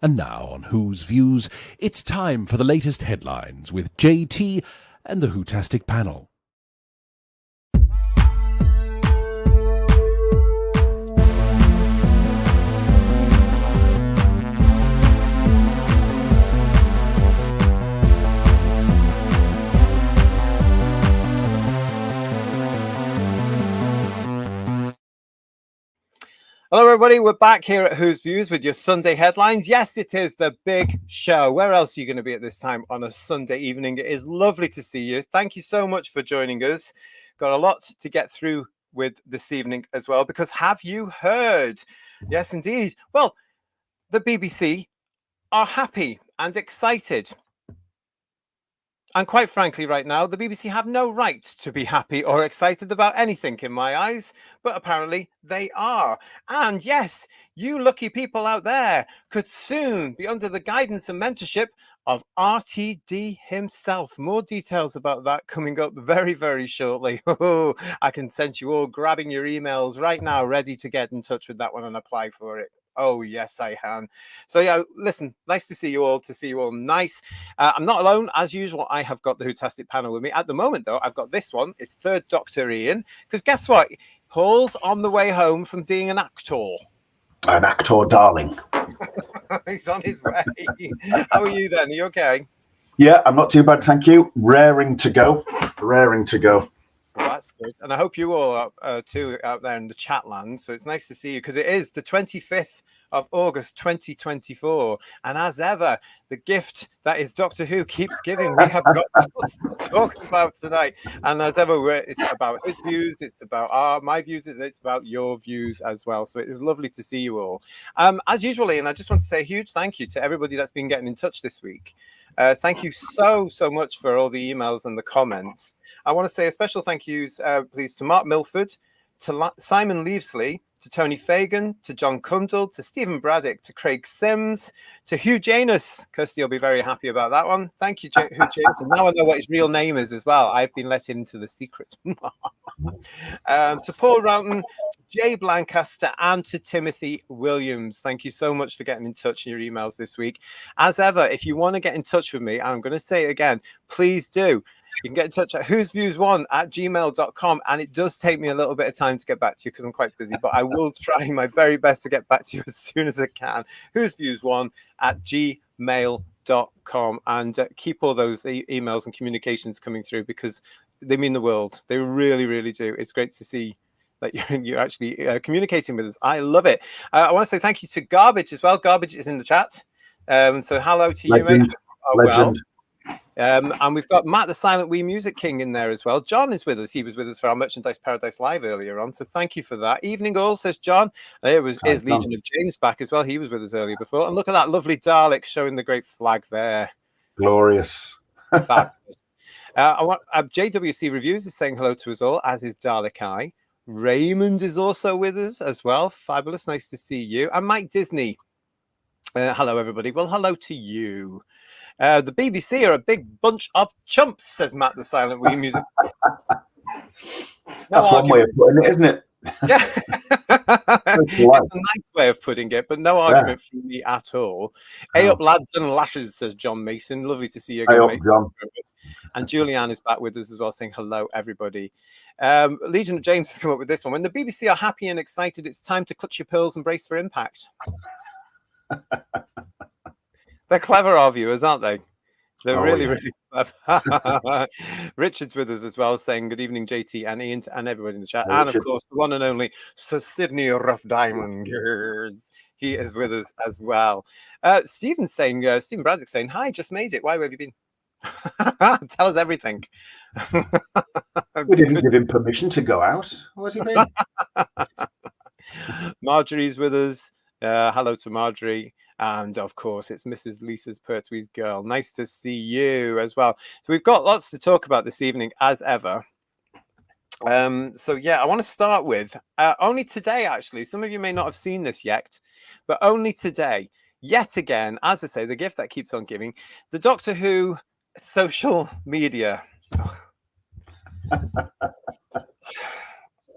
And now on Who's Views, it's time for the latest headlines with JT and the Whotastic panel. Hello, everybody. We're back here at Who's Views with your Sunday headlines. Yes, it is the big show. Where else are you going to be at this time on a Sunday evening? It is lovely to see you. Thank you so much for joining us. Got a lot to get through with this evening as well, because have you heard? Yes, indeed. Well, the BBC are happy and excited. And quite frankly, right now, the BBC have no right to be happy or excited about anything in my eyes, but apparently they are. And yes, you lucky people out there could soon be under the guidance and mentorship of RTD himself. More details about that coming up very, very shortly. Oh, I can sense you all grabbing your emails right now, ready to get in touch with that one and apply for it. Oh, yes, I can. So, yeah, listen, nice to see you all, nice. I'm not alone. As usual, I have got the Whotastic panel with me. At the moment, though, I've got this one. It's Third Doctor Ian, because guess what? Paul's on the way home from being an actor. An actor, darling. He's on his way. How are you then? Are you okay? Yeah, I'm not too bad, thank you. Raring to go. Well, that's good. And I hope you all are too out there in the chat land. So it's nice to see you, because it is the 25th of August 2024. And as ever, the gift that is Doctor Who keeps giving, we have got to talk about tonight. And as ever, it's about his views, it's about my views, and it's about your views as well. So it is lovely to see you all. As usual, Ian, I just want to say a huge thank you to everybody that's been getting in touch this week. Thank you so much for all the emails and the comments. I want to say a special thank yous, please, to Mark Milford, to Simon Leavesley, to Tony Fagan, to John Cundall, to Stephen Braddock, to Craig Sims, to Hugh Janus. Kirsty will be very happy about that one. Thank you, Hugh Janus. And now I know what his real name is as well. I've been let into the secret. To Paul Roughton, Jay Blancaster, and to Timothy Williams. Thank you so much for getting in touch in your emails this week. As ever, if you want to get in touch with me, I'm going to say it again, please do. You can get in touch at whosviews1@gmail.com, and it does take me a little bit of time to get back to you because I'm quite busy, but I will try my very best to get back to you as soon as I can. whosviews1@gmail.com, and keep all those emails and communications coming through because they mean the world. They really, really do. It's great to see that you're actually communicating with us. I love it. I want to say thank you to Garbage as well. Garbage is in the chat. So hello to you, mate. Legend. And we've got Matt, the Silent Wee Music King, in there as well. John is with us. He was with us for our Merchandise Paradise Live earlier on. So thank you for that. Evening all, says John. Is Legion of James back as well. He was with us earlier before. And look at that lovely Dalek showing the great flag there. Glorious. Fabulous. JWC Reviews is saying hello to us all, as is Dalek Eye. Raymond is also with us as well. Fabulous. Nice to see you. And Mike Disney. Hello, everybody. Well, hello to you. The BBC are a big bunch of chumps, says Matt, the Silent Wee Music. That's one way of putting it, isn't it? Yeah. It's a nice way of putting it, but no argument from me at all. Up, lads and lashes, says John Mason. Lovely to see you again, mate. John. And Julianne is back with us as well, saying hello, everybody. Legion of James has come up with this one. When the BBC are happy and excited, it's time to clutch your pearls and brace for impact. They're clever, our viewers, aren't they? They're really, really clever. Richard's with us as well, saying good evening, JT and Ian, and everybody in the chat. And of course, the one and only Sir Sidney Rough Diamond. He is with us as well. Stephen Braddock saying, hi, just made it. Where have you been? Tell us everything. We didn't give him permission to go out. Where's he been? Marjorie's with us. Hello to Marjorie. And of course, it's Mrs. Lisa's Pertwee's girl. Nice to see you as well. So we've got lots to talk about this evening, as ever. So yeah, I want to start with only today, actually. Some of you may not have seen this yet, but only today, yet again, as I say, the gift that keeps on giving, the Doctor Who social media.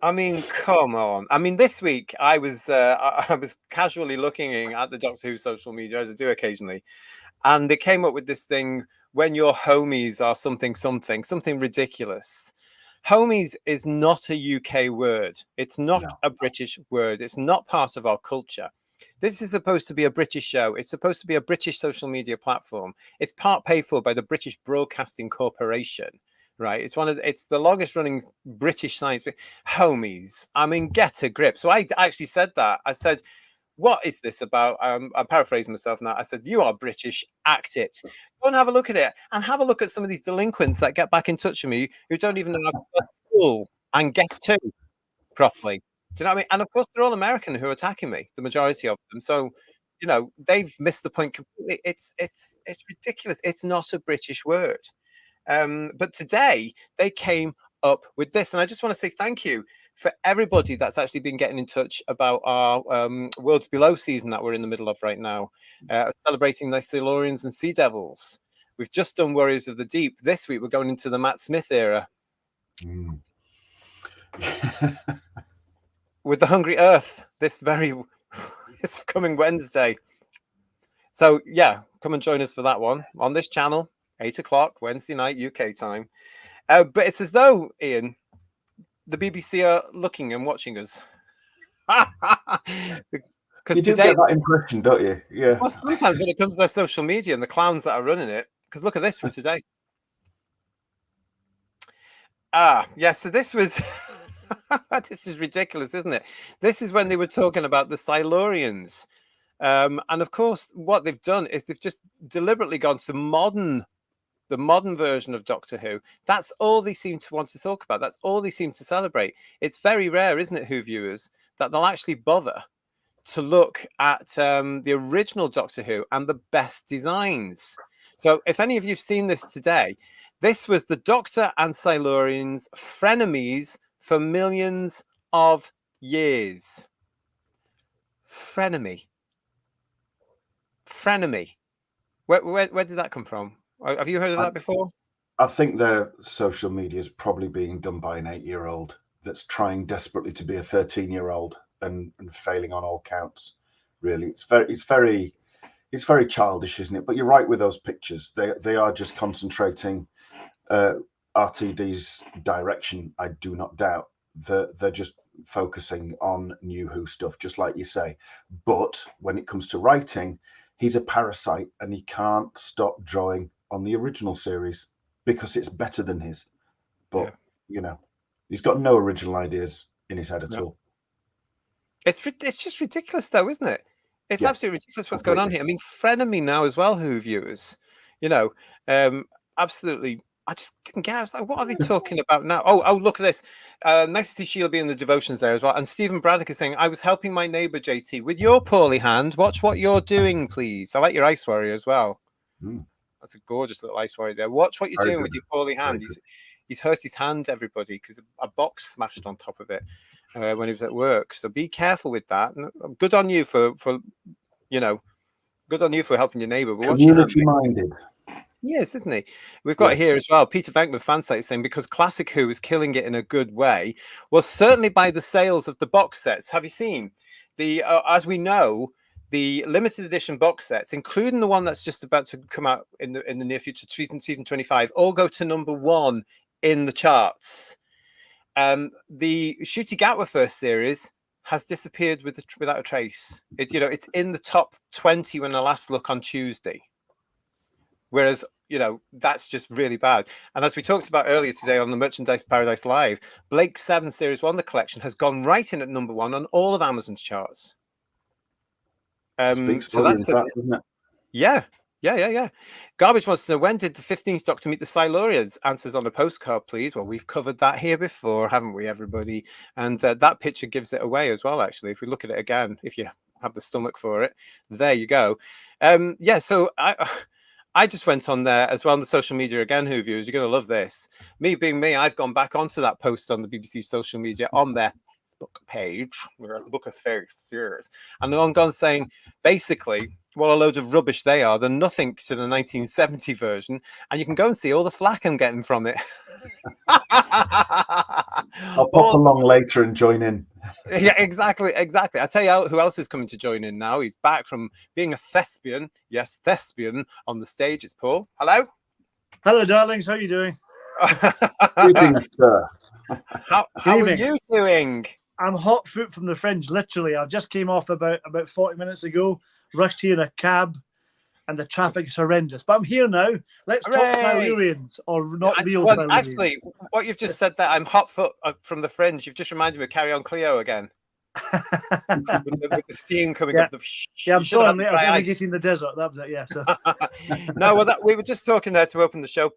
I mean, come on. I mean, this week I was casually looking at the Doctor Who social media, as I do occasionally, and they came up with this thing: when your homies are something ridiculous. Homies is not a UK word. It's not a British word. It's not part of our culture. This is supposed to be a British show. It's supposed to be a British social media platform. It's part paid for by the British Broadcasting Corporation, right? It's the longest running British science. Homies. I mean, get a grip. So I actually said that. I said, what is this about? I'm paraphrasing myself now. I said, you are British, act it. Go and have a look at it, and have a look at some of these delinquents that get back in touch with me who don't even know how to go to school and get to properly. Do you know what I mean? And of course, they're all American who are attacking me, the majority of them. So, you know, they've missed the point completely. It's ridiculous. It's not a British word. But today they came up with this, and I just want to say thank you for everybody that's actually been getting in touch about our Worlds Below season that we're in the middle of right now, celebrating the Silurians and Sea Devils. We've just done Warriors of the Deep. This week we're going into the Matt Smith era. With the Hungry Earth this coming Wednesday. So yeah, come and join us for that one on this channel, 8 o'clock Wednesday night UK time. But it's as though, Ian, the BBC are looking and watching us. You do get that impression, don't you? Yeah. Well, sometimes when it comes to their social media and the clowns that are running it, because look at this from today. Yeah, so this was this is ridiculous, isn't it? This is when they were talking about the Silurians. And of course, what they've done is they've just deliberately gone to the modern version of Doctor Who. That's all they seem to want to talk about. That's all they seem to celebrate. It's very rare, isn't it, Who viewers, that they'll actually bother to look at the original Doctor Who and the best designs. So if any of you've seen this today, this was the Doctor and Silurians frenemies for millions of years. Frenemy. Where did that come from? Have you heard of that before? I think their social media is probably being done by an 8-year-old that's trying desperately to be a 13-year-old and failing on all counts. Really, it's very childish, isn't it? But you're right with those pictures. They are just concentrating RTD's direction. I do not doubt that they're just focusing on New Who stuff, just like you say. But when it comes to writing, he's a parasite and he can't stop drawing on the original series because it's better than his. But you know, he's got no original ideas in his head at all. It's just ridiculous, though, isn't it? It's absolutely ridiculous what's going on here. I mean, frenemy now as well, Who viewers. You know, absolutely. I just didn't get it. I was like, what are they talking about now? Oh, look at this. Nice to see Sheila be in the devotions there as well. And Stephen Braddock is saying, I was helping my neighbour, JT, with your poorly hand. Watch what you're doing, please. I like your Ice Warrior as well. That's a gorgeous little Ice Warrior there. Watch what you're doing with your poorly hand. He's hurt his hand, everybody, because a box smashed on top of it when he was at work. So be careful with that. Good on you for you know, good on you for helping your neighbour. Community-minded. Yes, isn't he? We've got here as well. Peter Venkman fansite is saying, because Classic Who is killing it in a good way. Well, certainly by the sales of the box sets. Have you seen the? As we know, the limited edition box sets, including the one that's just about to come out in the near future, season 25, all go to #1 in the charts. The Ncuti Gatwa first series has disappeared without a trace. It's in the top 20 when I last look on Tuesday. Whereas, that's just really bad. And as we talked about earlier today on the Merchandise Paradise Live, Blake 7 Series 1, the collection, has gone right in at #1 on all of Amazon's charts. Speaks volumes, doesn't it? Yeah. Garbage wants to know, when did the 15th Doctor meet the Silurians? Answers on a postcard, please. Well, we've covered that here before, haven't we, everybody? And that picture gives it away as well, actually. If we look at it again, if you have the stomach for it, there you go. So I just went on there as well on the social media again, Who viewers. You're going to love this. Me being me, I've gone back onto that post on the BBC social media on their book page. We're at the Book of Faith, years. And I'm gone saying, basically, what a load of rubbish they are. They're nothing to the 1970 version. And you can go and see all the flack I'm getting from it. I'll pop along later and join in. Yeah, exactly. I tell you who else is coming to join in now. He's back from being a thespian. Yes, thespian on the stage. It's Paul. Hello. Hello, darlings. How are you doing? Greetings, sir. How are you doing? I'm hot foot from the fringe. Literally, I just came off about 40 minutes ago. Rushed here in a cab, and the traffic is horrendous. But I'm here now. Let's talk Silurians, or not real Silurians. Actually, what you've just said there, I'm hot foot from the fringe. You've just reminded me of Carry On Cleo again. with the steam coming up. I'm sorry, I'm navigating the desert. That was it. Yeah. So. No, well, we were just talking there to open the show,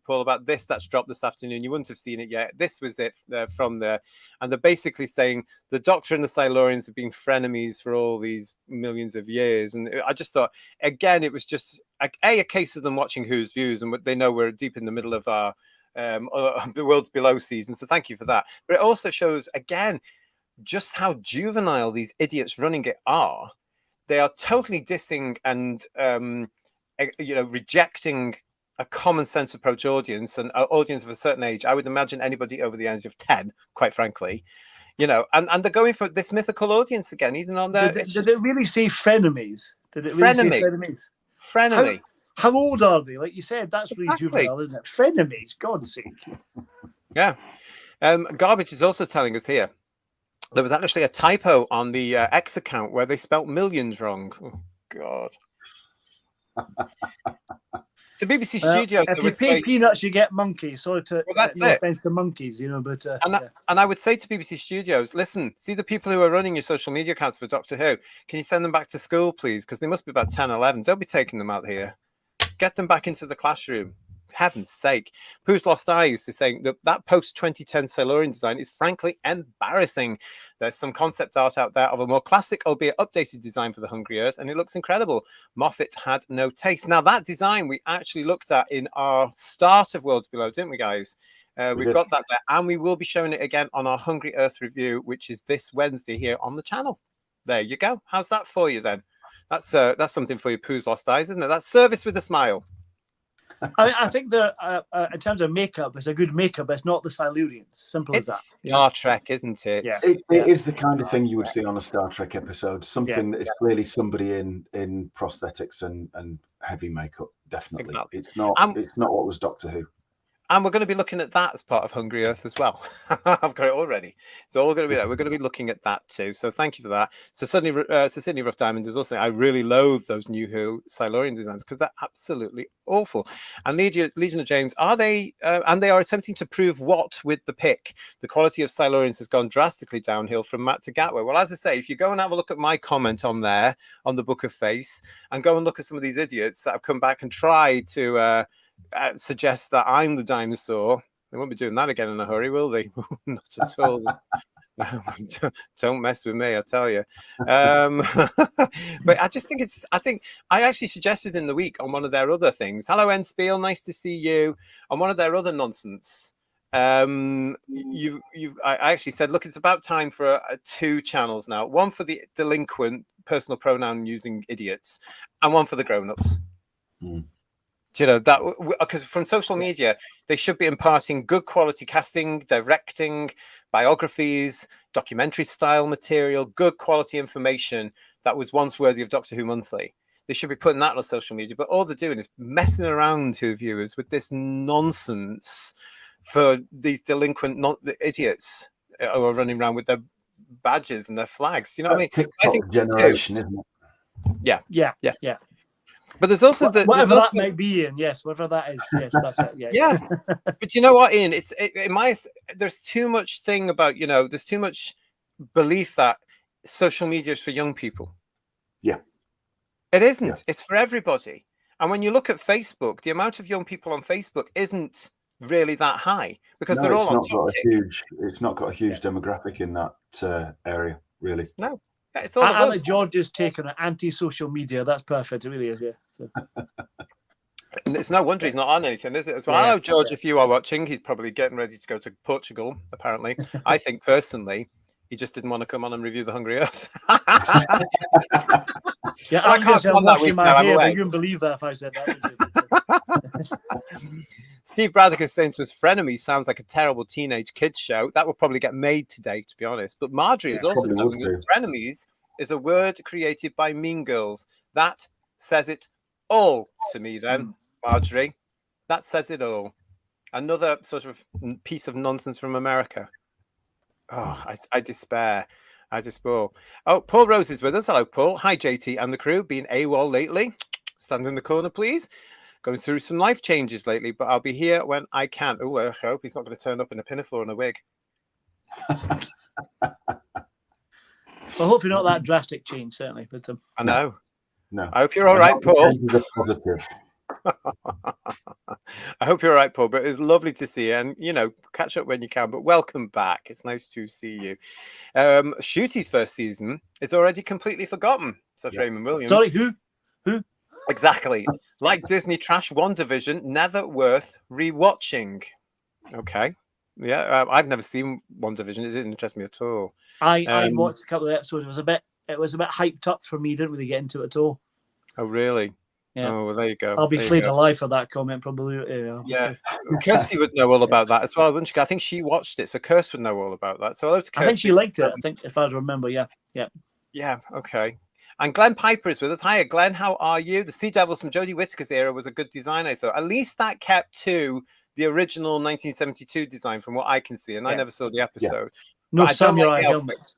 Paul, about this that's dropped this afternoon. You wouldn't have seen it yet. This was it from there, and they're basically saying the Doctor and the Silurians have been frenemies for all these millions of years. And I just thought, again, it was just a case of them watching Who's Views, and they know we're deep in the middle of our the Worlds Below season. So thank you for that. But it also shows again just how juvenile these idiots running it are. They are totally dissing and rejecting a common sense approach audience, and an audience of a certain age. I would imagine anybody over the age of 10, quite frankly, and they're going for this mythical audience again, even on their. Did it really say frenemies? Did it really say frenemies? Frenemy. How old are they? Like you said, that's really juvenile, isn't it? Frenemies, God's sake. Yeah. Garbage is also telling us here there was actually a typo on the X account where they spelt millions wrong. Oh, God. To BBC Studios, if you pay peanuts, you get monkeys. Sorry to that's no it. offense to monkeys, but and I would say to BBC Studios, listen, see the people who are running your social media accounts for Doctor Who. Can you send them back to school, please? Because they must be about 10, 11. Don't be taking them out here. Get them back into the classroom. Heaven's sake. Pooh's Lost Eyes is saying that post-2010 Silurian design is frankly embarrassing. There's some concept art out there of a more classic, albeit updated design for the Hungry Earth, and it looks incredible. Moffat had no taste. Now, that design we actually looked at in our start of Worlds Below, didn't we, guys? We've got that there, and we will be showing it again on our Hungry Earth review, which is this Wednesday here on the channel. There you go. How's that for you, then? That's something for your Pooh's Lost Eyes, isn't it? That's service with a smile. I think that in terms of makeup, it's a good makeup. It's not the Silurians. Simple as that. Star Trek, isn't it? Yeah. It is the kind of thing you would see on a Star Trek episode. Something that is clearly somebody in prosthetics and heavy makeup. Definitely, exactly. It's not what was Doctor Who. And we're going to be looking at that as part of Hungry Earth as well. I've got it already. It's all going to be there. We're going to be looking at that too. So thank you for that. So Sydney Rough Diamond is also saying, I really loathe those New Who Silurian designs because they're absolutely awful. And Legion of James, are they? And they are attempting to prove what with the pick? The quality of Silurians has gone drastically downhill from Matt to Gatway. Well, as I say, if you go and have a look at my comment on there, on the Book of Face, and go and look at some of these idiots that have come back and tried to... suggest that I'm the dinosaur. They won't be doing that again in a hurry, will they? Not at all. Don't mess with me, I tell you. But I just think I actually suggested in the week on one of their other things. Hello, Enspiel, nice to see you. On one of their other nonsense. I actually said, look, it's about time for 2 channels now. One for the delinquent personal pronoun using idiots, and one for the grown-ups. That because from social media they should be imparting good quality casting, directing, biographies, documentary style material, good quality information that was once worthy of Doctor Who Monthly. They should be putting that on social media, but all they're doing is messing around Who viewers with this nonsense for these delinquent idiots who are running around with their badges and their flags. You know what I mean? TikTok I think generation, isn't it? Yeah. But there's also whatever that might be, Ian. Yes, whatever that is. Yes, that's it. Yeah. But you know what, Ian? There's too much thing about there's too much belief that social media is for young people. Yeah, it isn't. Yeah. It's for everybody. And when you look at Facebook, the amount of young people on Facebook isn't really that high because they're all on TikTok. It's not got a huge demographic in that area, really. No. Yeah, it's all Alec George is taking an anti-social media. That's perfect. It really is, yeah. So. And it's no wonder he's not on anything, is it? As well, hello, George. If you are watching, he's probably getting ready to go to Portugal. Apparently, I think personally, he just didn't want to come on and review the Hungry Earth. Yeah, I can't washing my hair. But you wouldn't believe that if I said that. Steve Braddock is saying to us, Frenemies sounds like a terrible teenage kids show. That will probably get made today, to be honest. But Marjorie is also telling us Frenemies is a word created by Mean Girls. That says it all to me then, Marjorie. That says it all. Another sort of piece of nonsense from America. Oh, I despair. I just will. Oh, Paul Rose is with us. Hello, Paul. Hi, JT and the crew. Been AWOL lately. Stand in the corner, please. Going through some life changes lately, but I'll be here when I can. Oh, I hope he's not going to turn up in a pinafore and a wig. Well, hopefully not that drastic change, certainly. But I know. No. I hope you're all right, Paul. Positive. I hope you're all right, Paul. But it's lovely to see you, and catch up when you can. But welcome back. It's nice to see you. Shooty's first season is already completely forgotten. Says Raymond Williams. Sorry, who? Exactly. Like Disney trash WandaVision, never worth rewatching. Okay. Yeah, I've never seen WandaVision. It didn't interest me at all. I watched a couple of episodes. It was a bit hyped up for me. Didn't really get into it at all. Oh, really? Yeah. Oh, well, there you go. I'll be flayed alive for that comment, probably. Yeah. Kirsty would know all about that as well, wouldn't she? I think she watched it, so Kirsty would know all about that. So hello to Kirsty. I think she liked it. I think, if I remember, yeah. Yeah. Okay. And Glenn Piper is with us. Hiya, Glenn. How are you? The Sea Devils from Jodie Whittaker's era was a good design, I thought. At least that kept to the original 1972 design, from what I can see. And I never saw the episode. No samurai helmets.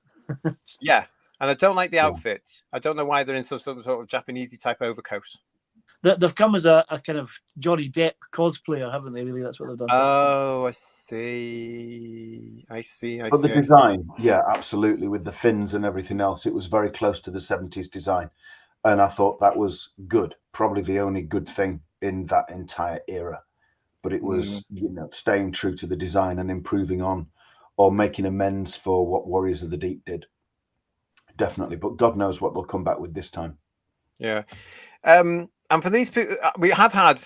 Yeah. And I don't like the outfit. I don't know why they're in some sort of Japanese type overcoat. They've come as a kind of Johnny Depp cosplayer, haven't they? Really, that's what they've done. Oh, I see. But the design, yeah, absolutely, with the fins and everything else, it was very close to the 70s design, and I thought that was good. Probably the only good thing in that entire era. But it was, staying true to the design and improving on, or making amends for what Warriors of the Deep did. Definitely, but God knows what they'll come back with this time. Yeah. And for these people, we have had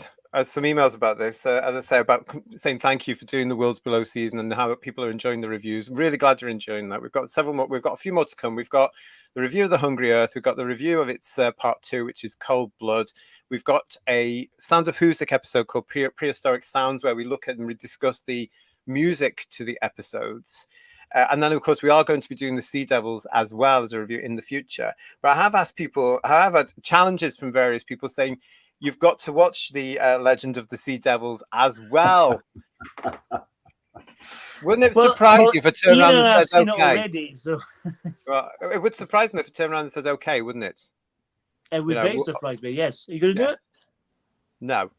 some emails about this, as I say, about saying thank you for doing the Worlds Below season and how people are enjoying the reviews. Really glad you're enjoying that. We've got several more. We've got a few more to come. We've got the review of The Hungry Earth. We've got the review of its part 2, which is Cold Blood. We've got a Sound of Huzik episode called Prehistoric Sounds, where we look at and we discuss the music to the episodes. And then, of course, we are going to be doing the Sea Devils as well as a review in the future. But I have asked people, I have had challenges from various people saying, you've got to watch the Legend of the Sea Devils as well. Wouldn't it surprise you if I turned around and said, okay? Already, so. Well, it would surprise me if I turned around and said, okay, wouldn't it? It would very surprise me, yes. Are you going to do it? No.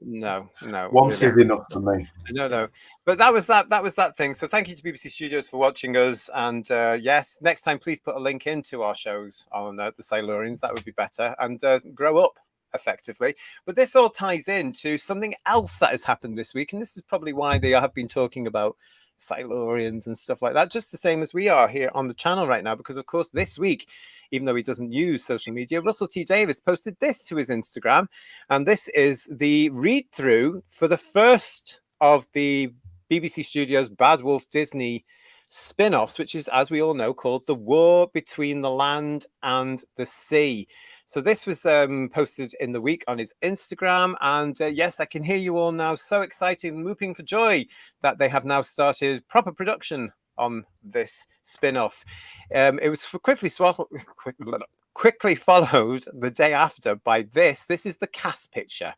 No. Once is enough for me. No. But that was that thing. So thank you to BBC Studios for watching us. And yes, next time please put a link into our shows on the Silurians. That would be better. And grow up effectively. But this all ties into something else that has happened this week, and this is probably why they have been talking about Silurians and stuff like that, just the same as we are here on the channel right now, because of course this week, even though he doesn't use social media, Russell T Davies posted this to his Instagram, and this is the read-through for the first of the BBC Studios Bad Wolf Disney spin-offs, which is, as we all know, called The War Between the Land and the Sea. So this was posted in the week on his Instagram. And yes, I can hear you all now so excited and whooping for joy that they have now started proper production on this spin-off. It was quickly followed the day after by this. This is the cast picture.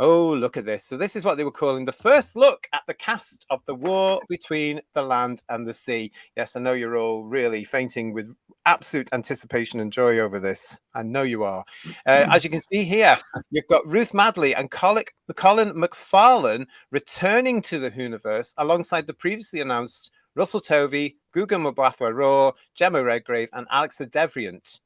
Oh, look at this. So this is what they were calling the first look at the cast of The War Between the Land and the Sea. Yes, I know you're all really fainting with absolute anticipation and joy over this. I know you are. As you can see here, you've got Ruth Madley and Colin McFarlane returning to the Whoniverse alongside the previously announced Russell Tovey, Gugu Mbatha-Raw, Gemma Redgrave, and Alexa Deviant.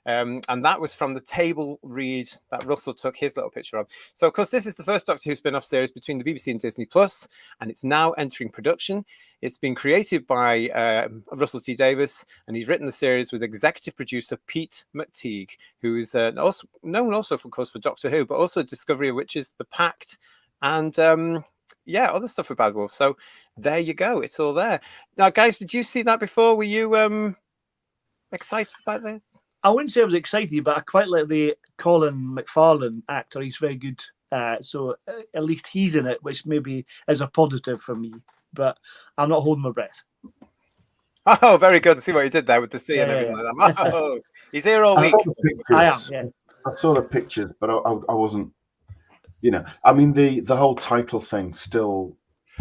And that was from the table read that Russell took his little picture of. So, of course, this is the first Doctor Who spin-off series between the BBC and Disney Plus, and it's now entering production. It's been created by Russell T Davies, and he's written the series with executive producer Pete McTeague, who is also known also, of course, for Doctor Who, but also Discovery of Witches, The Pact, and other stuff with Bad Wolf. So there you go. It's all there. Now, guys, did you see that before? Were you excited about this? I wouldn't say I was excited, but I quite like the Colin McFarlane actor. He's very good So at least he's in it, which maybe is a positive for me. But I'm not holding my breath. Oh, very good. See what you did there with the sea and Yeah, everything like that. Oh, he's here all week. I am, yeah. I saw the pictures, but I wasn't, I mean, the whole title thing still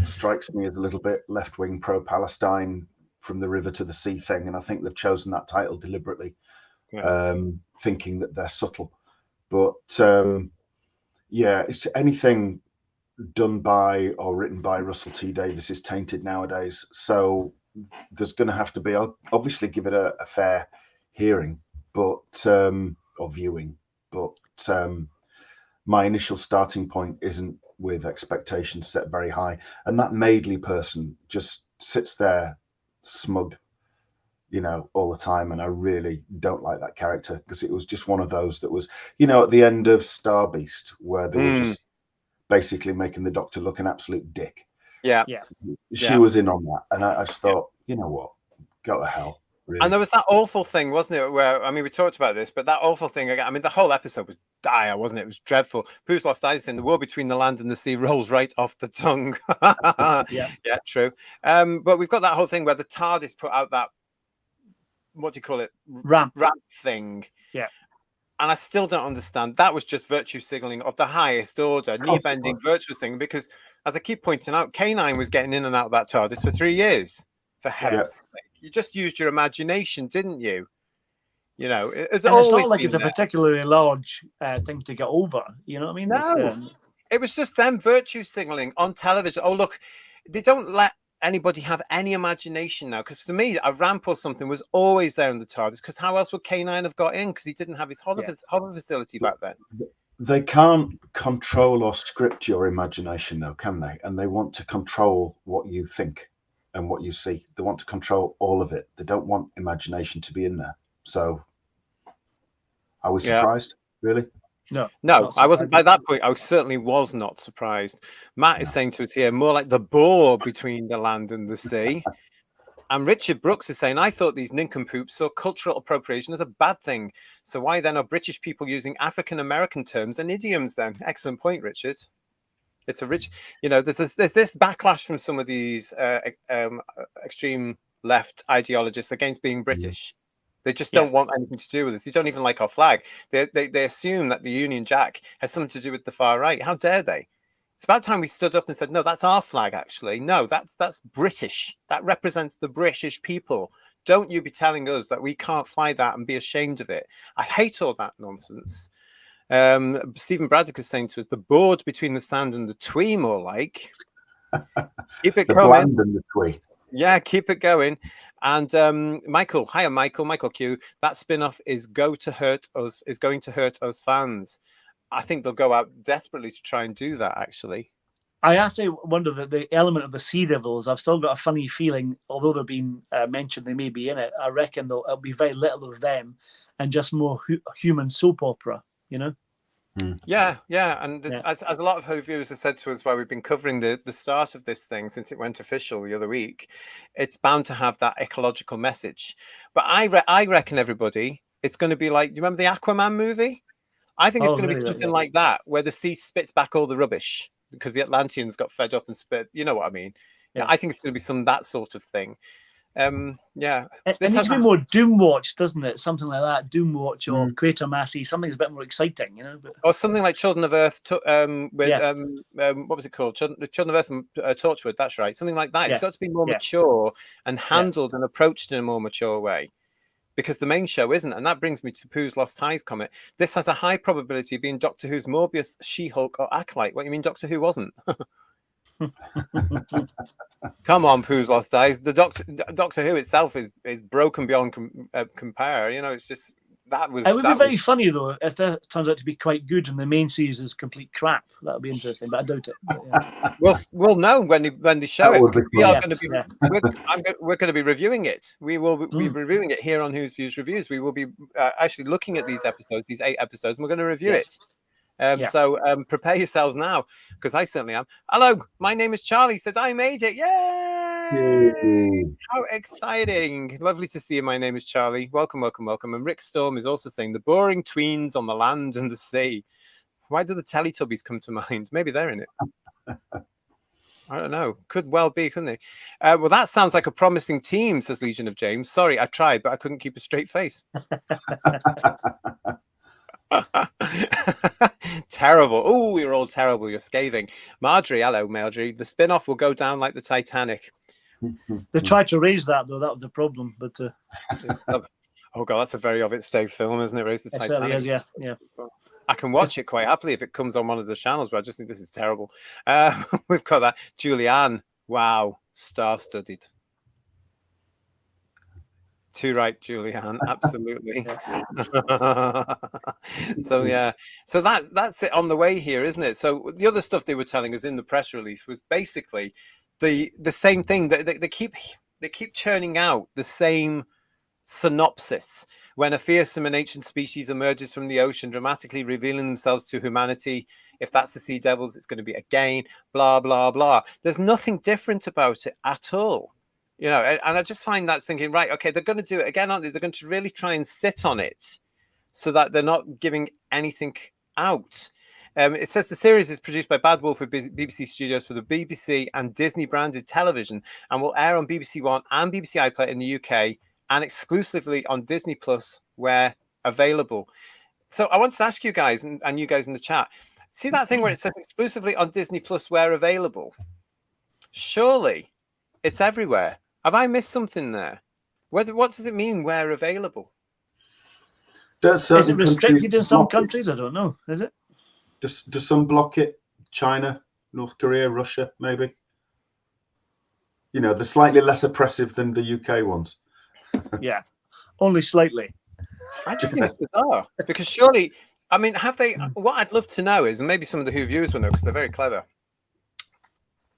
strikes me as a little bit left-wing pro-Palestine, from the river to the sea thing. And I think they've chosen that title deliberately, thinking that they're subtle. But it's anything done by or written by Russell T Davies is tainted nowadays. So there's going to have to be, I'll obviously give it a fair hearing, but or viewing. But my initial starting point isn't with expectations set very high. And that Madeley person just sits there smug, all the time. And I really don't like that character, because it was just one of those that was, at the end of Star Beast, where they were just basically making the Doctor look an absolute dick. Yeah. She was in on that. And I just thought, you know what, go to hell. Really. And there was that awful thing, wasn't it? Where, I mean, we talked about this, but that awful thing again. I mean, the whole episode was dire, wasn't it? It was dreadful. Pooh's Lost Eyes saying the war between the land and the sea rolls right off the tongue. Yeah, true. But we've got that whole thing where the TARDIS put out that, what do you call it? Ramp thing. Yeah. And I still don't understand. That was just virtue signaling of the highest order, knee-bending virtuous thing. Because, as I keep pointing out, K9 was getting in and out of that TARDIS for 3 years. For heaven's sake. You just used your imagination, didn't you? It's not like it's a particularly large thing to get over. You know what I mean? No, it was just them virtue signaling on television. Oh, look, they don't let anybody have any imagination now. Because to me, a ramp or something was always there in the TARDIS. Because how else would K9 have got in? Because he didn't have his hover facility back then. They can't control or script your imagination, though, can they? And they want to control what you think and what you see. They want to control all of it. They don't want imagination to be in there. So are we surprised? Really? No, I wasn't. By that point, I certainly was not surprised. Matt is saying to us here, more like the bore between the land and the sea. And Richard Brooks is saying, I thought these nincompoops saw cultural appropriation as a bad thing. So why then are British people using African-American terms and idioms then? Excellent point, Richard. It's a rich, there's this backlash from some of these extreme left ideologists against being British. They just don't want anything to do with us. They don't even like our flag. They assume that the Union Jack has something to do with the far right. How dare they? It's about time we stood up and said, no, that's our flag, actually. No, that's British. That represents the British people. Don't you be telling us that we can't fly that and be ashamed of it. I hate all that nonsense. Stephen Braddock is saying to us, the board between the sand and the twee, more like. Keep it going. The and the twee. Yeah, keep it going. And Michael Q, that spin-off is going to hurt us fans. I think they'll go out desperately to try and do that, actually. I actually wonder that the element of the Sea Devils, I've still got a funny feeling, although they've been mentioned, they may be in it. I reckon there'll be very little of them and just more human soap opera, Yeah. And as a lot of her viewers have said to us while we've been covering the start of this thing since it went official the other week, it's bound to have that ecological message. But I reckon, everybody, it's going to be like, do you remember the Aquaman movie? I think it's going to be something like that, where the sea spits back all the rubbish because the Atlanteans got fed up and spit. You know what I mean? Yeah. I think it's going to be that sort of thing. It needs to be more Doomwatch, doesn't it? Something like that, Doomwatch or Quatermassey, something a bit more exciting, Or something like Children of Earth what was it called? Children of Earth and Torchwood. That's right, something like that. It's got to be more mature and handled and approached in a more mature way, because the main show isn't. And that brings me to Pooh's Lost Ties comment. This has a high probability of being Doctor Who's Morbius, She-Hulk, or Acolyte. What do you mean Doctor Who wasn't? Come on, Pooh's Lost Eyes. The Doctor Who itself is broken beyond compare. It's just that was. It would be very funny though if that turns out to be quite good and the main series is complete crap. That would be interesting, but I doubt it. But, we'll know when they show it. We are going to be. We're going to be reviewing it. We will be reviewing it here on Who's Views Reviews. We will be actually looking at these 8 episodes, and we're going to review it. So prepare yourselves now, because I certainly am. Hello, my name is Charlie. He said I made it. Yay! How exciting. Lovely to see you. My name is Charlie. Welcome. And Rick Storm is also saying the boring tweens on the land and the sea. Why do the Teletubbies come to mind? Maybe they're in it. I don't know. Could well be, couldn't they? Well, that sounds like a promising team, says Legion of James. Sorry, I tried, but I couldn't keep a straight face. Terrible. Oh, you're all terrible. You're scathing. Marjorie, hello, Marjorie. The spin-off will go down like the Titanic. They tried to raise that, though. That was the problem. But oh, God, that's a very of its day film, isn't it? Raise the Titanic. Certainly is, yeah. I can watch it quite happily if it comes on one of the channels, but I just think this is terrible. We've got that. Julianne. Wow. Star-studded. Too right, Julianne. Absolutely. So, yeah. So that's it on the way here, isn't it? So the other stuff they were telling us in the press release was basically the same thing. They keep churning out the same synopsis. When a fearsome and ancient species emerges from the ocean, dramatically revealing themselves to humanity, if that's the sea devils, it's going to be again, blah, blah, blah. There's nothing different about it at all. You know, and I just find that thinking, right, okay, they're going to do it again, aren't they? They're going to really try and sit on it so that they're not giving anything out. It says the series is produced by Bad Wolf with BBC Studios for the BBC and Disney branded television and will air on BBC One and BBC iPlayer in the UK and exclusively on Disney Plus where available. So I wanted to ask you guys and you guys in the chat, see that thing where it says exclusively on Disney Plus where available? Surely it's everywhere. Have I missed something there? What does it mean where available? Is it restricted in some countries? I don't know. Is it? Does some block it? China, North Korea, Russia, maybe? You know, they're slightly less oppressive than the UK ones. Yeah, only slightly. I just think it's bizarre because surely, I mean, have they? What I'd love to know is, and maybe some of the Who viewers will know because they're very clever.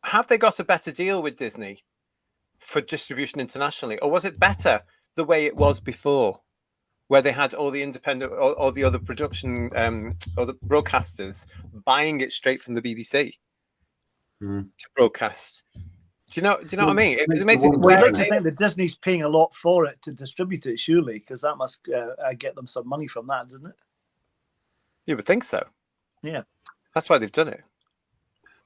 Have they got a better deal with Disney for distribution internationally, or was it better the way it was before, where they had all the independent, all the other production, or the broadcasters buying it straight from the BBC to broadcast? Do you know what I mean? It was amazing. Well, I'd like to think that Disney's paying a lot for it to distribute it, surely, because that must get them some money from that, doesn't it? You would think so. Yeah. That's why they've done it.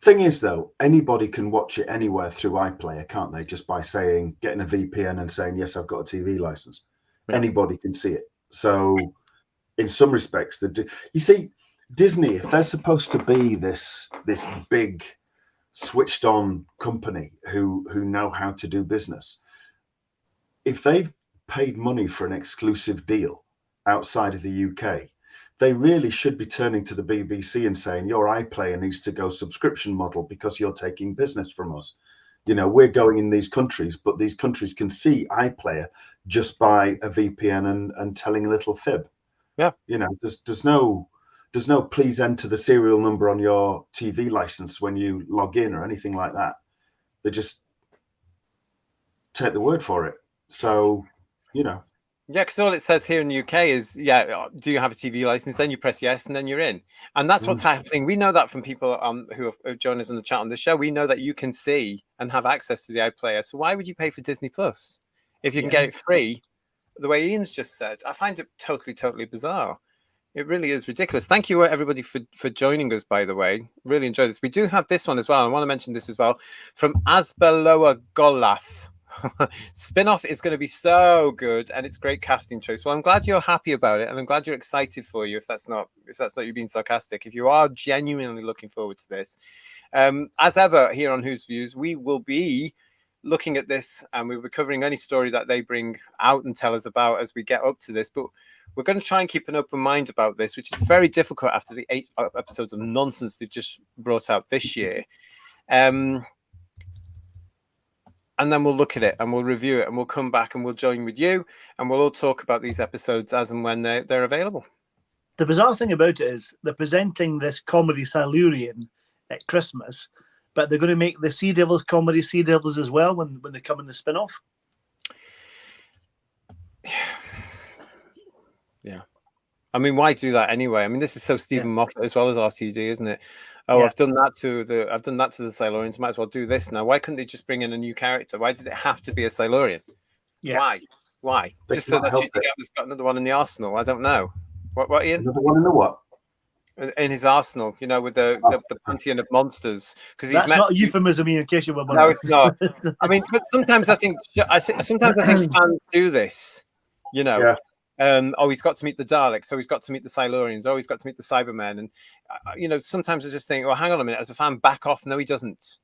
Thing is, though, anybody can watch it anywhere through iPlayer, can't they? Just by getting a VPN and saying, yes, I've got a TV license. Yeah. Anybody can see it. So in some respects, you see, Disney, if they're supposed to be this big switched on company who know how to do business, if they've paid money for an exclusive deal outside of the UK, they really should be turning to the BBC and saying, your iPlayer needs to go subscription model because you're taking business from us. You know, we're going in these countries, but these countries can see iPlayer just by a VPN and telling a little fib. Yeah. You know, there's no please enter the serial number on your TV license when you log in or anything like that. They just take the word for it. So, you know. Yeah, because all it says here in the UK is, yeah, do you have a TV license? Then you press yes, and then you're in. And that's what's happening. We know that from people who have joined us in the chat on the show. We know that you can see and have access to the iPlayer. So why would you pay for Disney Plus if you can get it free? The way Ian's just said, I find it totally bizarre. It really is ridiculous. Thank you, everybody, for joining us, by the way. Really enjoyed this. We do have this one as well. I want to mention this as well from Asbeloa Golaf. Spin-off is going to be so good, and it's great casting choice. Well, I'm glad you're happy about it, and I'm glad you're excited for you. If that's not you being sarcastic, if you are genuinely looking forward to this, as ever here on Who's Views, we will be looking at this, and we'll be covering any story that they bring out and tell us about as we get up to this. But we're going to try and keep an open mind about this, which is very difficult after the 8 episodes of nonsense they've just brought out this year. And then we'll look at it and we'll review it and we'll come back and we'll join with you and we'll all talk about these episodes as and when they're available. The bizarre thing about it is they're presenting this comedy Silurian at Christmas, but they're going to make the Sea Devils comedy Sea Devils as well when they come in the spin-off. Yeah. I mean, why do that anyway? I mean, this is so Stephen Moffat as well as RTD, isn't it? Oh, yeah. I've done that to the Silurians. Might as well do this now. Why couldn't they just bring in a new character? Why did it have to be a Silurian? Yeah. Why? Just so that GT's got another one in the arsenal? I don't know. What, Ian? Another one in the what? in his arsenal, you know, with the pantheon of monsters. Because he's That's not a euphemism, in case you were No, wondering. it's not. I mean, but sometimes I think fans do this, you know. Yeah. Oh, he's got to meet the Daleks. Oh, he's got to meet the Silurians. Oh, he's got to meet the Cybermen. And you know, sometimes I just think, well, hang on a minute. As a fan, back off. No, he doesn't.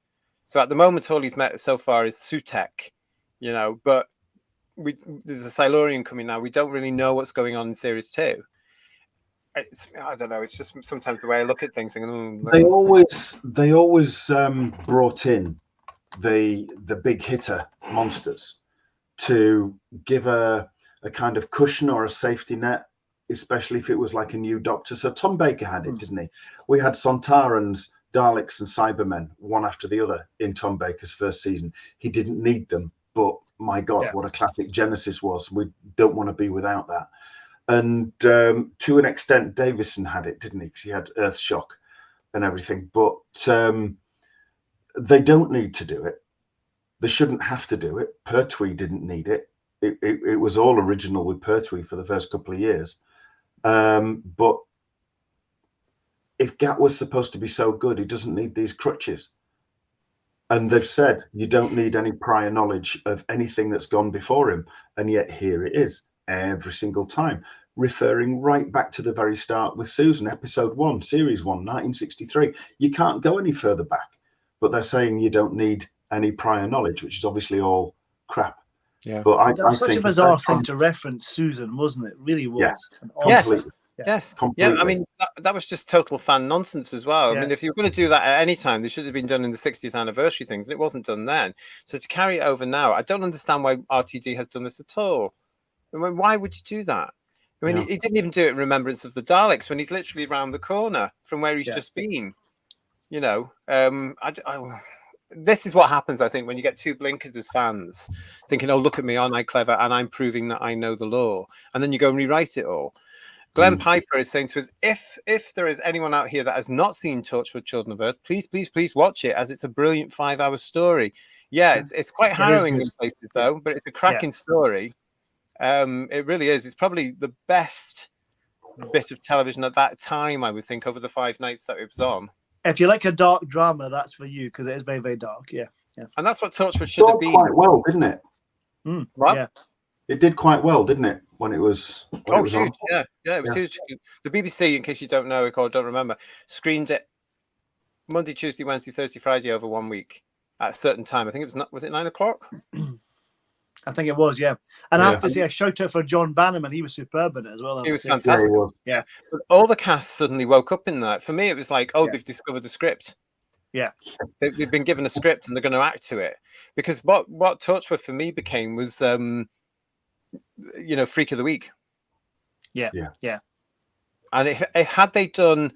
So at the moment, all he's met so far is Sutek, you know. But there's a Silurian coming now. We don't really know what's going on in series 2. I don't know. It's just sometimes the way I look at things. Thinking, they always brought in the big hitter monsters to give a kind of cushion or a safety net, especially if it was like a new Doctor. So Tom Baker had it, didn't he? We had Sontarans, Daleks, and Cybermen one after the other in Tom Baker's first season. He didn't need them, but my God, what a classic Genesis was. We don't want to be without that. And to an extent, Davison had it, didn't he? Because he had Earthshock and everything. But they don't need to do it. They shouldn't have to do it. Pertwee didn't need it. It was all original with Pertwee for the first couple of years. But if Gat was supposed to be so good, he doesn't need these crutches. And they've said you don't need any prior knowledge of anything that's gone before him. And yet here it is every single time, referring right back to the very start with Susan, episode 1, series 1, 1963. You can't go any further back. But they're saying you don't need any prior knowledge, which is obviously all crap. Yeah. But that was such a bizarre thing to reference Susan, wasn't it? It really was. Yes. Yes. Completely. Yeah. I mean, that was just total fan nonsense as well. I mean, if you were going to do that at any time, they should have been done in the 60th anniversary things, and it wasn't done then. So to carry it over now, I don't understand why RTD has done this at all. I mean, why would you do that? I mean, he didn't even do it in remembrance of the Daleks when he's literally around the corner from where he's just been. You know, this is what happens, I think, when you get too blinkered as fans, thinking, oh, look at me, aren't I clever? And I'm proving that I know the law. And then you go and rewrite it all. Glenn Piper is saying to us, if there is anyone out here that has not seen Torchwood Children of Earth, please watch it, as it's a brilliant 5-hour story. Yeah, it's quite harrowing in places, though, but it's a cracking story. It really is. It's probably the best bit of television at that time, I would think, over the 5 nights that it was on. If you like a dark drama, that's for you, because it is very, very dark. Yeah. And that's what Torchwood should have been. Quite well, didn't it? What? Yeah. It did quite well, didn't it? When it was huge. On? Yeah, it was huge. The BBC, in case you don't know or don't remember, screened it Monday, Tuesday, Wednesday, Thursday, Friday over 1 week at a certain time. I think it was it 9 o'clock? I think it was, yeah. And I have to say a shout out for John Bannerman. He was superb in it as well. He was fantastic. Yeah. But all the cast suddenly woke up in that. For me, it was like, they've discovered the script. Yeah. They've been given a script and they're going to act to it. Because what Torchwood for me became was, Freak of the Week. Yeah. And had they done,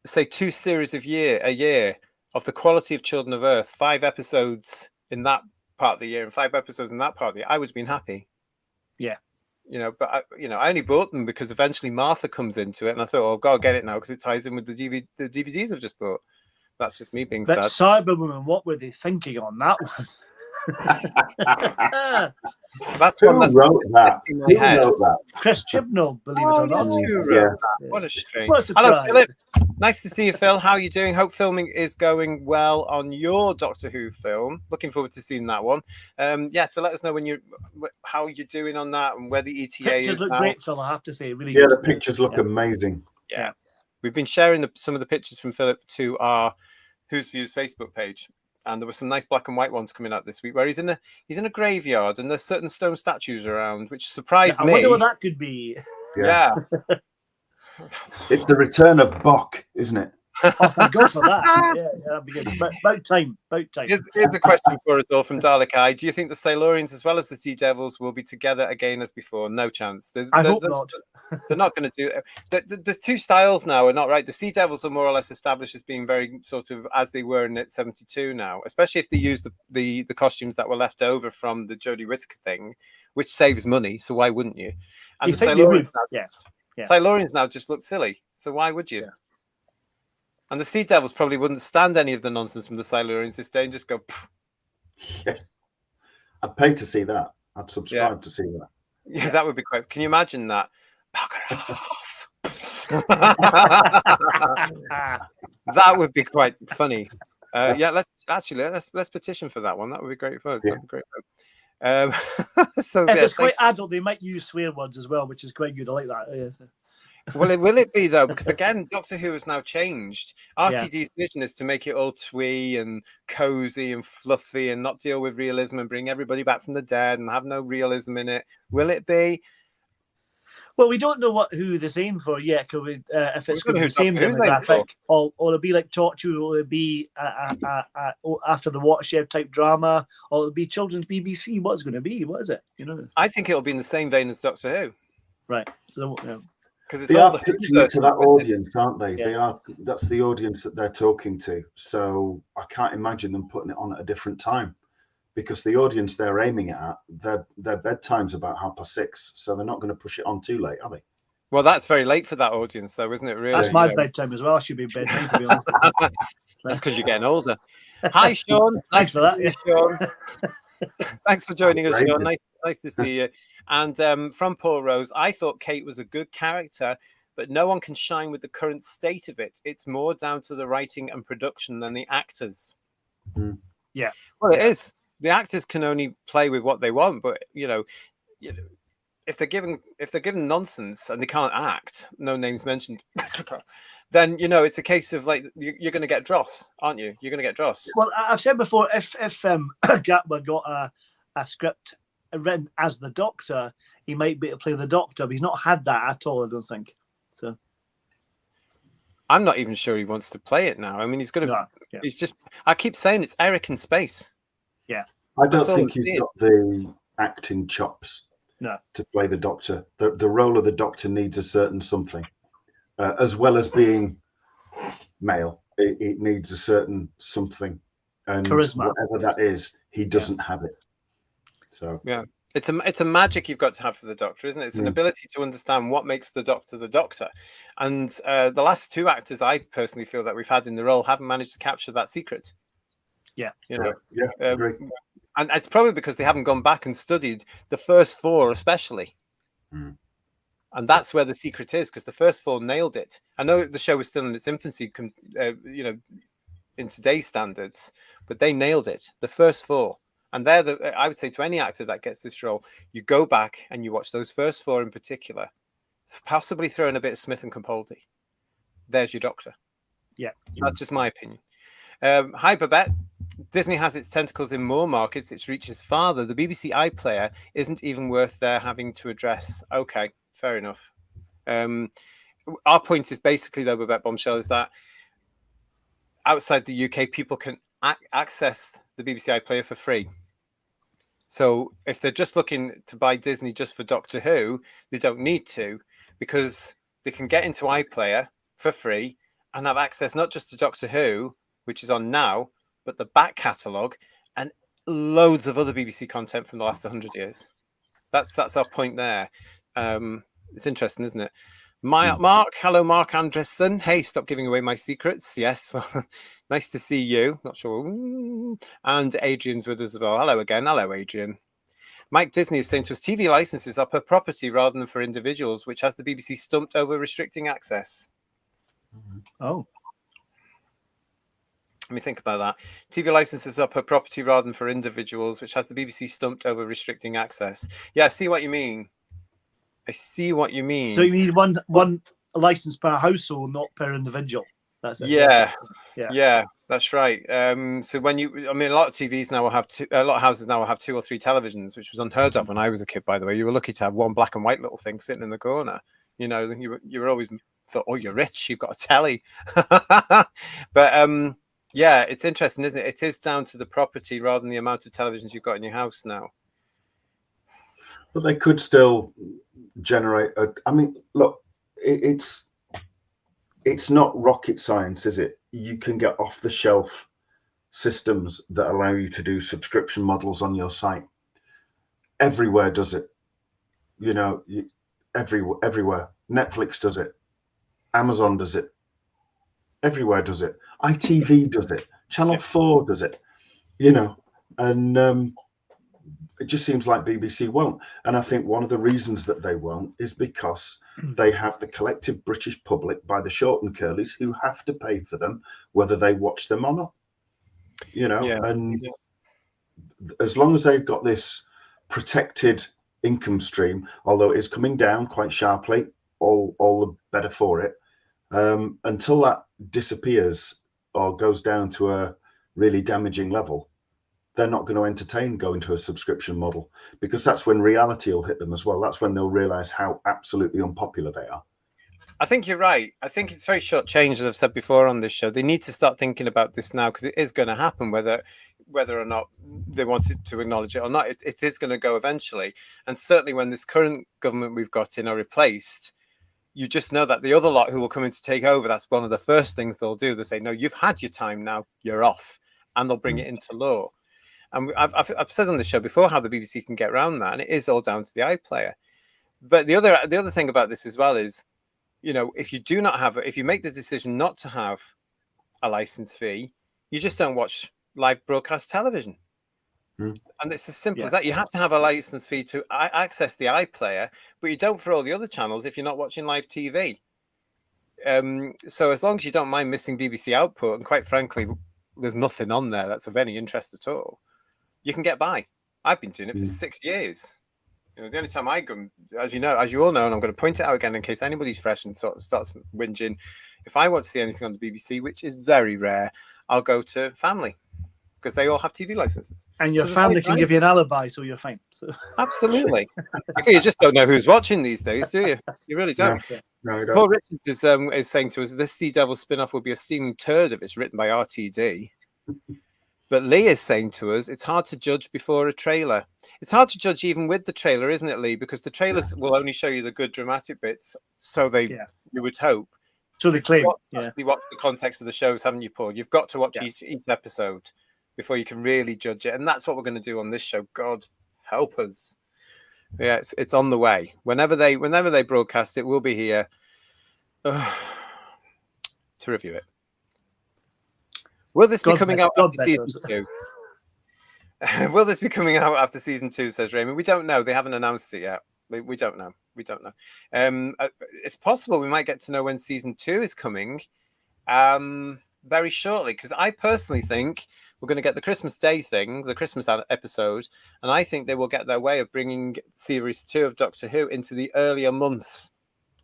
say, 2 series a year of the quality of Children of Earth, 5 episodes in that part of the year and 5 episodes in that part of the year, I would have been happy. Yeah. But I only bought them because eventually Martha comes into it, and I thought, I've got to get it now because it ties in with the DVDs I've just bought. That's just me being sad. Cyberwoman, what were they thinking on that one? That's one that's wrote that. Who wrote that? Chris Chibnall, believe it or not. What a strange. What a surprise. Hello, Philip. Nice to see you, Phil. How are you doing? Hope filming is going well on your Doctor Who film. Looking forward to seeing that one. So let us know how you're doing on that and where the ETA pictures is. Pictures look great, Phil. I have to say, really. Yeah, the pictures look amazing. Yeah, we've been sharing some of the pictures from Philip to our Who's Views Facebook page. And there were some nice black and white ones coming out this week where he's in a graveyard and there's certain stone statues around, which surprised me. I wonder what that could be. Yeah. It's the return of Bok, isn't it? Oh, thank God for that. Yeah, that'd be good. About time. Here's a question for us all from Dalek Eye. Do you think the Silurians as well as the Sea Devils will be together again as before? No chance. I hope not. They're not going to do it. The 2 styles now are not right. The Sea Devils are more or less established as being very sort of as they were in 72 now, especially if they use the costumes that were left over from the Jodie Whittaker thing, which saves money. So why wouldn't you? And the Silurians Silurians now just look silly. So why would you? Yeah. And the Sea Devils probably wouldn't stand any of the nonsense from the Silurians this day and just go. Yeah. I'd pay to see that. I'd subscribe to see that. Yeah, that would be quite. Can you imagine that? Bugger off. That would be quite funny. Yeah, let's petition for that one. That would be great fun. Yeah. That'd be great fun. So If yeah, it's quite adult, they might use swear words as well, which is quite good. I like that. Yeah. will it be though? Because again, Doctor Who has now changed. RTD's vision is to make it all twee and cozy and fluffy and not deal with realism and bring everybody back from the dead and have no realism in it. Will it be? Well, we don't know who they're saying for yet. If it's going to be the same Doctor Who's demographic, or it'll be like Torchwood, or it'll be after the Watershed type drama, or it'll be children's BBC. What's it going to be? What is it? You know? I think it'll be in the same vein as Doctor Who. Right. So because it's they all are the pitching it to that audience, aren't they? Yeah. They are. That's the audience that they're talking to. So I can't imagine them putting it on at a different time, because the audience they're aiming at, their bedtime's about 6:30, so they're not going to push it on too late, are they? Well, that's very late for that audience, though, isn't it? Really, that's my bedtime as well. I should be in bed now, to be honest. That's because you're getting older. Hi, Sean. Thanks for that. Sean. Thanks for joining us, Great. Sean. Nice to see you. And from Paul Rose, I thought Kate was a good character, but no one can shine with the current state of it. It's more down to the writing and production than the actors. Mm. Yeah. Well, it is. The actors can only play with what they want, but if they're given nonsense and they can't act, no names mentioned, then it's a case of like you're going to get dross, aren't you? You're going to get dross. Well, I've said before, if Gatwa got a script written as the Doctor, he might be able to play the Doctor, but he's not had that at all, I don't think. So I'm not even sure he wants to play it now. I mean, he's going to. No, yeah. He's just. I keep saying it's Eric in space. Yeah, I don't That's all think I'm he's seeing. got the acting chops No. to play the Doctor. The role of the Doctor needs a certain something, as well as being male. It needs a certain something, and Charisma. whatever that is, he doesn't have it. So Yeah, it's a magic you've got to have for the Doctor, isn't it? It's an ability to understand what makes the Doctor. And the last two actors, I personally feel that we've had in the role haven't managed to capture that secret. Yeah, yeah, agree. And it's probably because they haven't gone back and studied the first four, especially. Mm. And that's where the secret is, because the first four nailed it. I know the show was still in its infancy, in today's standards, but they nailed it. The first four. And I would say to any actor that gets this role, you go back and you watch those first four in particular, possibly throw in a bit of Smith and Capaldi. There's your Doctor. Yeah. That's just my opinion. Hi, Babette. Disney has its tentacles in more markets. It's reaches farther. The BBC iPlayer isn't even worth their having to address. Okay, fair enough. Our point is basically, though, Babette Bombshell, is that outside the UK, people can access the BBC iPlayer for free. So if they're just looking to buy Disney just for Doctor Who, they don't need to, because they can get into iPlayer for free and have access not just to Doctor Who, which is on now, but the back catalogue and loads of other BBC content from the last 100 years. That's our point there. It's interesting, isn't it? Mark, hello, Mark Andresson. Hey, stop giving away my secrets. Yes, nice to see you. Not sure. And Adrian's with us as well. Hello again. Hello, Adrian. Mike Disney is saying to us, TV licenses are per property rather than for individuals, which has the BBC stumped over restricting access. Oh. Let me think about that. TV licenses are per property rather than for individuals, which has the BBC stumped over restricting access. Yeah, I see what you mean. So you need one license per household, not per individual. That's it. Yeah, that's right. So when a lot of TVs now will have a lot of houses now will have 2 or 3 televisions, which was unheard of when I was a kid. By the way, you were lucky to have one black and white little thing sitting in the corner. You were always thought, oh, you're rich, you've got a telly. But yeah, it's interesting, isn't it? It is down to the property rather than the amount of televisions you've got in your house now. But they could still generate look, it's not rocket science, is it? You can get off the shelf systems that allow you to do subscription models on your site. Everywhere does it. Everywhere. Netflix does it. Amazon does it. Everywhere does it. ITV does it. Channel 4 does it. And It just seems like BBC won't. And I think one of the reasons that they won't is because they have the collective British public by the short and curlies who have to pay for them, whether they watch them or not. And as long as they've got this protected income stream, although it is coming down quite sharply, all the better for it. Until that disappears or goes down to a really damaging level, they're not going to entertain going to a subscription model, because that's when reality will hit them as well. That's when they'll realize how absolutely unpopular they are. I think you're right. I think it's very short-changed, as I've said before on this show. They need to start thinking about this now, because it is going to happen, whether or not they wanted to acknowledge it or not. It is going to go eventually. And certainly when this current government we've got in are replaced, you just know that the other lot who will come in to take over, that's one of the first things they'll do. They'll say, no, you've had your time now, you're off. And they'll bring it into law. And I've said on the show before how the BBC can get around that, and it is all down to the iPlayer. But the other thing about this as well is, if you make the decision not to have a license fee, you just don't watch live broadcast television. And it's as simple as that. You have to have a license fee to access the iPlayer, but you don't for all the other channels if you're not watching live TV. So as long as you don't mind missing BBC output, and quite frankly, there's nothing on there that's of any interest at all, you can get by. I've been doing it for 6 years. The only time I go, as you all know, and I'm going to point it out again in case anybody's fresh and sort of starts whinging, if I want to see anything on the BBC, which is very rare, I'll go to Family, because they all have TV licenses. And your family can give you an alibi, so you're fine. So. Absolutely. You just don't know who's watching these days, do you? You really don't. No, you don't. Paul Richards is saying to us, this Sea Devil spin-off will be a steaming turd if it's written by RTD. But Lee is saying to us, it's hard to judge before a trailer. It's hard to judge even with the trailer, isn't it, Lee? Because the trailers will only show you the good dramatic bits, so you would hope. So they claim. You watch the context of the shows, haven't you, Paul? You've got to watch each episode before you can really judge it, and that's what we're going to do on this show. God help us. Yeah, it's on the way. Whenever they broadcast it, we'll be here to review it. Will this be coming out after season 2? Will this be coming out after season 2, says Raymond? We don't know. They haven't announced it yet. We don't know. It's possible we might get to know when season 2 is coming very shortly, because I personally think we're going to get the Christmas Day thing, the Christmas episode, and I think they will get their way of bringing series 2 of Doctor Who into the earlier months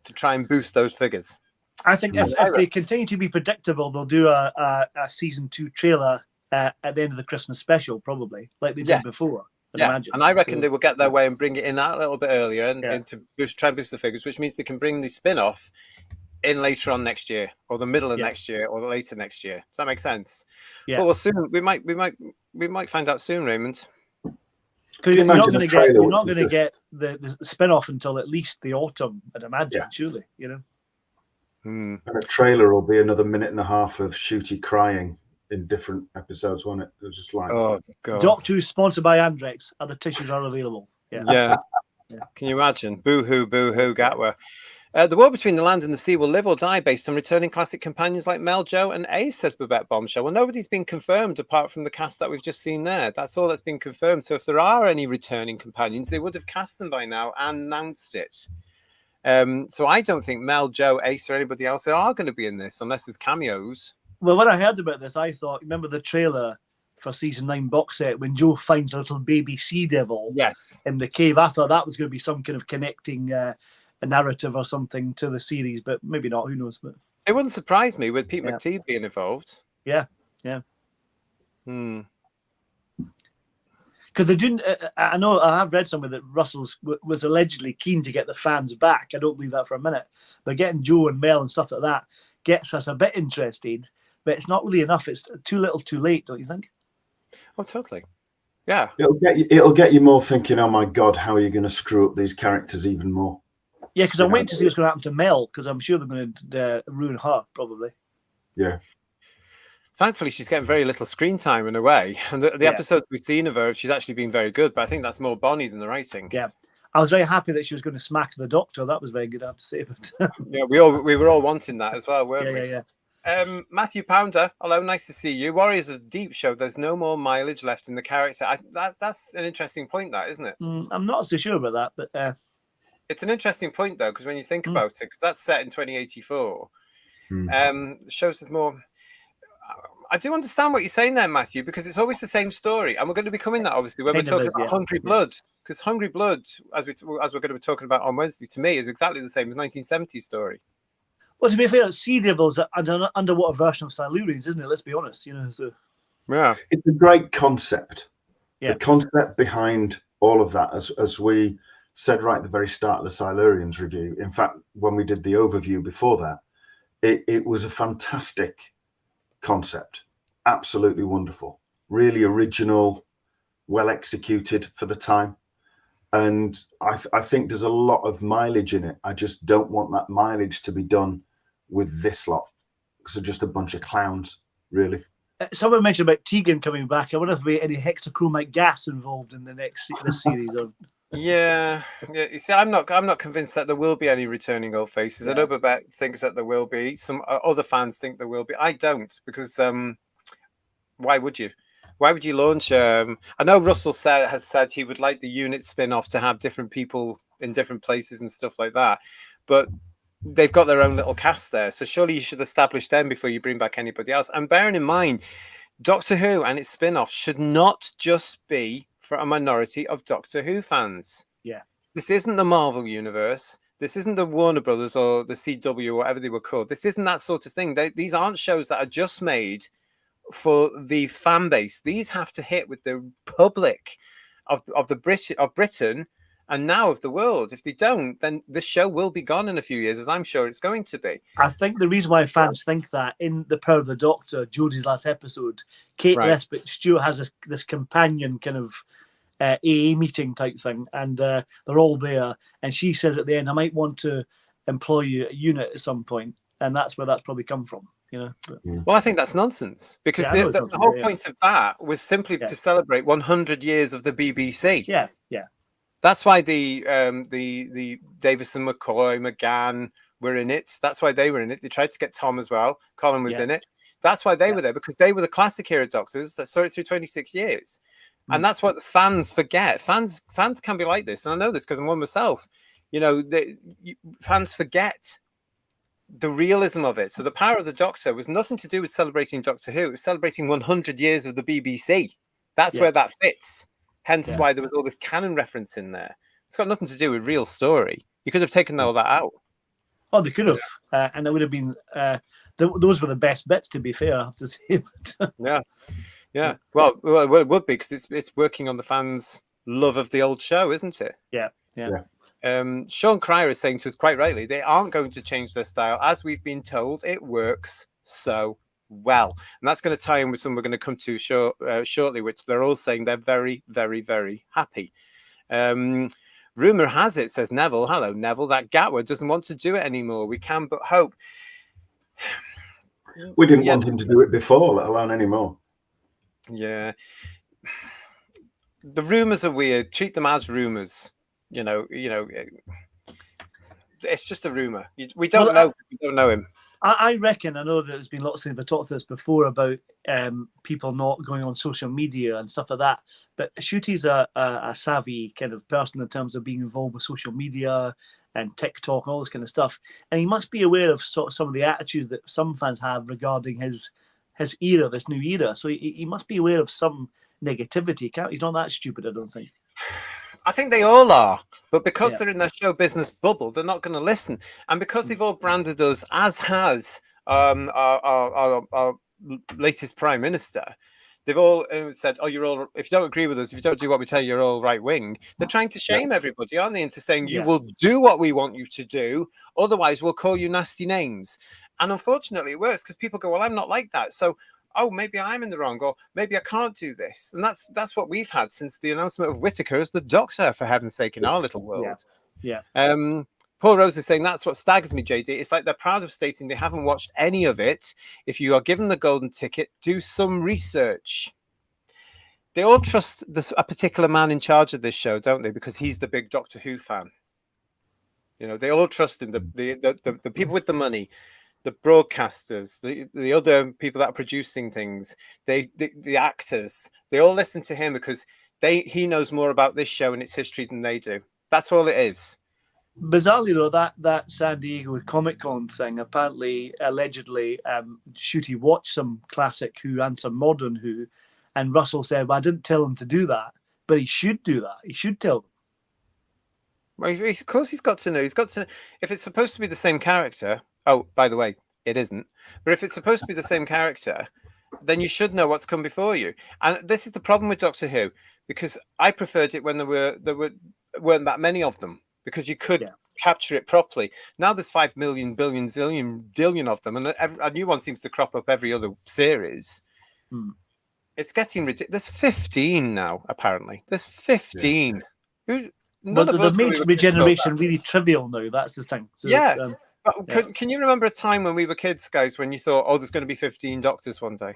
to try and boost those figures. I think if they continue to be predictable, they'll do a season 2 trailer at the end of the Christmas special, probably, like they did before. Imagine. And I reckon they will get their way and bring it in that little bit earlier and to try and boost the figures, which means they can bring the spin-off in later on next year, or the middle of next year, or later next year. Does that make sense? Yeah. But we'll soon. We might find out soon, Raymond. Because you're not going to get the spin-off until at least the autumn, I'd imagine. Surely, And a trailer will be another minute and a half of Shooty crying in different episodes, won't it? It was just like, oh god. Doctor Who sponsored by Andrex. Other tissues are available. Yeah. Can you imagine? Boo hoo, Gatwa. The war between the land and the sea will live or die based on returning classic companions like Mel, Joe, and Ace, says Babette Bombshell. Well, nobody's been confirmed apart from the cast that we've just seen there. That's all that's been confirmed. So if there are any returning companions, they would have cast them by now and announced it. So I don't think Mel, Joe, Ace, or anybody else are going to be in this unless there's cameos. Well, when I heard about this, I thought, remember the trailer for season 9 box set when Joe finds a little baby sea devil in the cave? I thought that was going to be some kind of connecting a narrative or something to the series, but maybe not. Who knows? But it wouldn't surprise me with Pete McTeague being involved. Yeah. Because they're doing. I know I have read somewhere that Russell's was allegedly keen to get the fans back. I don't believe that for a minute, but getting Joe and Mel and stuff like that gets us a bit interested. But it's not really enough. It's too little, too late, don't you think? Oh, totally. Yeah. It'll get you more thinking. Oh my God, how are you going to screw up these characters even more? Yeah, because I'm waiting to see what's going to happen to Mel, because I'm sure they're going to ruin her probably. Yeah. Thankfully, she's getting very little screen time in a way. And the episodes we've seen of her, she's actually been very good. But I think that's more Bonnie than the writing. Yeah. I was very happy that she was going to smack the Doctor. That was very good, I have to say. But yeah, we were all wanting that as well, weren't we? Yeah. Matthew Pounder, hello, nice to see you. Warriors of Deep show there's no more mileage left in the character. That's an interesting point, that isn't it? I'm not so sure about that, but it's an interesting point though, because when you think about it, because that's set in 2084, shows there's more. I do understand what you're saying there, Matthew, because it's always the same story, and we're going to be coming that obviously when we're talking about Hungry Blood, because Hungry Blood, as we're going to be talking about on Wednesday, to me is exactly the same as 1970s story. Well, to be fair, Sea Devil's an underwater version of Silurians, isn't it? Let's be honest, So yeah, it's a great concept. Yeah. The concept behind all of that, as we said right at the very start of the Silurians review. In fact, when we did the overview before that, it was a fantastic concept, absolutely wonderful, really original, well executed for the time. And I think there's a lot of mileage in it. I just don't want that mileage to be done with this lot, because they're just a bunch of clowns, really. Someone mentioned about Tegan coming back. I wonder if there'll be any hexachromic gas involved in this series. Yeah. You see, I'm not convinced that there will be any returning old faces. I know Babette thinks that there will be. Some other fans think there will be. I don't, because why would you? Why would you launch? I know Russell has said he would like the unit spin-off to have different people in different places and stuff like that, but they've got their own little cast there. So surely you should establish them before you bring back anybody else. And bearing in mind, Doctor Who and its spin-off should not just be for a minority of Doctor Who fans. Yeah. This isn't the Marvel universe. This isn't the Warner Brothers or the CW or whatever they were called. This isn't that sort of thing. These aren't shows that are just made for the fan base. These have to hit with the public of Britain and now of the world. If they don't, then the show will be gone in a few years, as I'm sure it's going to be. I think the reason why fans think that in The Power of the Doctor, Jodie's last episode, Kate Lesbitt Stewart has this companion kind of AA meeting type thing, and they're all there, and she says at the end, I might want to employ you a unit at some point, and that's where that's probably come from. Well, I think that's nonsense, because the whole point of that was simply to celebrate 100 years of the BBC. Yeah. That's why the Davison, McCoy, McGann were in it. That's why they were in it. They tried to get Tom as well. Colin was in it. That's why they were there, because they were the classic era Doctors that saw it through 26 years. And that's what the fans forget. Fans can be like this, and I know this because I'm one myself. Fans forget the realism of it. So the Power of the Doctor was nothing to do with celebrating Doctor Who. It was celebrating 100 years of the BBC. That's where that fits. Hence why there was all this canon reference in there. It's got nothing to do with real story. You could have taken all that out. Oh, they could have. And it would have been... those were the best bits, to be fair, I have to say. Yeah. Well, it would be, because it's working on the fans' love of the old show, isn't it? Yeah. Sean Cryer is saying to us quite rightly, they aren't going to change their style. As we've been told, it works so well. And that's going to tie in with something we're going to come to shortly, which they're all saying they're very, very, very happy. Rumour has it, says Neville, hello, Neville, that Gatwa doesn't want to do it anymore. We can but hope. We didn't want him to do it before, let alone anymore. Yeah. The rumours are weird. Treat them as rumours. It's just a rumour. We don't know. We don't know him. I reckon, I know that there's been lots of things, I've talked to this before about people not going on social media and stuff like that, but Ncuti's a savvy kind of person in terms of being involved with social media and TikTok and all this kind of stuff, and he must be aware of sort of some of the attitudes that some fans have regarding his era, this new era, so he must be aware of some negativity. He's not that stupid, I don't think. I think they all are, but because they're in their show business bubble, they're not going to listen. And because they've all branded us, as has our latest prime minister, they've all said, "Oh, you're all. If you don't agree with us, if you don't do what we tell you, you're all right wing." They're trying to shame everybody, aren't they, into saying you will do what we want you to do, otherwise we'll call you nasty names. And unfortunately, it works because people go, "Well, I'm not like that, so." Oh, maybe I'm in the wrong, or maybe I can't do this. And that's what we've had since the announcement of Whittaker as the Doctor, for heaven's sake, in our little world. Yeah. Paul Rose is saying that's what staggers me, JD. It's like they're proud of stating they haven't watched any of it. If you are given the golden ticket, do some research. They all trust a particular man in charge of this show, don't they? Because he's the big Doctor Who fan. They all trust him. The people with the money. the broadcasters, the other people that are producing things, the actors, they all listen to him because he knows more about this show and its history than they do. That's all it is. Bizarrely though, that San Diego Comic-Con thing, apparently, allegedly, Shooty watched some classic Who and some modern Who, and Russell said, well, I didn't tell him to do that, but he should do that. He should tell them. Well, of course he's got to know. He's got to, if it's supposed to be the same character, oh, by the way, it isn't, but if it's supposed to be the same character, then you should know what's come before you. And this is the problem with Doctor Who, because I preferred it when there weren't that many of them, because you could capture it properly. Now there's 5 million, billion, zillion, dillion of them, and a new one seems to crop up every other series. It's getting ridiculous. There's 15 now, apparently. There's 15. Yeah. They've made regeneration really trivial now. That's the thing. So, can you remember a time when we were kids, guys, when you thought, oh, there's going to be 15 Doctors one day?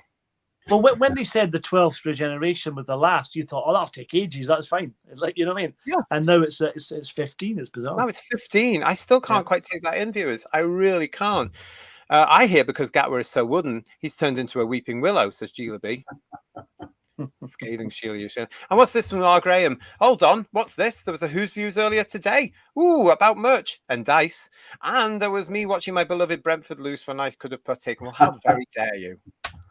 Well, when they said the 12th regeneration was the last, you thought, oh, that'll take ages. That's fine. It's like, you know what I mean? Yeah. And now it's 15. It's bizarre. No, it's 15. I still can't quite take that in, viewers. I really can't. I hear because Gatwa is so wooden, he's turned into a weeping willow, says Sheila B. Scathing Sheila. And what's this from R. Graham? Hold on, what's this? There was the Who's Views earlier today. Ooh, about merch and dice. And there was me watching my beloved Brentford lose when I could have partaken. Well, how very dare you?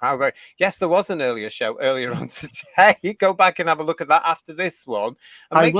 How very... Yes, there was an earlier show earlier on today. Go back and have a look at that after this one. And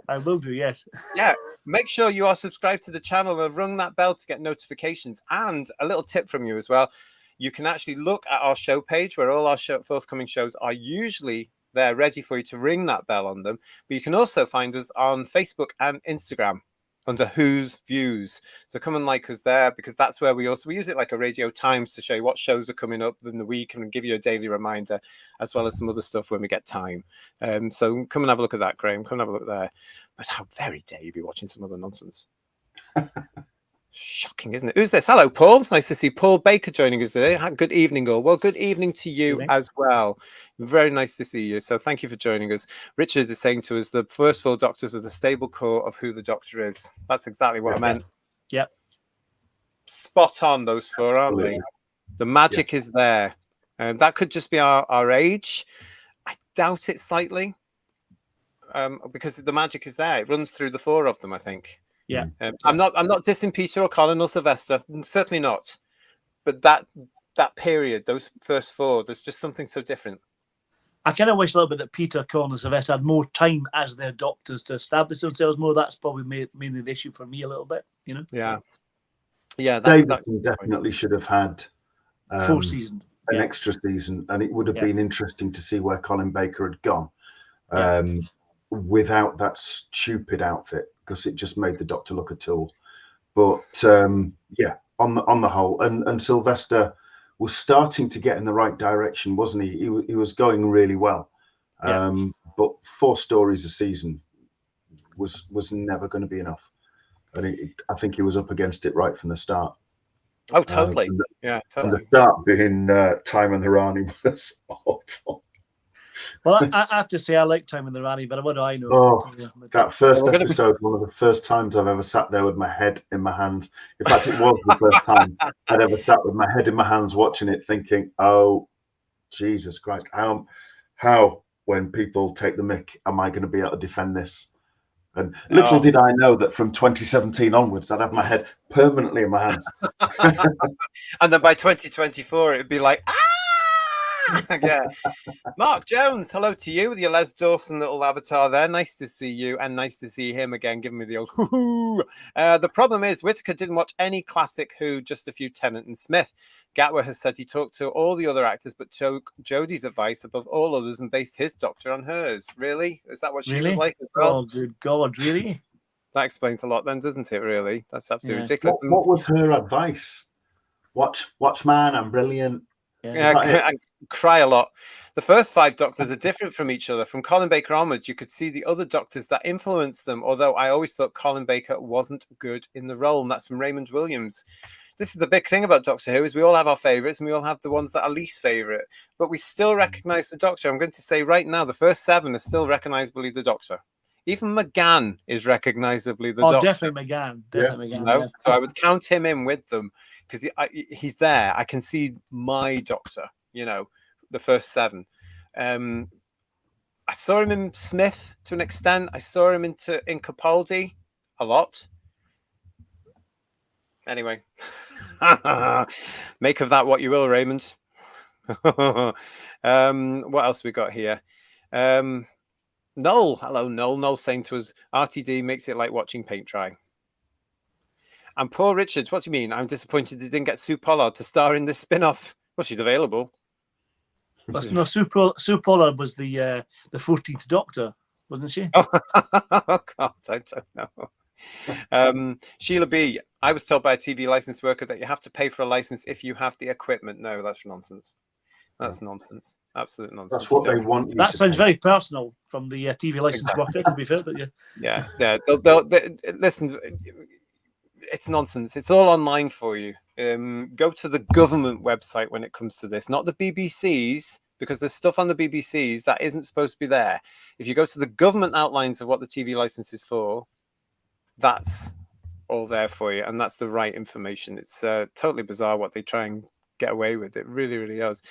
I will do, yes. Yeah, make sure you are subscribed to the channel and rung that bell to get notifications. And a little tip from you as well. You can actually look at our show page where all our forthcoming shows are usually there ready for you to ring that bell on them. But you can also find us on Facebook and Instagram under Who's Views. So come and like us there, because that's where we use it like a Radio Times to show you what shows are coming up in the week and give you a daily reminder, as well as some other stuff when we get time. So come and have a look at that, Graham. Come and have a look there. But how very dare you be watching some other nonsense. Shocking, isn't it? Who's this? Hello, Paul. Nice to see Paul Baker joining us today. Good evening, all. Well, good evening to you as well. Very nice to see you. So thank you for joining us. Richard is saying to us, the first 4 Doctors are the stable core of who the Doctor is. That's exactly what I meant. Yep. Spot on, those 4, aren't they? The magic is there. That could just be our age. I doubt it slightly, because the magic is there. It runs through the 4 of them, I think. Yeah, I'm not dissing Peter or Colin or Sylvester, certainly not. But that period, those first 4, there's just something so different. I kind of wish a little bit that Peter, Colin, and Sylvester had more time as their Doctors to establish themselves more. That's probably mainly the issue for me a little bit, you know. Yeah. Davidson definitely should have had 4 seasons, an extra season, and it would have been interesting to see where Colin Baker had gone without that stupid outfit, because it just made the Doctor look a tool. But on the whole, and Sylvester was starting to get in the right direction, wasn't he? He was going really well. But 4 stories a season was never going to be enough, and I think he was up against it right from the start. Oh, totally. Totally. And the start being Time and the Rani was awful. Well, I have to say I like Time and the Rani, but what do I know? Oh, that first episode, one of the first times I've ever sat there with my head in my hands. In fact, it was the first time I'd ever sat with my head in my hands watching it, thinking, oh, Jesus Christ, how when people take the mick, am I going to be able to defend this? And little did I know that from 2017 onwards, I'd have my head permanently in my hands. And then by 2024, it'd be like, yeah. Mark Jones, hello to you with your Les Dawson little avatar there. Nice to see you, and nice to see him again, giving me the old hoo-hoo. The problem is Whittaker didn't watch any classic Who, just a few Tennant and Smith. Gatwa has said he talked to all the other actors but took Jodie's advice above all others and based his Doctor on hers. Really? Is that what she was like as well? Oh, good God, really? That explains a lot then, doesn't it, really? That's absolutely ridiculous. What was her advice? Watch Man, I'm brilliant. I cry a lot. The first 5 Doctors are different from each other. From Colin Baker onwards, you could see the other Doctors that influenced them, although I always thought Colin Baker wasn't good in the role, and that's from Raymond Williams. This is the big thing about Doctor Who, is we all have our favourites and we all have the ones that are least favourite, but we still recognise the Doctor. I'm going to say right now, the first 7 are still recognisably the Doctor. Even McGann is recognizably the Oh, Doctor. definitely McGann. Definitely McGann. No? Yeah. So I would count him in with them because he's there. I can see my Doctor, the first 7. I saw him in Smith to an extent. I saw him in Capaldi a lot. Anyway, make of that what you will, Raymond. What else we got here? Noel, hello Noel. Noel saying to us, RTD makes it like watching paint dry. And poor Richards, what do you mean? I'm disappointed they didn't get Sue Pollard to star in this spin-off. Well, she's available. But no, Sue Pollard was the 14th Doctor, wasn't she? Oh God, I don't know. Sheila B, I was told by a TV license worker that you have to pay for a license if you have the equipment. No, that's nonsense. That's nonsense. Absolute nonsense. That's what they want you That to sounds pay. very personal from the TV license worker, to be fair, but yeah. Yeah. Listen, it's nonsense. It's all online for you. Go to the government website when it comes to this, not the BBC's, because there's stuff on the BBC's that isn't supposed to be there. If you go to the government outlines of what the TV license is for, that's all there for you, and that's the right information. It's totally bizarre what they try and get away with. It really, really is.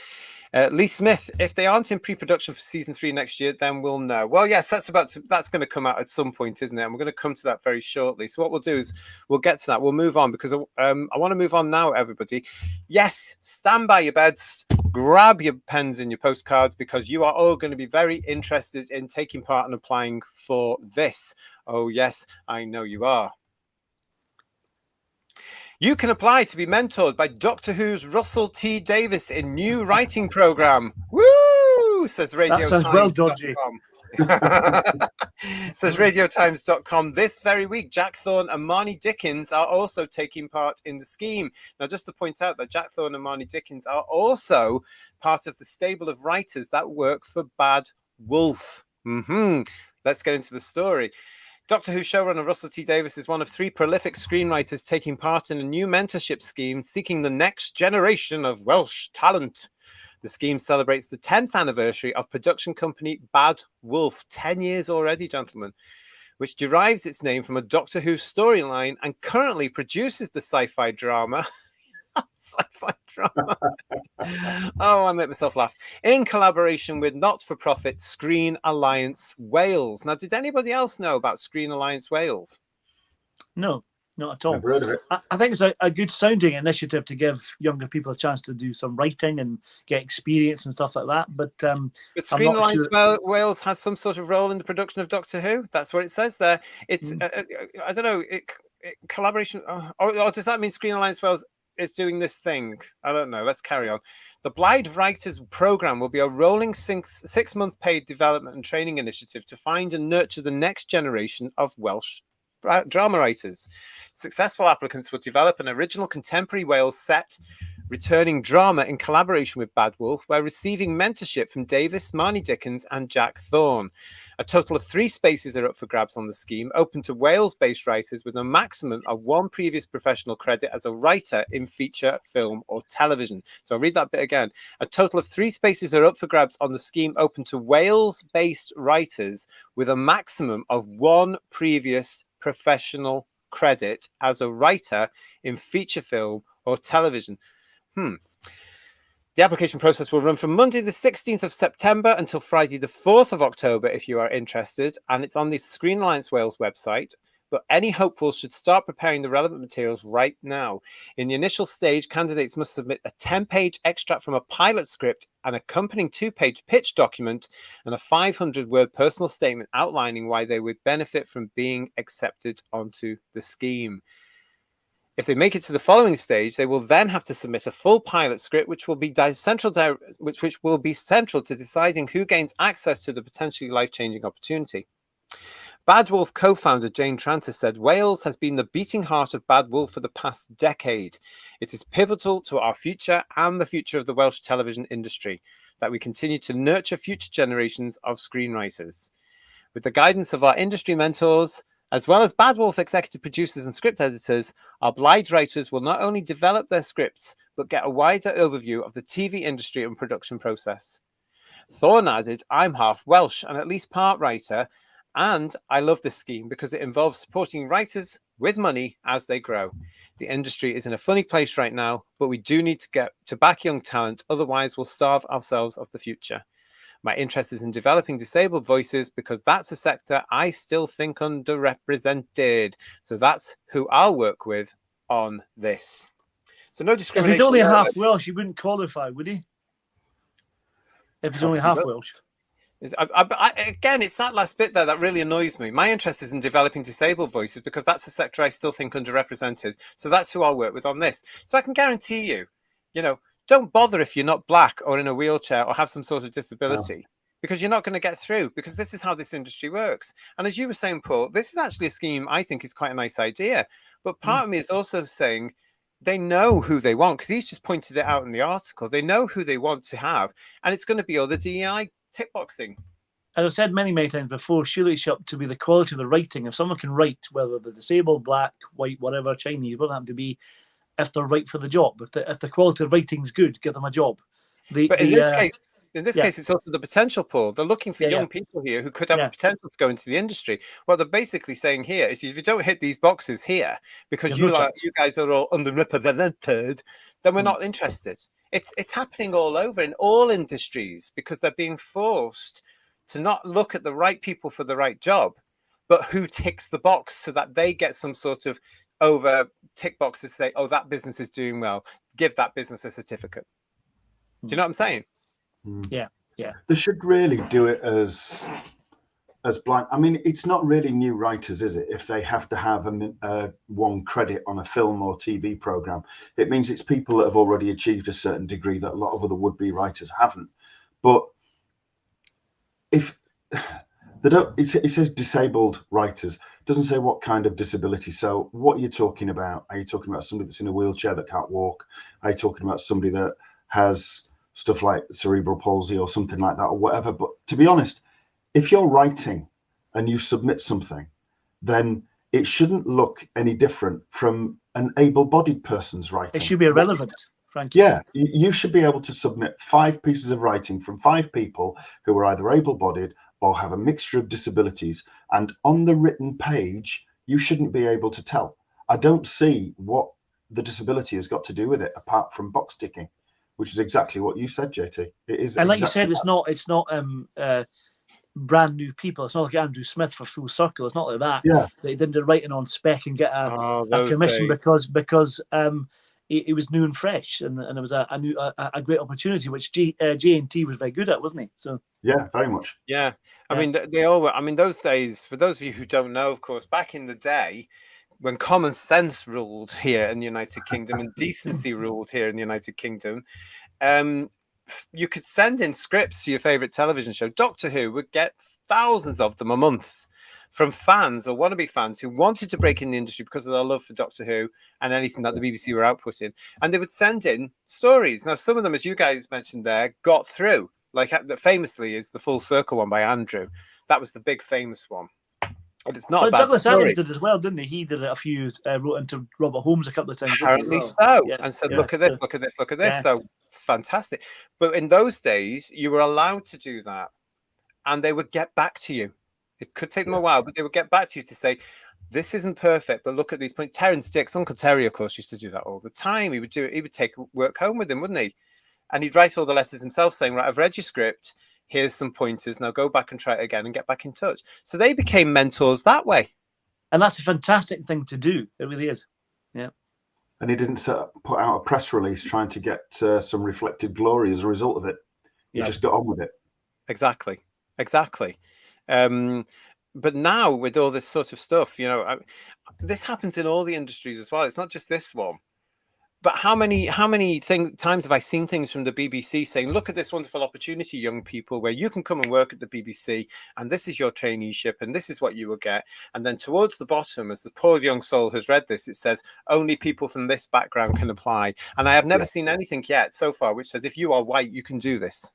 Lee Smith, if they aren't in pre-production for season 3 next year, then we'll know. Well, yes, that's going to come out at some point, isn't it? And we're going to come to that very shortly. So what we'll do is we'll get to that. We'll move on because I want to move on now, everybody. Yes, stand by your beds, grab your pens and your postcards, because you are all going to be very interested in taking part and applying for this. Oh, yes, I know you are. You can apply to be mentored by Doctor Who's Russell T Davies in new writing program. Woo! Says Radio That sounds Times. well dodgy. Says RadioTimes.com. This very week, Jack Thorne and Marnie Dickens are also taking part in the scheme. Now, just to point out that Jack Thorne and Marnie Dickens are also part of the stable of writers that work for Bad Wolf. Let's get into the story. Doctor Who showrunner Russell T Davies is one of 3 prolific screenwriters taking part in a new mentorship scheme seeking the next generation of Welsh talent. The scheme celebrates the 10th anniversary of production company Bad Wolf. 10 years already, gentlemen, which derives its name from a Doctor Who storyline and currently produces the sci-fi drama. Sci-fi drama. Oh, I make myself laugh. In collaboration with not-for-profit Screen Alliance Wales. Now, did anybody else know about Screen Alliance Wales? No, not at all. Never heard of it. I think it's a good sounding initiative to give younger people a chance to do some writing and get experience and stuff like that. But Screen Alliance Wales has some sort of role in the production of Doctor Who. That's what it says there. It's I don't know, collaboration. Or does that mean Screen Alliance Wales is doing this thing? I don't know. Let's carry on. The Blind Writers Program will be a rolling 6-month paid development and training initiative to find and nurture the next generation of Welsh drama writers. Successful applicants will develop an original contemporary Wales set, returning drama in collaboration with Bad Wolf, while receiving mentorship from Davies, Marnie Dickens and Jack Thorne. A total of 3 spaces are up for grabs on the scheme, open to Wales-based writers with a maximum of 1 previous professional credit as a writer in feature, film or television. So I'll read that bit again. A total of 3 spaces are up for grabs on the scheme, open to Wales-based writers with a maximum of 1 previous professional credit as a writer in feature, film or television. The application process will run from Monday the 16th of September until Friday the 4th of October if you are interested, and it's on the Screen Alliance Wales website. But any hopefuls should start preparing the relevant materials right now. In the initial stage, candidates must submit a 10-page extract from a pilot script, an accompanying 2-page pitch document, and a 500-word personal statement outlining why they would benefit from being accepted onto the scheme. If they make it to the following stage, they will then have to submit a full pilot script, which will be central to deciding who gains access to the potentially life-changing opportunity. Bad Wolf co-founder Jane Tranter said, Wales has been the beating heart of Bad Wolf for the past decade. It is pivotal to our future and the future of the Welsh television industry that we continue to nurture future generations of screenwriters. With the guidance of our industry mentors, as well as Bad Wolf executive producers and script editors, our blind writers will not only develop their scripts, but get a wider overview of the TV industry and production process. Thorne added, I'm half Welsh and at least part writer, And I love this scheme because it involves supporting writers with money as they grow. The industry is in a funny place right now, but we do need to get to back young talent. Otherwise, we'll starve ourselves of the future. My interest is in developing disabled voices because that's a sector I still think underrepresented. So that's who I'll work with on this. So no If discrimination. he's only half Welsh, he wouldn't qualify, would he? If he's only half Welsh. Again, it's that last bit there that really annoys me. My interest is in developing disabled voices because that's a sector I still think underrepresented. So that's who I'll work with on this. So I can guarantee you, don't bother if you're not black or in a wheelchair or have some sort of disability, because you're not going to get through, because this is how this industry works. And as you were saying, Paul, this is actually a scheme I think is quite a nice idea. But part of me is also saying they know who they want, because he's just pointed it out in the article. They know who they want to have, and it's going to be all the DEI tick boxing. As I've said many, many times before, surely it's up to be the quality of the writing. If someone can write, whether they're disabled, black, white, whatever, Chinese, whatever have to be, if they're right for the job. If the quality of writing's good, give them a job. But in this case, it's also the potential, Paul. They're looking for young people here who could have a potential to go into the industry. What they're basically saying here is, if you don't hit these boxes here, because you guys are all underrepresented, then we're not interested. It's happening all over in all industries, because they're being forced to not look at the right people for the right job, but who ticks the box so that they get some sort of over tick box to say, oh, that business is doing well. Give that business a certificate. Do you know what I'm saying? Yeah. They should really do it as blind. I mean, it's not really new writers, is it? If they have to have one credit on a film or TV program, it means it's people that have already achieved a certain degree that a lot of other would-be writers haven't. But if they don't, it says disabled writers. It doesn't say what kind of disability. So what you're talking about? Are you talking about somebody that's in a wheelchair that can't walk? Are you talking about somebody that has stuff like cerebral palsy or something like that, or whatever? But to be honest, if you're writing and you submit something, then it shouldn't look any different from an able-bodied person's writing. It should be irrelevant, frankly. Yeah, you should be able to submit 5 pieces of writing from 5 people who are either able-bodied or have a mixture of disabilities, and on the written page, you shouldn't be able to tell. I don't see what the disability has got to do with it, apart from box ticking, which is exactly what you said, JT. It is, and like you said, it's not brand new people. It's not like Andrew Smith for Full Circle. It's not like that. Yeah, they did the writing on spec and get a commission days. because it was new and fresh, and it was a great opportunity, which J&T was very good at, wasn't he? So yeah, very much. Yeah, I mean, they all were. I mean, those days, for those of you who don't know, of course, back in the day, when common sense ruled here in the United Kingdom and decency ruled here in the United Kingdom, you could send in scripts to your favorite television show. Doctor Who would get thousands of them a month from fans or wannabe fans who wanted to break in the industry because of their love for Doctor Who and anything that the BBC were outputting. And they would send in stories. Now, some of them, as you guys mentioned there, got through. Like famously is the Full Circle one by Andrew. That was the big famous one. But it's not a bad Douglas story. Adams did as well, didn't he? He did a few, wrote into Robert Holmes a couple of times. Apparently so. Yeah, and said, look at this, look at this, look at this. Yeah. So fantastic. But in those days, you were allowed to do that. And they would get back to you. It could take them a while, but they would get back to you to say, this isn't perfect, but look at these points. Terrence Dicks, Uncle Terry, of course, used to do that all the time. He would do it. He would take work home with him, wouldn't he? And he'd write all the letters himself saying, right, I've read your script. Here's some pointers. Now go back and try it again and get back in touch. So they became mentors that way. And that's a fantastic thing to do. It really is. Yeah. And he didn't put out a press release trying to get some reflected glory as a result of it. He just got on with it. Exactly. But now with all this sort of stuff, this happens in all the industries as well. It's not just this one. But how many times have I seen things from the BBC saying, look at this wonderful opportunity, young people, where you can come and work at the BBC and this is your traineeship and this is what you will get. And then towards the bottom, as the poor young soul has read this, it says only people from this background can apply. And I have never seen anything yet so far which says if you are white, you can do this.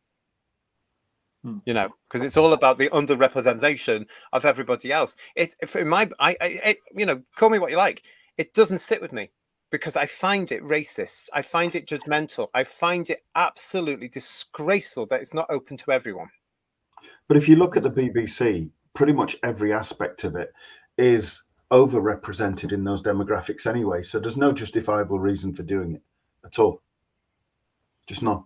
Because it's all about the underrepresentation of everybody else. Call me what you like. It doesn't sit with me. Because I find it racist. I find it judgmental. I find it absolutely disgraceful that it's not open to everyone. But if you look at the BBC, pretty much every aspect of it is overrepresented in those demographics anyway. So there's no justifiable reason for doing it at all. Just none.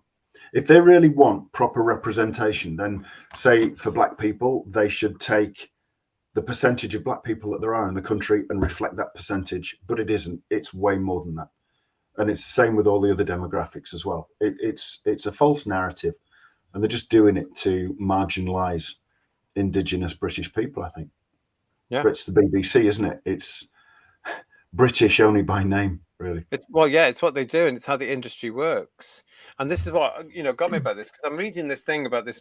If they really want proper representation, then say for black people, they should take the percentage of black people that there are in the country and reflect that percentage. But it isn't. It's way more than that. And it's the same with all the other demographics as well. It's a false narrative, and they're just doing it to marginalize Indigenous British people, I think. Yeah. But it's the BBC, isn't it? It's British only by name, really. It's what they do, and it's how the industry works. And this is what got me about this, because I'm reading this thing about this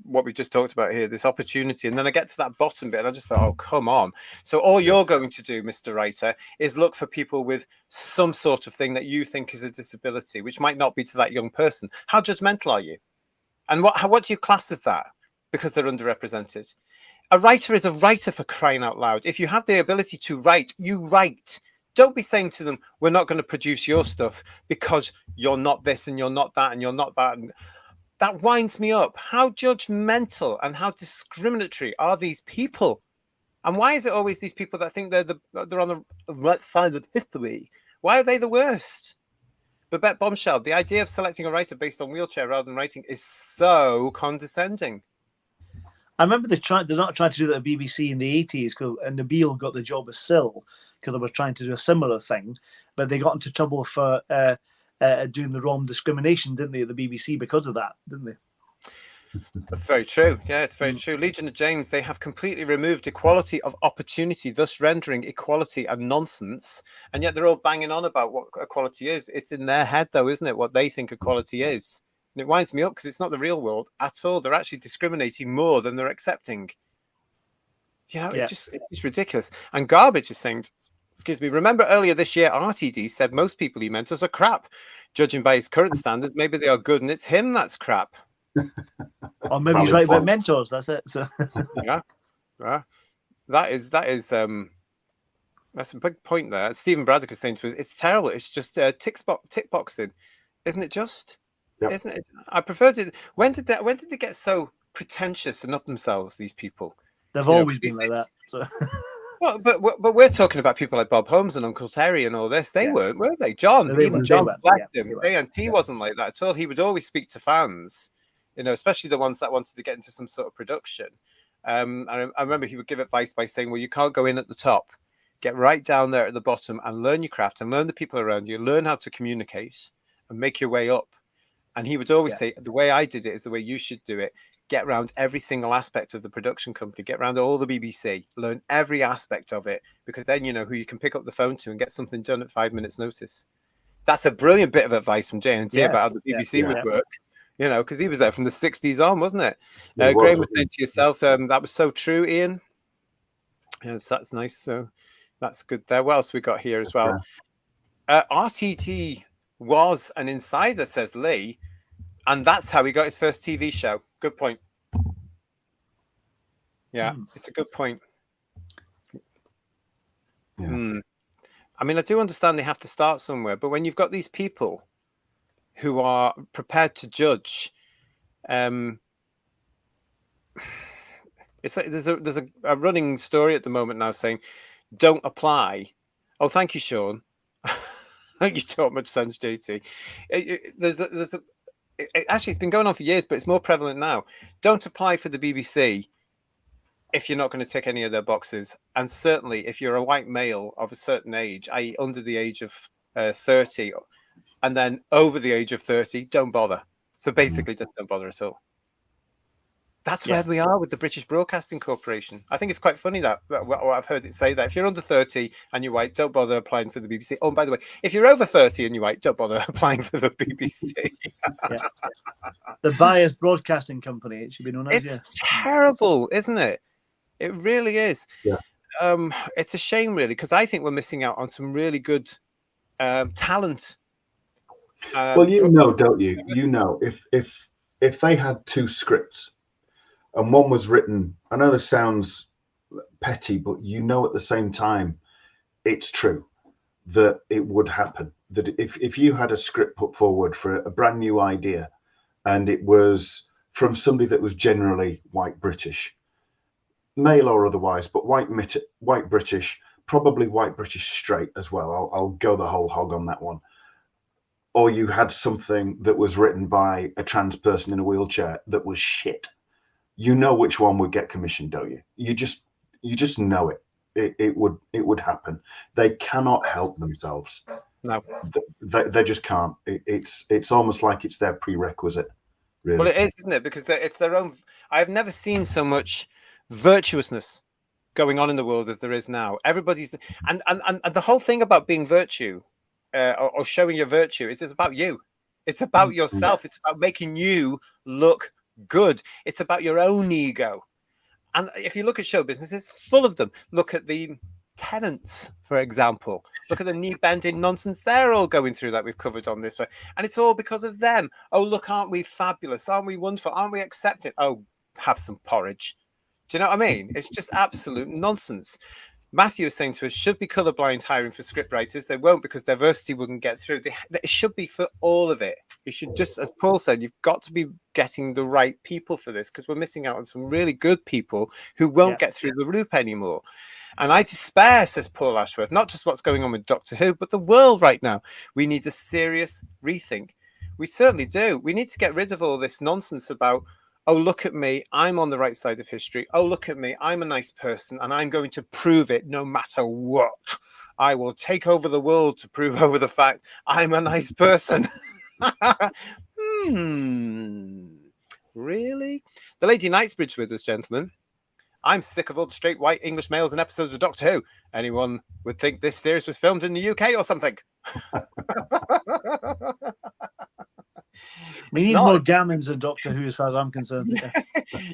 what we just talked about here, this opportunity, and then I get to that bottom bit, and I just thought, oh, come on. So all you're going to do, Mr. Writer, is look for people with some sort of thing that you think is a disability, which might not be to that young person. How judgmental are you? And what do you class as that? Because they're underrepresented. A writer is a writer, for crying out loud. If you have the ability to write, you write. Don't be saying to them, we're not going to produce your stuff because you're not this and you're not that and you're not that. And that winds me up. How judgmental and how discriminatory are these people? And why is it always these people that think they're on the right side of history? Why are they the worst? Babette Bombshell, the idea of selecting a writer based on wheelchair rather than writing is so condescending. I remember they're not trying to do that at BBC in the 80s, and Nabil got the job as Syl because they were trying to do a similar thing, but they got into trouble for doing the wrong discrimination, didn't they, at the BBC because of that, didn't they? That's very true. Yeah, it's very true. Legion of James, they have completely removed equality of opportunity, thus rendering equality a nonsense. And yet they're all banging on about what equality is. It's in their head, though, isn't it, what they think equality is? And it winds me up because it's not the real world at all. They're actually discriminating more than they're accepting. It's just ridiculous. And Garbage is saying, excuse me, remember earlier this year, RTD said most people he mentors are crap. Judging by his current standards, maybe they are good and it's him that's crap. Or maybe he's right about mentors. That's it. So. Yeah. That is that's a big point there. Stephen Braddock is saying to us, it's terrible. It's just tick boxing, isn't it? Just isn't it? I preferred it. When did they get so pretentious and up themselves? These people. They've always been like that. So. Well, but we're talking about people like Bob Holmes and Uncle Terry and all this. They weren't, were they? John, John, bless him. JNT wasn't like that at all. He would always speak to fans, especially the ones that wanted to get into some sort of production. I remember he would give advice by saying, well, you can't go in at the top. Get right down there at the bottom and learn your craft and learn the people around you, learn how to communicate and make your way up. And he would always say, the way I did it is the way you should do it. Get around every single aspect of the production company, get around all the BBC, learn every aspect of it, because then you know who you can pick up the phone to and get something done at 5 minutes notice. That's a brilliant bit of advice from JNT about how the BBC would work, because he was there from the 60s on, wasn't it? Graham was saying to yourself, that was so true, Ian. So that's nice. So that's good there. What else we got here as well? RTT was an insider, says Lee, and that's how he got his first TV show. Good point. Yeah, it's a good point. Yeah. I mean, I do understand they have to start somewhere, but when you've got these people who are prepared to judge, it's like there's a running story at the moment now saying, "Don't apply." Oh, thank you, Sean. You talk much sense, JT. Actually, it's been going on for years, but it's more prevalent now. Don't apply for the BBC if you're not going to tick any of their boxes. And certainly, if you're a white male of a certain age, i.e. under the age of 30, and then over the age of 30, don't bother. So basically, just don't bother at all. That's where we are with the British Broadcasting Corporation. I think it's quite funny that what I've heard it say that if you're under 30 and you're white, don't bother applying for the BBC. Oh, and by the way, if you're over 30 and you're white, don't bother applying for the BBC. The biased broadcasting company, it should be known as. It's terrible, isn't it? It really is. Yeah. It's a shame, really, because I think we're missing out on some really good talent. Well, don't you? If they had two scripts, and one was written, I know this sounds petty, but at the same time, it's true that it would happen. That if you had a script put forward for a brand new idea, and it was from somebody that was generally white British, male or otherwise, but white British, probably white British straight as well. I'll go the whole hog on that one. Or you had something that was written by a trans person in a wheelchair that was shit. You know which one would get commissioned, don't you? You just know it. It would happen. They cannot help themselves. No, they just can't. It's almost like it's their prerequisite. Really. Well, it is, isn't it? Because it's their own. I've never seen so much virtuousness going on in the world as there is now. Everybody's and the whole thing about being virtue or showing your virtue is it's about you. It's about yourself. It's about making you look good. It's about your own ego. And if you look at show business, it's full of them. Look at the Tenants, for example. Look at the knee bending nonsense they're all going through that we've covered on this. And it's all because of them. Oh, look, aren't we fabulous? Aren't we wonderful? Aren't we accepted? Oh, have some porridge. Do you know what I mean? It's just absolute nonsense. Matthew is saying to us, should be colourblind hiring for script writers. They won't because diversity wouldn't get through. It should be for all of it. You should just, as Paul said, you've got to be getting the right people for this because we're missing out on some really good people who won't get through the loop anymore. And I despair, says Paul Ashworth, not just what's going on with Doctor Who, but the world right now. We need a serious rethink. We certainly do. We need to get rid of all this nonsense about, oh, look at me, I'm on the right side of history. Oh, look at me, I'm a nice person, and I'm going to prove it no matter what. I will take over the world to prove over the fact I'm a nice person. Really? The Lady Knightsbridge with us, gentlemen. I'm sick of all the straight white English males in episodes of Doctor Who. Anyone would think this series was filmed in the UK or something. We need more gammons in Doctor Who, as far as I'm concerned.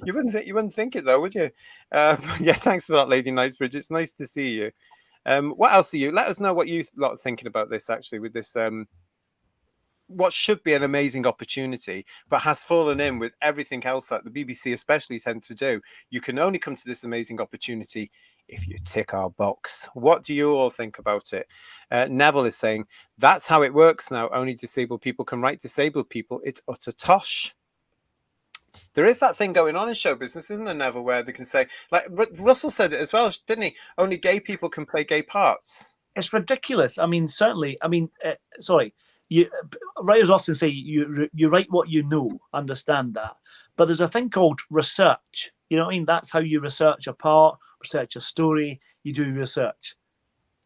You wouldn't think it though, would you? Yeah, thanks for that, Lady Knightsbridge. It's nice to see you. What else are you? Let us know what you lot are thinking about this. Actually, with this, what should be an amazing opportunity, but has fallen in with everything else that the BBC especially tend to do. You can only come to this amazing opportunity if you tick our box. What do you all think about it? Neville is saying, that's how it works now. Only disabled people can write disabled people. It's utter tosh. There is that thing going on in show business, isn't there, Neville, where they can say, like Russell said it as well, didn't he? Only gay people can play gay parts. It's ridiculous. I mean, certainly. I mean, sorry. Writers often say you write what you know, understand that. But there's a thing called research. You know what I mean? That's how you research a part, research a story. You do research.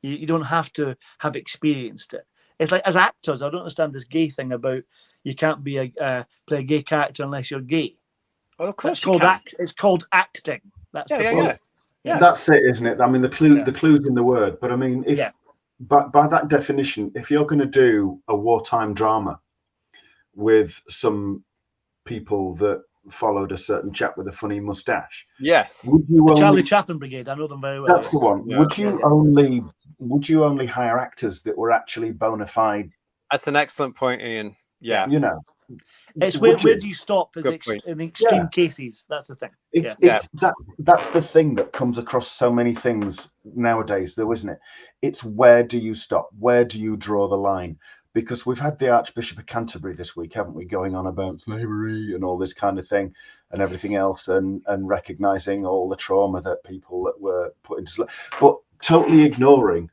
You don't have to have experienced it. It's like as actors, I don't understand this gay thing about you can't be play a gay character unless you're gay. Well, of course it's called acting. That's yeah. That's it, isn't it? I mean, the clue's in the word. But I mean, if by that definition, if you're going to do a wartime drama with some people that followed a certain chap with a funny mustache, yes, would you Charlie Chaplin Brigade? I know them very well. That's the one. Yeah. Would you only hire actors that were actually bona fide? That's an excellent point, Ian. Yeah, you know, it's where do you stop in the extreme cases? That's the thing. That's the thing that comes across so many things nowadays, though, isn't it? It's where do you stop? Where do you draw the line? Because we've had the Archbishop of Canterbury this week, haven't we, going on about slavery and all this kind of thing and everything else, and recognizing all the trauma that people that were put into slavery, but totally ignoring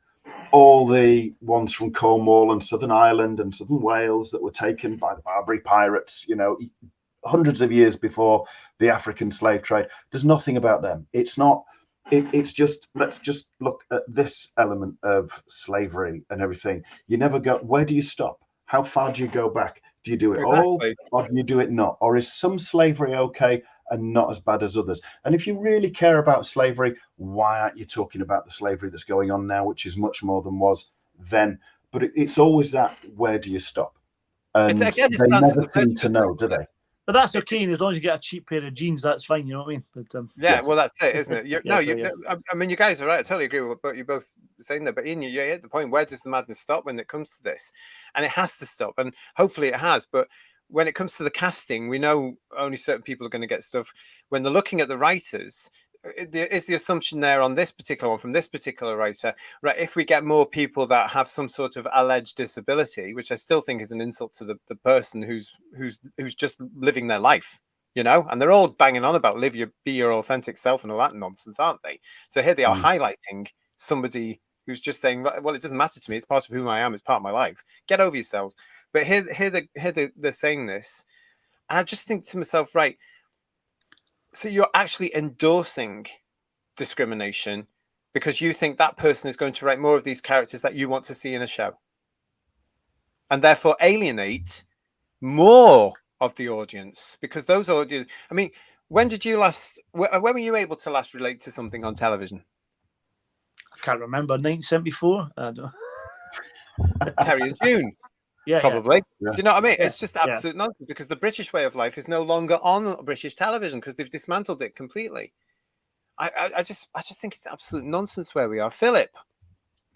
all the ones from Cornwall and Southern Ireland and Southern Wales that were taken by the Barbary pirates, you know, hundreds of years before the African slave trade. There's nothing about them. It's not. It's just, let's just look at this element of slavery and everything. You never go, where do you stop? How far do you go back? Do you do it all, or do you do it not? Or is some slavery okay and not as bad as others? And if you really care about slavery, why aren't you talking about the slavery that's going on now, which is much more than was then? But it's always that, where do you stop? And they never seem to know, do they? But that's okay, and as long as you get a cheap pair of jeans, that's fine. You know what I mean? But well, that's it, isn't it? I mean, you guys are right. I totally agree with what you're both saying there. But Ian, you're at the point. Where does the madness stop when it comes to this? And it has to stop, and hopefully it has. But when it comes to the casting, we know only certain people are going to get stuff. When they're looking at the writers, is the assumption there on this particular one from this particular writer, right? If we get more people that have some sort of alleged disability, which I still think is an insult to the person who's just living their life, you know, and they're all banging on about be your authentic self and all that nonsense, aren't they? So here they are highlighting somebody who's just saying, well, it doesn't matter to me. It's part of who I am. It's part of my life. Get over yourselves. But here they're saying this. And I just think to myself, right, so you're actually endorsing discrimination because you think that person is going to write more of these characters that you want to see in a show. And therefore alienate more of the audience, because those audience, I mean, when were you able to last relate to something on television? I can't remember. 1974. I don't know. Terry and June. Yeah, probably. Yeah. Do you know what I mean? It's just absolute nonsense, because the British way of life is no longer on British television because they've dismantled it completely. I just think it's absolute nonsense where we are. Philip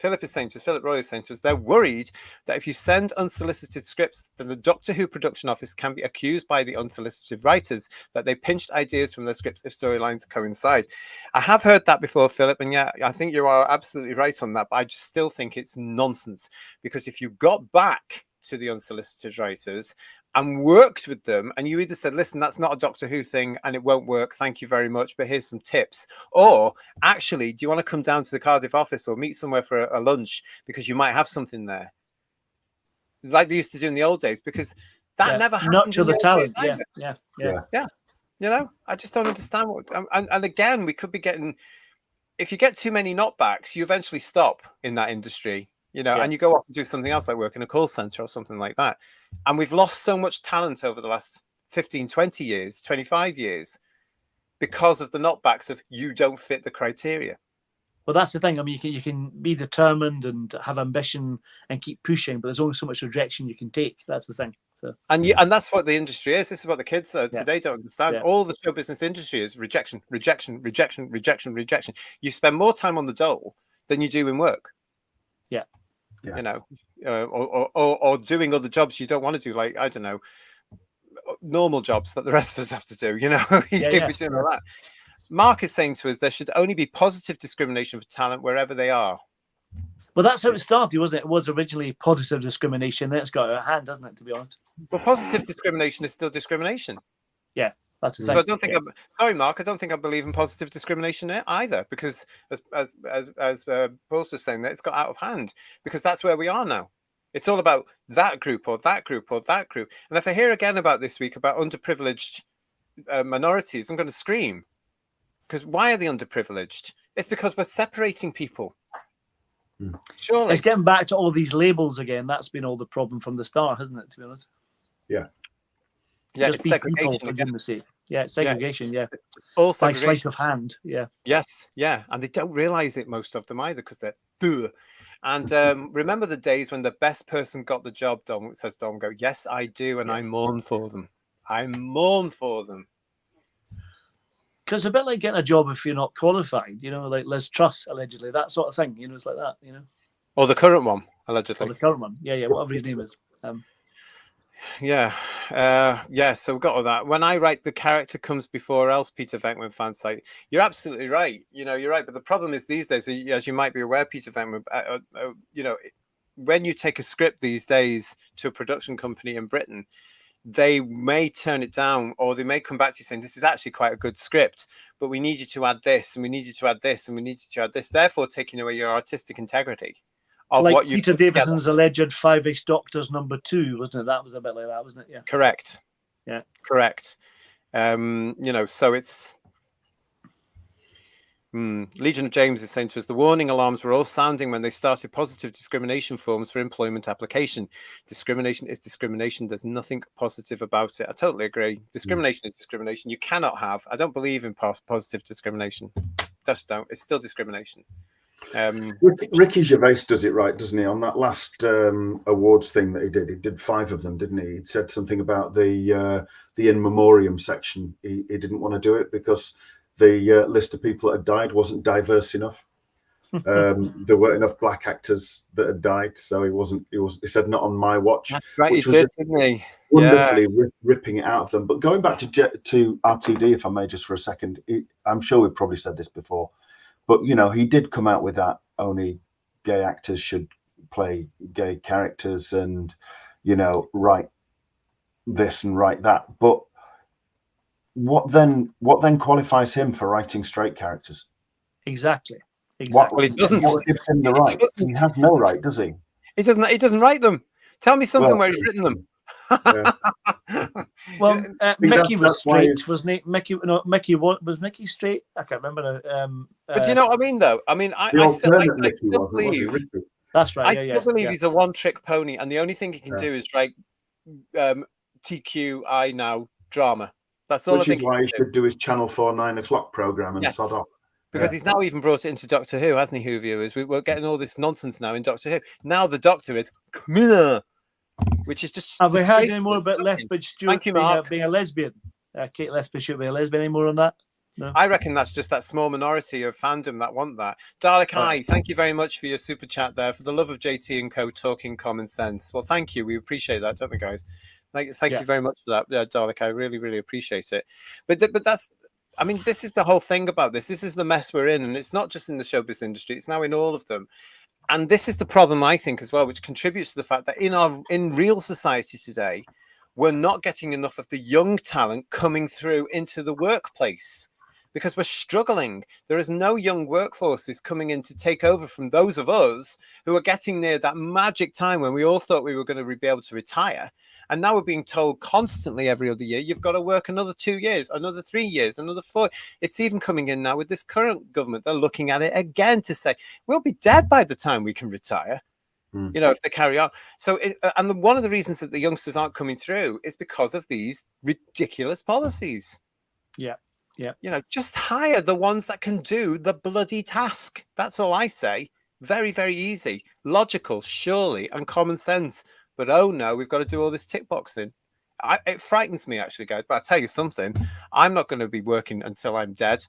Roy is saying to us, they're worried that if you send unsolicited scripts, then the Doctor Who production office can be accused by the unsolicited writers that they pinched ideas from their scripts if storylines coincide. I have heard that before, Philip, and yeah, I think you are absolutely right on that, but I just still think it's nonsense, because if you got back to the unsolicited writers and worked with them, and you either said, listen, that's not a Doctor Who thing and it won't work, thank you very much, but here's some tips, or actually, do you want to come down to the Cardiff office or meet somewhere for a lunch because you might have something there, like they used to do in the old days, because that never happened. Nurture the talent. Yeah. You know, I just don't understand what, and again, we could be getting, if you get too many knockbacks, you eventually stop in that industry. You know, and you go off and do something else, like work in a call center or something like that. And we've lost so much talent over the last 15, 20 years, 25 years, because of the knockbacks of you don't fit the criteria. Well, that's the thing. I mean, you can be determined and have ambition and keep pushing, but there's only so much rejection you can take. That's the thing. So, and that's what the industry is. This is what the kids today don't understand. All the show business industry is rejection, rejection, rejection, rejection, rejection. You spend more time on the dole than you do in work. You know, or doing other jobs you don't want to do, like, I don't know, normal jobs that the rest of us have to do, you know. You can't be doing all that. Mark is saying to us there should only be positive discrimination for talent wherever they are. Well, that's how it started, wasn't it? It was originally positive discrimination, then it's got out of hand, doesn't it, to be honest? Well, positive discrimination is still discrimination. Yeah. That's the thing. So I don't think sorry, Mark. I don't think I believe in positive discrimination either, because as Paul's just saying, that it's got out of hand, because that's where we are now. It's all about that group or that group or that group. And if I hear again about this week about underprivileged minorities, I'm going to scream, because why are they underprivileged? It's because we're separating people. Surely it's getting back to all these labels again. That's been all the problem from the start, hasn't it? To be honest. Yeah. Yeah, just it's segregation again. Yeah, it's segregation. Yeah, all by sleight of hand. Yeah. Yes, yeah, and they don't realize it, most of them either, because they're. And remember the days when the best person got the job done? Says Dom, go, yes, I do, and I mourn for them. I mourn for them. Because it's a bit like getting a job if you're not qualified. You know, like Liz Truss allegedly, that sort of thing. You know, it's like that. You know. Or the current one, allegedly. Or the current one. Yeah, whatever his name is. So we've got all that. When I write, the character comes before else, Peter Venkman fans say. You're absolutely right. You know, you're right. But the problem is these days, as you might be aware, Peter Venkman, you know, when you take a script these days to a production company in Britain, they may turn it down, or they may come back to you saying, this is actually quite a good script, but we need you to add this, and we need you to add this, and we need you to add this, therefore taking away your artistic integrity. Of like what Peter Davison's alleged 5-ish Doctors #2, wasn't it? That was a bit like that, wasn't it? Yeah. Correct. Yeah. Correct. You know, so it's Legion of James is saying to us, the warning alarms were all sounding when they started positive discrimination forms for employment application. Discrimination is discrimination. There's nothing positive about it. I totally agree. Discrimination is discrimination. You cannot have. I don't believe in positive discrimination. Just don't. It's still discrimination. Ricky Gervais does it right, doesn't he? On that last awards thing that he did 5 of them, didn't he? He said something about the in memoriam section. He didn't want to do it because the list of people that had died wasn't diverse enough. There weren't enough black actors that had died, so he said not on my watch. That's right, he did, didn't he? Wonderfully ripping it out of them. But going back to RTD, if I may, just for a second, I'm sure we've probably said this before. But, you know, he did come out with that only gay actors should play gay characters and, you know, write this and write that. But what then qualifies him for writing straight characters? Exactly. What, Well, he doesn't. what gives him the He right? doesn't. He has no right, does he? He doesn't write them. Tell me something Well, where he's written them. yeah. Well, think Mickey was that's why straight, it's- wasn't he? Mickey was Mickey straight? I can't remember now. But do you know what I mean, though? I mean, I The still alternate Mickey still was, wasn't he, believe. Richard? That's right. I Yeah, still believe yeah. he's a one-trick pony, and the only thing he can Yeah. do is write TQI now drama. That's all Which I is think. why he should do his Channel 4 9 o'clock program and Yes. sod off. Because he's now even brought it into Doctor Who, hasn't he, Who viewers? We're getting all this nonsense now in Doctor Who. Now the Doctor is Camilla, which is just. Have we heard any disgraceful. more about Lethbridge Stewart Thank you, Mark. being a lesbian? Kate Lethbridge Stewart being a lesbian? Any more on that? No. I reckon that's just that small minority of fandom that want that. Dalek High, thank you very much for your super chat there. For the love of JT and Co. talking common sense. Well, thank you. We appreciate that, don't we, guys? Thank you very much for that, Dalek. I really, really appreciate it. But that's, I mean, this is the whole thing about this. This is the mess we're in, and it's not just in the showbiz industry. It's now in all of them. And this is the problem, I think, as well, which contributes to the fact that in real society today, we're not getting enough of the young talent coming through into the workplace because we're struggling. There is no young workforces coming in to take over from those of us who are getting near that magic time when we all thought we were going to be able to retire. And now we're being told constantly every other year, you've got to work another 2 years, another 3 years, another 4. It's even coming in now with this current government. They're looking at it again to say, we'll be dead by the time we can retire. You know, if they carry on. So, one of the reasons that the youngsters aren't coming through is because of these ridiculous policies. Yeah. You know, just hire the ones that can do the bloody task. That's all I say. Very, very easy, logical, surely, and common sense. But oh no, we've got to do all this tick boxing. It frightens me, actually, guys. But I'll tell you something. I'm not going to be working until I'm dead.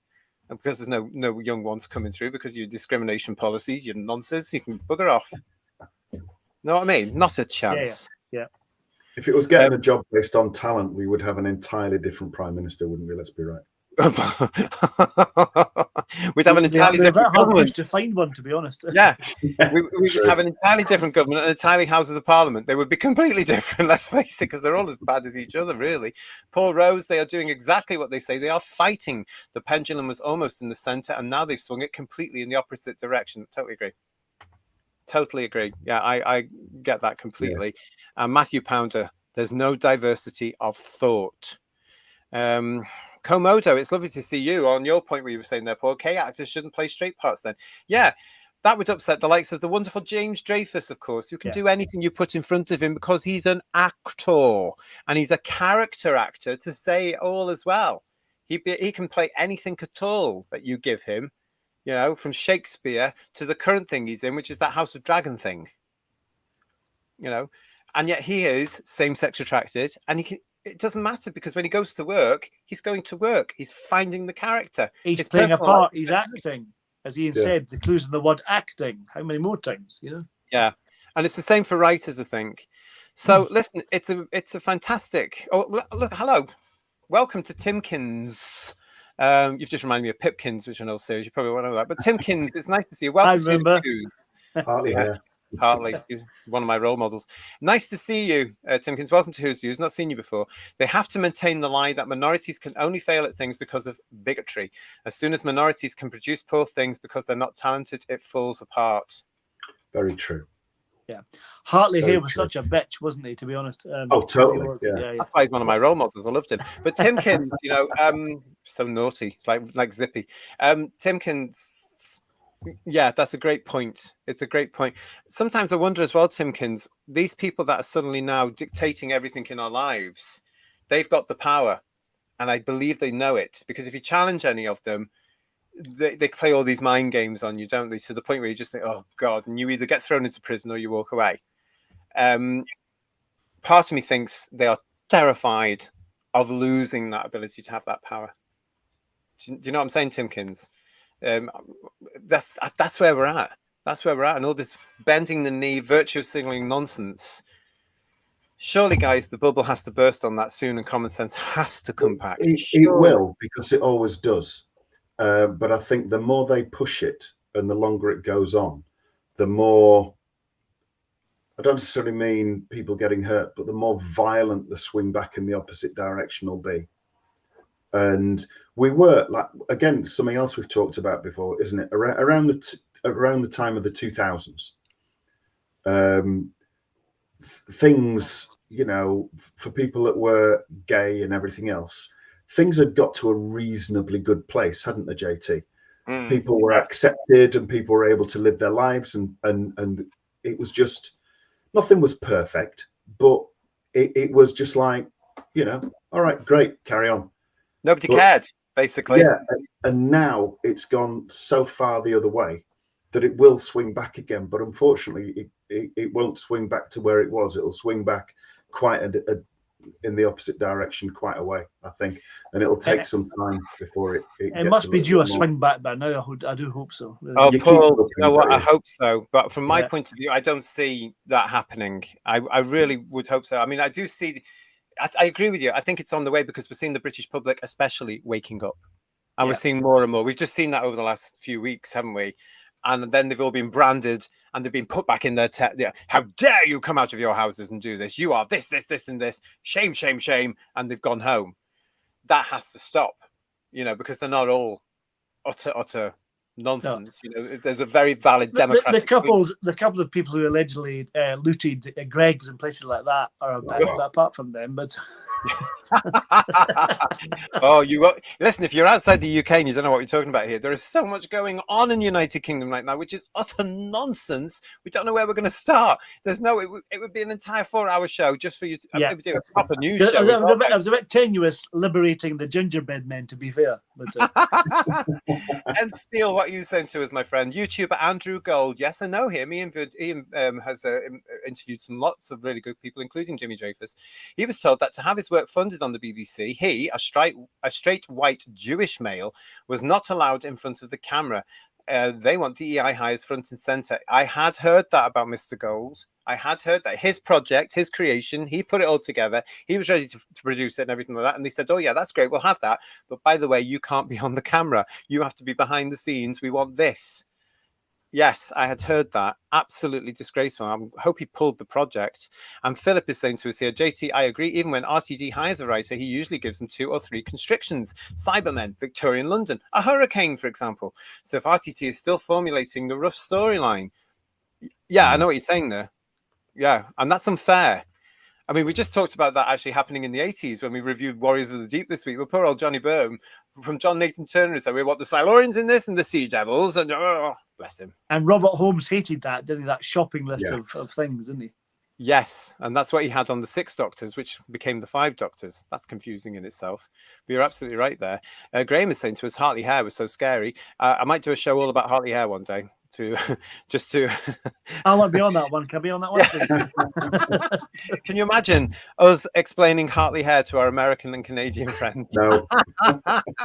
And because there's no young ones coming through because of your discrimination policies, your nonsense, you can bugger off. Know what I mean? Not a chance. Yeah. If it was getting a job based on talent, we would have an entirely different prime minister, wouldn't we? Let's be right. We'd have an entirely different government to find one, to be honest. Yeah, we would have an entirely different government and entirely Houses of Parliament. They would be completely different, let's face it, because they're all as bad as each other, really. Paul Rose, they are doing exactly what they say. They are fighting. The pendulum was almost in the centre, and now they've swung it completely in the opposite direction. Totally agree. Yeah, I get that completely. Matthew Pounder, there's no diversity of thought. Komodo, it's lovely to see you. On your point where you were saying there, Paul, actors shouldn't play straight parts then. Yeah, that would upset the likes of the wonderful James Dreyfus, of course, who can do anything you put in front of him because he's an actor and he's a character actor to say it all as well. He can play anything at all that you give him, you know, from Shakespeare to the current thing he's in, which is that House of Dragon thing, you know, and yet he is same-sex attracted and he can. It doesn't matter because when he goes to work, he's going to work. He's finding the character. He's playing a part. He's acting. As Ian said, the clues in the word acting. How many more times, you know? Yeah. And it's the same for writers, I think. So listen, it's a fantastic... Oh, look, hello. Welcome to Timkins. You've just reminded me of Pipkins, which I know series. You probably won't know that. But Timkins, it's nice to see you. Welcome to the News. Partly here. Hartley, he's one of my role models. Nice to see you, Timkins. Welcome to Who's Views. Not seen you before. They have to maintain the lie that minorities can only fail at things because of bigotry. As soon as minorities can produce poor things because they're not talented, it falls apart. Very true. Yeah. Hartley here was such a bitch, wasn't he, to be honest? Totally. Yeah. That's why he's one of my role models. I loved him. But Timkins, you know, so naughty, like Zippy. Timkins... Yeah, that's a great point. It's a great point. Sometimes I wonder as well, Timkins, these people that are suddenly now dictating everything in our lives, they've got the power. And I believe they know it. Because if you challenge any of them, they play all these mind games on you, don't they? To the point where you just think, oh, God, and you either get thrown into prison or you walk away. Part of me thinks they are terrified of losing that ability to have that power. Do you know what I'm saying, Timkins? That's where we're at. That's where we're at, and all this bending the knee, virtue signaling nonsense. Surely, guys, the bubble has to burst on that soon, and common sense has to come back. It will, because it always does. But I think the more they push it, and the longer it goes on, the more. I don't necessarily mean people getting hurt, but the more violent the swing back in the opposite direction will be. And we were like, again, something else we've talked about before, isn't it? Around the time of the 2000s, things, you know, for people that were gay and everything else, things had got to a reasonably good place, hadn't they, JT? People were accepted and people were able to live their lives, and it was just, nothing was perfect, but it was just like, you know, all right, great, carry on. Nobody cared, basically. Yeah, and now it's gone so far the other way that it will swing back again. But unfortunately, it won't swing back to where it was. It'll swing back quite in the opposite direction, quite a way, I think. And it'll take some time before it must be due a swing back by now. I do hope so. Oh, Paul, you know what? I hope so. But from my point of view, I don't see that happening. I really would hope so. I mean, I do see... I agree with you. I think it's on the way because we're seeing the British public especially waking up. And we're seeing more and more. We've just seen that over the last few weeks, haven't we? And then they've all been branded and they've been put back in their... How dare you come out of your houses and do this? You are this, this, and this. Shame, shame, shame. And they've gone home. That has to stop, you know, because they're not all utter nonsense. No. You know, there's a very valid democratic... The couple of people who allegedly looted Greggs and places like that are apart from them, but... Oh, listen, if you're outside the UK and you don't know what we're talking about here, there is so much going on in the United Kingdom right now, which is utter nonsense. We don't know where we're going to start. There's no... It would be an entire 4-hour show just for you to do a proper news show. It was a bit tenuous liberating the gingerbread men, to be fair. But, and Steele, what are you saying to us, my friend? YouTuber Andrew Gold. Yes, I know him. Ian has interviewed lots of really good people, including Jimmy Dreyfus. He was told that to have his work funded on the BBC, he, a straight white Jewish male, was not allowed in front of the camera. They want DEI hires front and center. I had heard that about Mr. Gold. I had heard that his project, his creation, he put it all together. He was ready to produce it and everything like that. And they said, oh, yeah, that's great. We'll have that. But by the way, you can't be on the camera. You have to be behind the scenes. We want this. Yes, I had heard that. Absolutely disgraceful. I hope he pulled the project. And Philip is saying to us here, JT, I agree. Even when RTD hires a writer, he usually gives them 2 or 3 constrictions. Cybermen, Victorian London, a hurricane, for example. So if RTD is still formulating the rough storyline, yeah, I know what you're saying there. Yeah, and that's unfair. I mean, we just talked about that actually happening in the 80s when we reviewed Warriors of the Deep this week. Well, poor old Johnny Byrne from John Nathan Turner said, we want the Silurians in this and the Sea Devils. And bless him. And Robert Holmes hated that, didn't he? That shopping list of things, didn't he? Yes, and that's what he had on the 6 Doctors, which became the 5 Doctors. That's confusing in itself. But you're absolutely right there. Graham is saying to us, Hartley Hare was so scary. I might do a show all about Hartley Hare one day. I want to be on that one. Can I be on that one, please? Can you imagine us explaining Hartley Hare to our American and Canadian friends? No.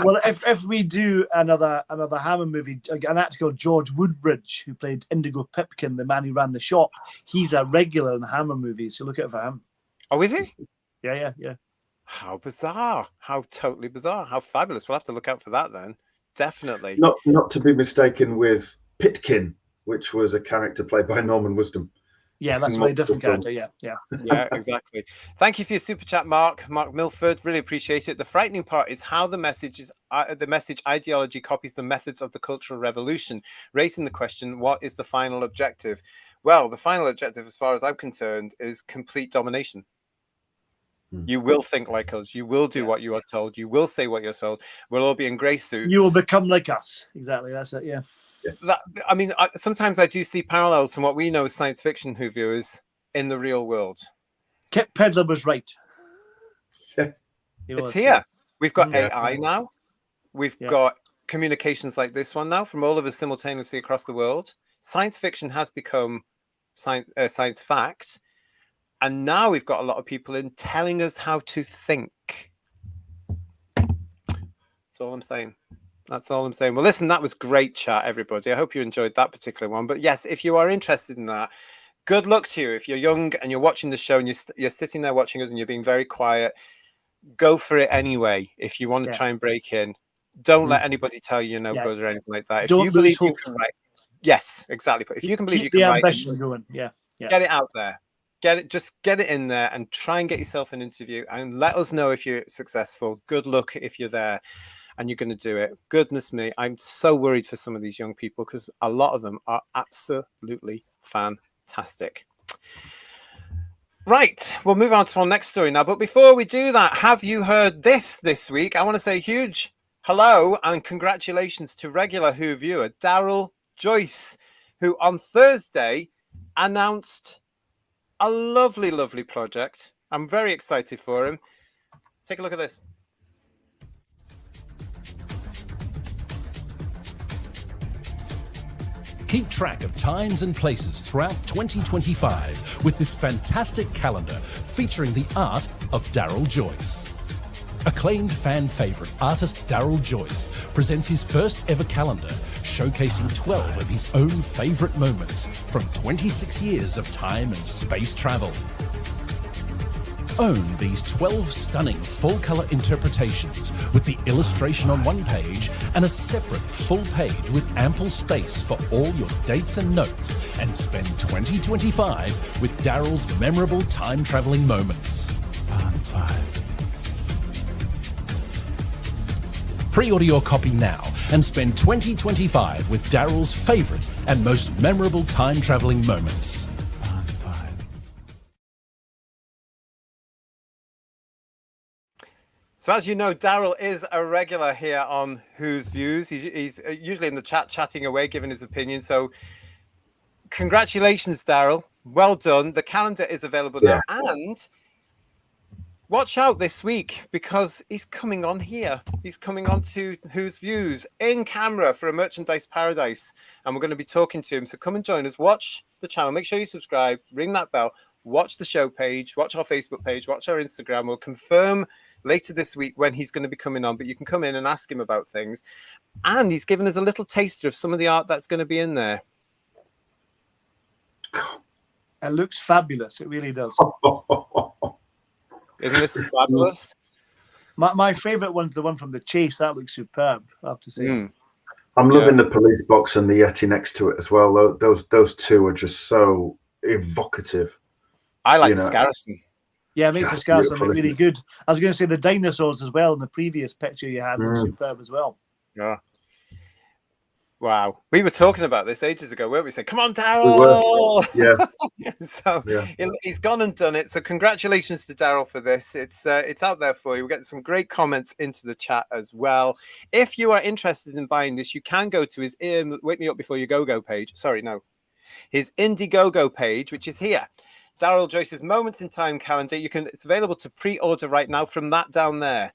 Well, if we do another Hammer movie, an actor called George Woodbridge, who played Indigo Pipkin, the man who ran the shop, he's a regular in the Hammer movies, so look out for him. Oh, is he? Yeah. How bizarre. How totally bizarre. How fabulous. We'll have to look out for that then. Definitely. Not to be mistaken with Pitkin, which was a character played by Norman Wisdom. Yeah, that's a very different character. Yeah, exactly. Thank you for your super chat, Mark Milford. Really appreciate it. The frightening part is how the message ideology copies the methods of the Cultural Revolution, raising the question: what is the final objective? Well, the final objective, as far as I'm concerned, is complete domination. You will think like us. You will do what you are told. You will say what you're told. We'll all be in grey suits. You will become like us. Exactly. That's it. Yeah. Yes. Sometimes I do see parallels from what we know as science fiction who viewers in the real world. Kip Pedler was right. It's here. We've got AI now. We've got communications like this one now from all of us simultaneously across the world. Science fiction has become science fact. And now we've got a lot of people in telling us how to think. That's all I'm saying. Well, listen, that was great chat, everybody. I hope you enjoyed that particular one. But yes, if you are interested in that, good luck to you. If you're young and you're watching the show and you're sitting there watching us and you're being very quiet, go for it anyway. If you want to try and break in, don't let anybody tell you you're no good or anything like that. If you believe you can write, yes, exactly. But if you can believe you can write, going. get it out there. just get it in there and try and get yourself an interview and let us know if you're successful. Good luck if you're there and you're going to do it. Goodness me, I'm so worried for some of these young people because a lot of them are absolutely fantastic. Right, we'll move on to our next story now. But before we do that, have you heard this week? I want to say a huge hello and congratulations to regular Who viewer Daryl Joyce, who on Thursday announced a lovely project. I'm very excited for him. Take a look at this. Keep track of times and places throughout 2025 with this fantastic calendar featuring the art of Daryl Joyce. Acclaimed fan favourite artist Daryl Joyce presents his first ever calendar showcasing 12 of his own favourite moments from 26 years of time and space travel. Own these 12 stunning full-colour interpretations with the illustration on one page and a separate full page with ample space for all your dates and notes, and spend 2025 with Daryl's memorable time-travelling moments. Part 5. Pre-order your copy now and spend 2025 with Daryl's favourite and most memorable time-travelling moments. So as you know, Daryl is a regular here on Who's Views. He's usually in the chat, chatting away, giving his opinion. So congratulations, Daryl. Well done. The calendar is available now. And watch out this week because he's coming on here. He's coming on to Who's Views in camera for a merchandise paradise. And we're going to be talking to him. So come and join us. Watch the channel. Make sure you subscribe. Ring that bell. Watch the show page. Watch our Facebook page. Watch our Instagram. We'll confirm later this week when he's going to be coming on, but you can come in and ask him about things. And he's given us a little taster of some of the art that's going to be in there. It looks fabulous. It really does. Isn't this fabulous? My favourite one's the one from The Chase. That looks superb, I have to say. I'm loving the police box and the Yeti next to it as well. Those two are just so evocative. I like the Scarrison. Yeah, it makes the Scarrison look really good. I was going to say the dinosaurs as well in the previous picture you had look superb as well. Yeah. Wow. We were talking about this ages ago, weren't we? Saying, come on, Daryl! Yeah. So he's gone and done it. So congratulations to Daryl for this. It's out there for you. We're getting some great comments into the chat as well. If you are interested in buying this, you can go to his Wake Me Up Before You Go page. Sorry, no. His Indiegogo page, which is here. Daryl Joyce's Moments in Time calendar. It's available to pre-order right now from that down there.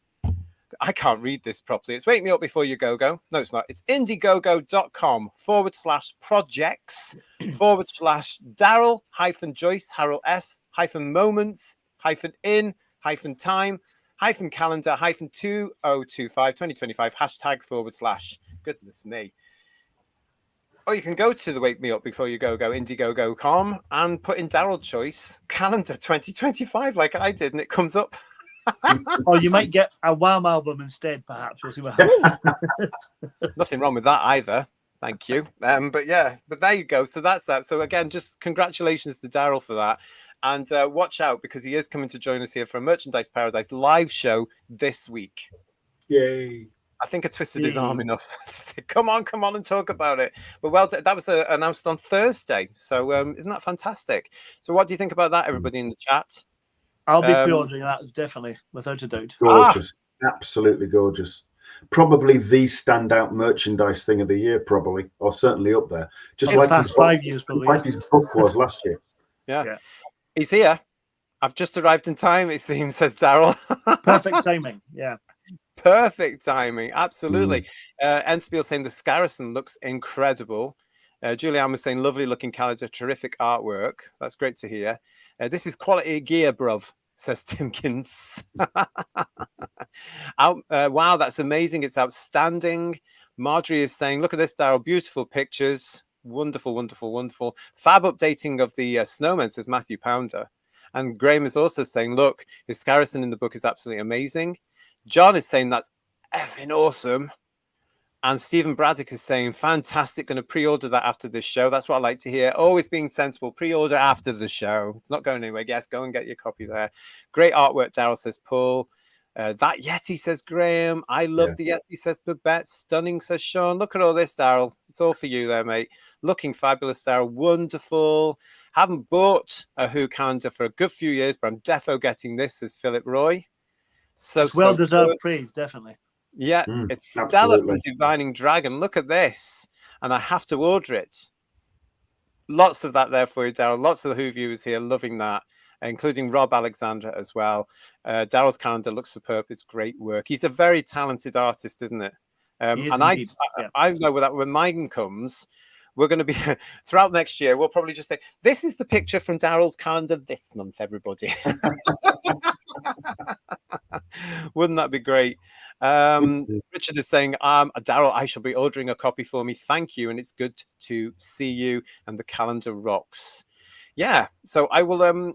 I can't read this properly. It's Wake Me Up Before You Go. No, it's not. It's indiegogo.com/projects/Daryl-Joyce, Harold S-in-time-calendar-2025 / goodness me. Or you can go to the Wake Me Up Before You Go, Indiegogo.com, and put in Daryl Joyce calendar 2025 like I did, and it comes up. Or you might get a Wham album instead, perhaps. We'll see what happens. Nothing wrong with that either. Thank you. But there you go. So that's that. So again, just congratulations to Daryl for that. And watch out because he is coming to join us here for a Merchandise Paradise live show this week. Yay. I think I twisted his arm enough to say, come on and talk about it. But that was announced on Thursday. So isn't that fantastic? So what do you think about that, everybody in the chat? I'll be pre-ordering that, definitely, without a doubt. Gorgeous. Absolutely gorgeous. Probably the standout merchandise thing of the year, probably, or certainly up there. Just it's like past 5 years, probably. Like his book was last year. Yeah. He's here. I've just arrived in time, it seems, says Daryl. Perfect timing, yeah. Perfect timing, absolutely. Enspiel saying the Scarrison looks incredible. Julianne was saying lovely looking calendar, terrific artwork. That's great to hear. This is quality gear, bruv, says Timkins. Wow, that's amazing. It's outstanding. Marjorie is saying, look at this, Daryl. Beautiful pictures. Wonderful, wonderful, wonderful. Fab updating of the snowman, says Matthew Pounder. And Graham is also saying, look, his Scarrison in the book is absolutely amazing. John is saying that's effing awesome. And Stephen Braddock is saying, fantastic, going to pre-order that after this show. That's what I like to hear. Always being sensible, pre-order after the show. It's not going anywhere. Yes, go and get your copy there. Great artwork, Daryl, says Paul. That Yeti, says Graham. I love the Yeti, says Babette. Stunning, says Sean. Look at all this, Daryl. It's all for you there, mate. Looking fabulous, Daryl. Wonderful. Haven't bought a Who calendar for a good few years, but I'm defo getting this, says Philip Roy. So it's well-deserved praise, definitely. Yeah, it's Stella from Divining Dragon. Look at this. And I have to order it. Lots of that there for you, Daryl. Lots of the Who viewers here loving that, including Rob Alexander as well. Daryl's calendar looks superb. It's great work. He's a very talented artist, isn't it? And I know that when mine comes, we're going to be, throughout next year, we'll probably just say, this is the picture from Daryl's calendar this month, everybody. Wouldn't that be great? Richard is saying, Daryl, I shall be ordering a copy for me. Thank you. And it's good to see you. And the calendar rocks. Yeah. So I will,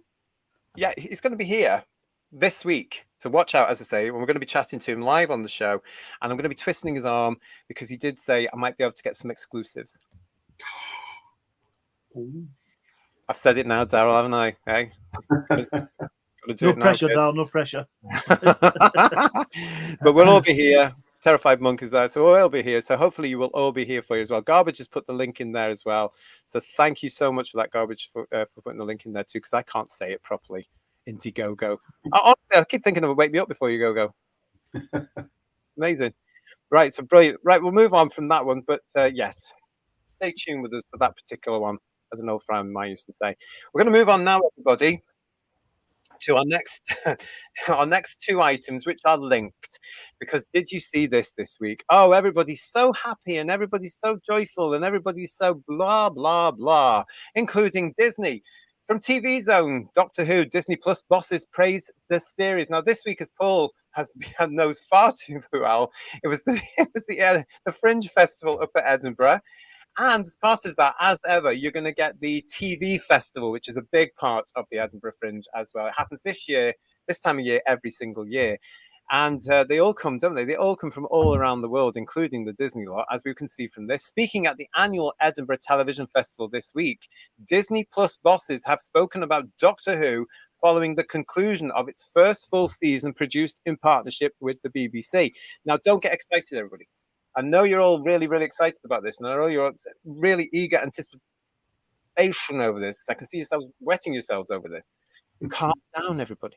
he's going to be here this week. So watch out, as I say, we're going to be chatting to him live on the show. And I'm going to be twisting his arm because he did say I might be able to get some exclusives. Ooh. I've said it now, Daryl, haven't I? Hey? No pressure, Daryl, no pressure. But we'll all be here. Terrified Monk is there, so we'll all be here. So hopefully you will all be here for you as well. Garbage has put the link in there as well. So thank you so much for that, Garbage, for putting the link in there too, because I can't say it properly. Indiegogo. Honestly, I keep thinking of a Wake Me Up Before You Go. Amazing. Right, so brilliant. Right, we'll move on from that one. But yes, stay tuned with us for that particular one, as an old friend of mine used to say. We're going to move on now, everybody, to our next two items, which are linked. Because did you see this week? Oh, everybody's so happy and everybody's so joyful and everybody's so blah, blah, blah, including Disney. From TV Zone, Doctor Who, Disney Plus bosses praise the series. Now, this week, as Paul knows far too well, it was the Fringe Festival up at Edinburgh. And as part of that, as ever, you're going to get the TV Festival, which is a big part of the Edinburgh Fringe as well. It happens this time of year, every single year. And they all come, don't they? They all come from all around the world, including the Disney lot, as we can see from this. Speaking at the annual Edinburgh Television Festival this week, Disney Plus bosses have spoken about Doctor Who following the conclusion of its first full season produced in partnership with the BBC. Now, don't get excited, everybody. I know you're all really, really excited about this, and I know you're really eager anticipation over this. I can see yourselves wetting yourselves over this. Calm down, everybody.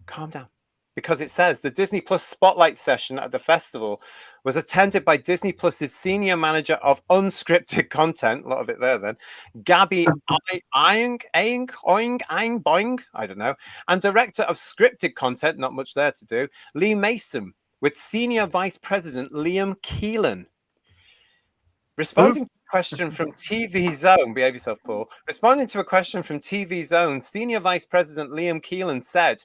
Calm down. Because it says the Disney Plus spotlight session at the festival was attended by Disney Plus's senior manager of unscripted content, a lot of it there then, Gabby Boing, I don't know, and director of scripted content, not much there to do, Lee Mason, with Senior Vice President Liam Keelan. Responding to a question from TV Zone, behave yourself, Paul. Responding to a question from TV Zone, Senior Vice President Liam Keelan said,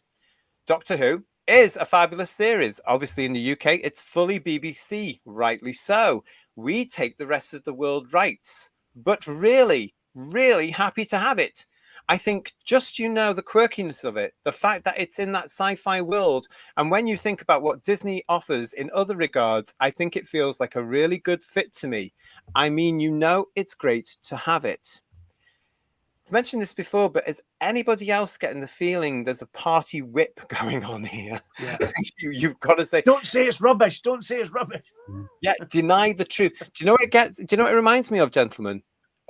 Doctor Who is a fabulous series. Obviously, in the UK, it's fully BBC, rightly so. We take the rest of the world rights, but really, really happy to have it. I think just, the quirkiness of it, the fact that it's in that sci-fi world. And when you think about what Disney offers in other regards, I think it feels like a really good fit to me. I mean, it's great to have it. I've mentioned this before, but is anybody else getting the feeling there's a party whip going on here? Yeah. You've got to say, don't say it's rubbish. Don't say it's rubbish. Yeah, deny the truth. Do you know what it reminds me of, gentlemen,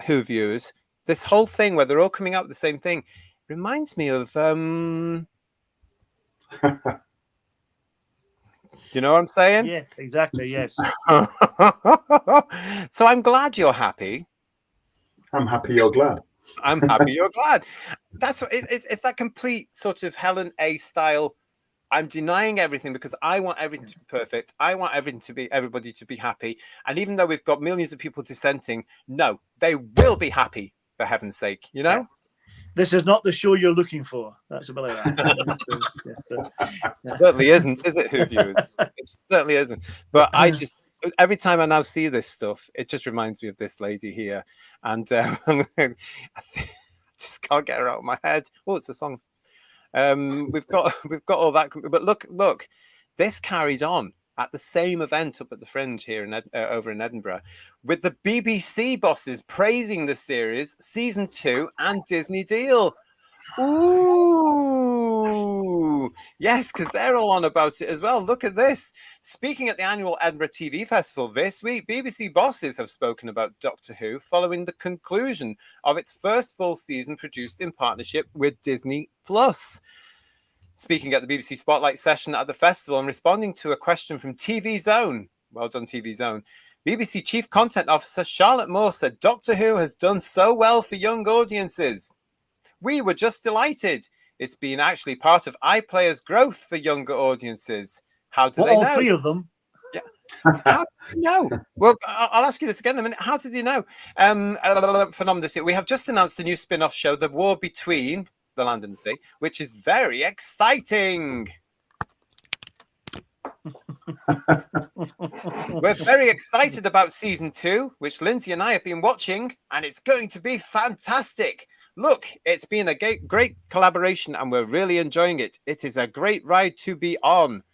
Who viewers? This whole thing where they're all coming out with the same thing reminds me of do you know what I'm saying? Yes, exactly. Yes. So I'm glad you're happy. I'm happy you're glad. I'm happy you're glad. That's what it's that complete sort of Helen A style. I'm denying everything because I want everything to be perfect. I want everybody to be happy. And even though we've got millions of people dissenting, no, they will be happy, for heaven's sake, Yeah. This is not the show you're looking for. That's a bit like that. Certainly isn't, is it, Who viewers? It certainly isn't. But I just, every time I now see this stuff, it just reminds me of this lady here. And I just can't get her out of my head. Oh, it's a song. We've got all that. But look, this carried on. at the same event up at the Fringe here in over in Edinburgh, with the BBC bosses praising the series, season 2, and Disney deal. Ooh, yes, because they're all on about it as well. Look at this. Speaking at the annual Edinburgh TV Festival this week, BBC bosses have spoken about Doctor Who following the conclusion of its first full season produced in partnership with Disney Plus. Speaking at the BBC Spotlight session at the festival and responding to a question from TV Zone, well done TV Zone, BBC Chief Content Officer Charlotte Moore said Doctor Who has done so well for young audiences. We were just delighted. It's been actually part of iPlayer's growth for younger audiences. How do they know? All 3 of them. Yeah. How did you know? Well, I'll ask you this again in a minute. How did you know? Phenomenal. We have just announced a new spin-off show, The War Between the Land and the Sea, which is very exciting. We're very excited about season 2, which Lindsay and I have been watching, and it's going to be fantastic. Look, it's been a great collaboration and we're really enjoying it. It is a great ride to be on.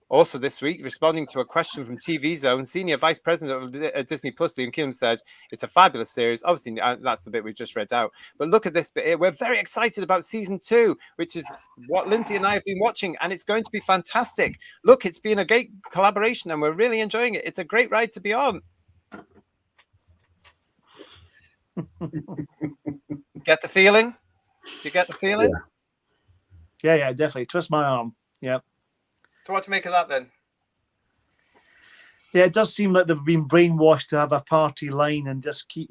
Also this week, responding to a question from TV Zone, Senior Vice President of Disney Plus, Liam Kim, said, it's a fabulous series. Obviously, that's the bit we just read out. But look at this bit here. We're very excited about season 2, which is what Lindsay and I have been watching, and it's going to be fantastic. Look, it's been a great collaboration and we're really enjoying it. It's a great ride to be on. Get the feeling? Do you get the feeling? Yeah, definitely. Twist my arm. Yeah. So what to make of that then? Yeah, it does seem like they've been brainwashed to have a party line and just keep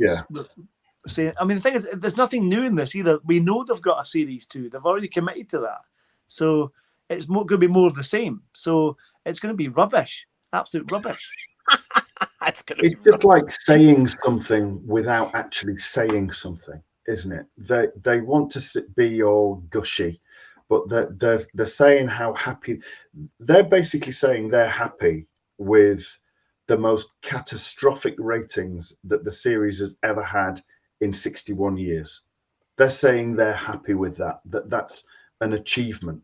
saying. I mean, the thing is, there's nothing new in this either. We know they've got a series 2. They've already committed to that. So it's going to be more of the same. So it's going to be rubbish. Absolute rubbish. It's just like saying something without actually saying something, isn't it? They want to be all gushy, but they're saying how happy. They're basically saying they're happy with the most catastrophic ratings that the series has ever had in 61 years. They're saying they're happy with that. That's an achievement.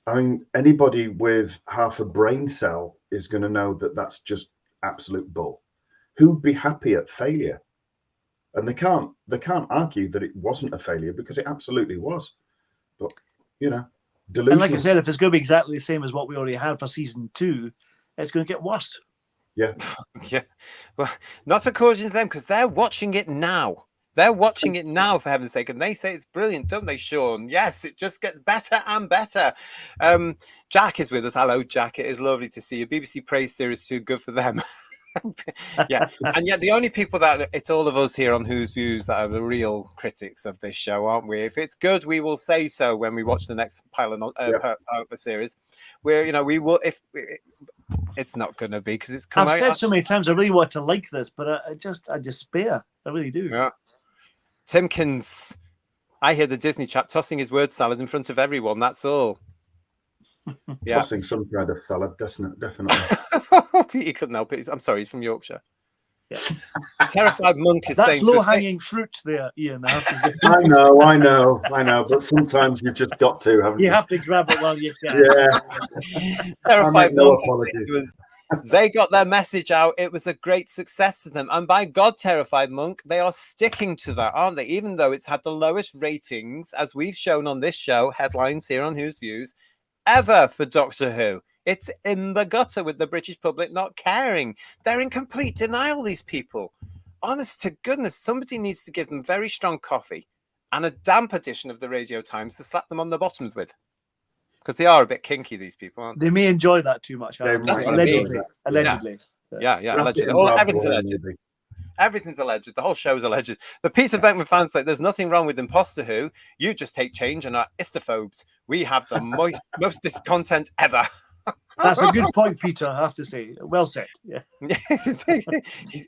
I mean, anybody with half a brain cell is going to know that that's just absolute bull. Who'd be happy at failure? And they can't argue that it wasn't a failure, because it absolutely was. But delusional. And like I said, if it's going to be exactly the same as what we already had for season 2, it's going to get worse. Yeah. Yeah. Well, not according to them, because they're watching it now. They're watching it now, for heaven's sake, and they say it's brilliant, don't they, Sean? Yes, it just gets better and better. Jack is with us. Hello, Jack. It is lovely to see you. BBC praise series 2, good for them. Yeah, and yet the only people that it's all of us here on Who's Views that are the real critics of this show, aren't we? If it's good, we will say so when we watch the next pilot of the series. Where we will. If it's not going to be, because it's come I've out. said so many times I really want to like this, but I despair. I really do. Yeah. Timkins, I hear the Disney chap tossing his word salad in front of everyone. That's all. Yeah. Tossing some kind of salad, definitely. He couldn't help it. I'm sorry, he's from Yorkshire. Yeah. Terrified Monk is That's saying low-hanging fruit there, Ian. I have to say. I know. But sometimes you've just got to, haven't you? You have to grab it while you can. Yeah. Terrified no Monk. apologies. They got their message out. It was a great success to them. And by God, Terrified Monk, they are sticking to that, aren't they? Even though it's had the lowest ratings, as we've shown on this show, headlines here on Who's Views, ever for Doctor Who. It's in the gutter with the British public not caring. They're in complete denial, these people. Honest to goodness, somebody needs to give them very strong coffee and a damp edition of the Radio Times to slap them on the bottoms with. Because they are a bit kinky, these people, aren't they? They may enjoy that too much. That's what Allegedly. I mean. Allegedly. Yeah, allegedly. Everything's alleged. Everything's alleged. The whole show's alleged. The Peter Beckman fans say there's nothing wrong with Imposter Who. You just hate change and are istophobes. We have the most discontent ever. That's a good point, Peter, I have to say. Well said. Yeah.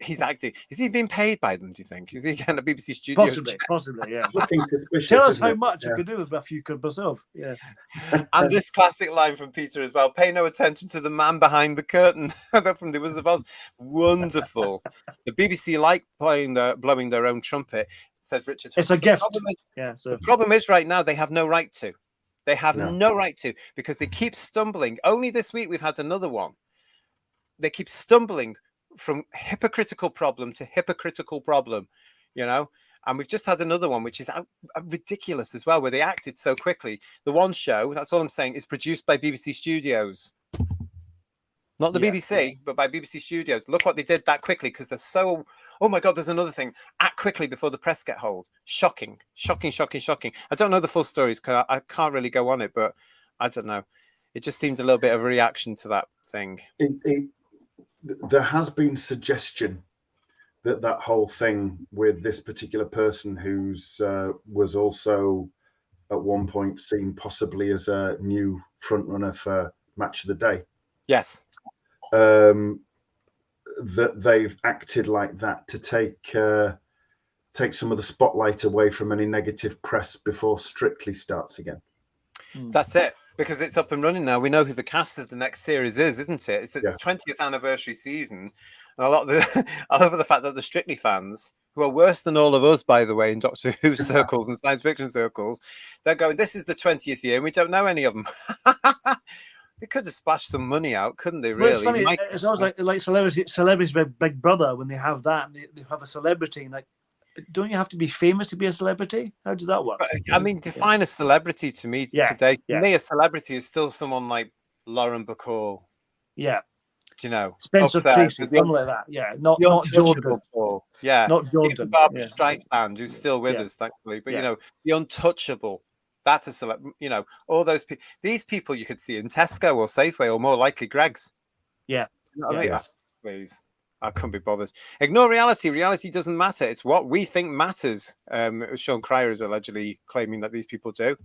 He's acting. Is he being paid by them, do you think? Is he getting a BBC studio? Possibly, yeah. Looking suspicious, Tell us how much I could do with a few quid myself. Yeah. And this classic line from Peter as well: pay no attention to the man behind the curtain. From The Wizard of Oz. Wonderful. The BBC like blowing their own trumpet, says Richard. It's a gift. The problem is right now they have no right to. They have no right to, because they keep stumbling. Only this week we've had another one. they keep stumbling from hypocritical problem to hypocritical problem, you know. And we've just had another one, which is ridiculous as well, where they acted so quickly. The one show, that's all I'm saying, is produced by BBC Studios. Not the BBC, but by BBC Studios. Look what they did that quickly, because they're so... Oh, my God, there's another thing. Act quickly before the press get hold. Shocking. Shocking, shocking, shocking. I don't know the full stories, because I can't really go on it, but I don't know. It just seemed a little bit of a reaction to that thing. There has been suggestion that whole thing with this particular person who's was also at one point seen possibly as a new front runner for Match of the Day. Yes. That they've acted like that to take some of the spotlight away from any negative press before Strictly starts again. That's it, because it's up and running now. We know who the cast of the next series is, isn't it? It's its 20th anniversary season. And I love the fact that the Strictly fans, who are worse than all of us, by the way, in Doctor Who circles and science fiction circles, they're going, this is the 20th year, and we don't know any of them. They could have splashed some money out, couldn't they, really? Well, it's funny. It's always like celebrities Big Brother, when they have that, and they have a celebrity, and like, don't you have to be famous to be a celebrity? How does that work? I mean, define a celebrity to me today. To me, a celebrity is still someone like Lauren Bacall. Yeah. Do you know? Spencer Tracy, something like that. Yeah. Not Jordan. Yeah. Not Jordan. Barbara Streisand, who's still with us, thankfully. But, you know, the untouchable. That's a celeb. You know, all those people. These people you could see in Tesco or Safeway, or more likely Greggs. Yeah. You know what I mean? Please. I couldn't be bothered. Ignore reality. Reality doesn't matter. It's what we think matters. Sean Cryer is allegedly claiming that these people do.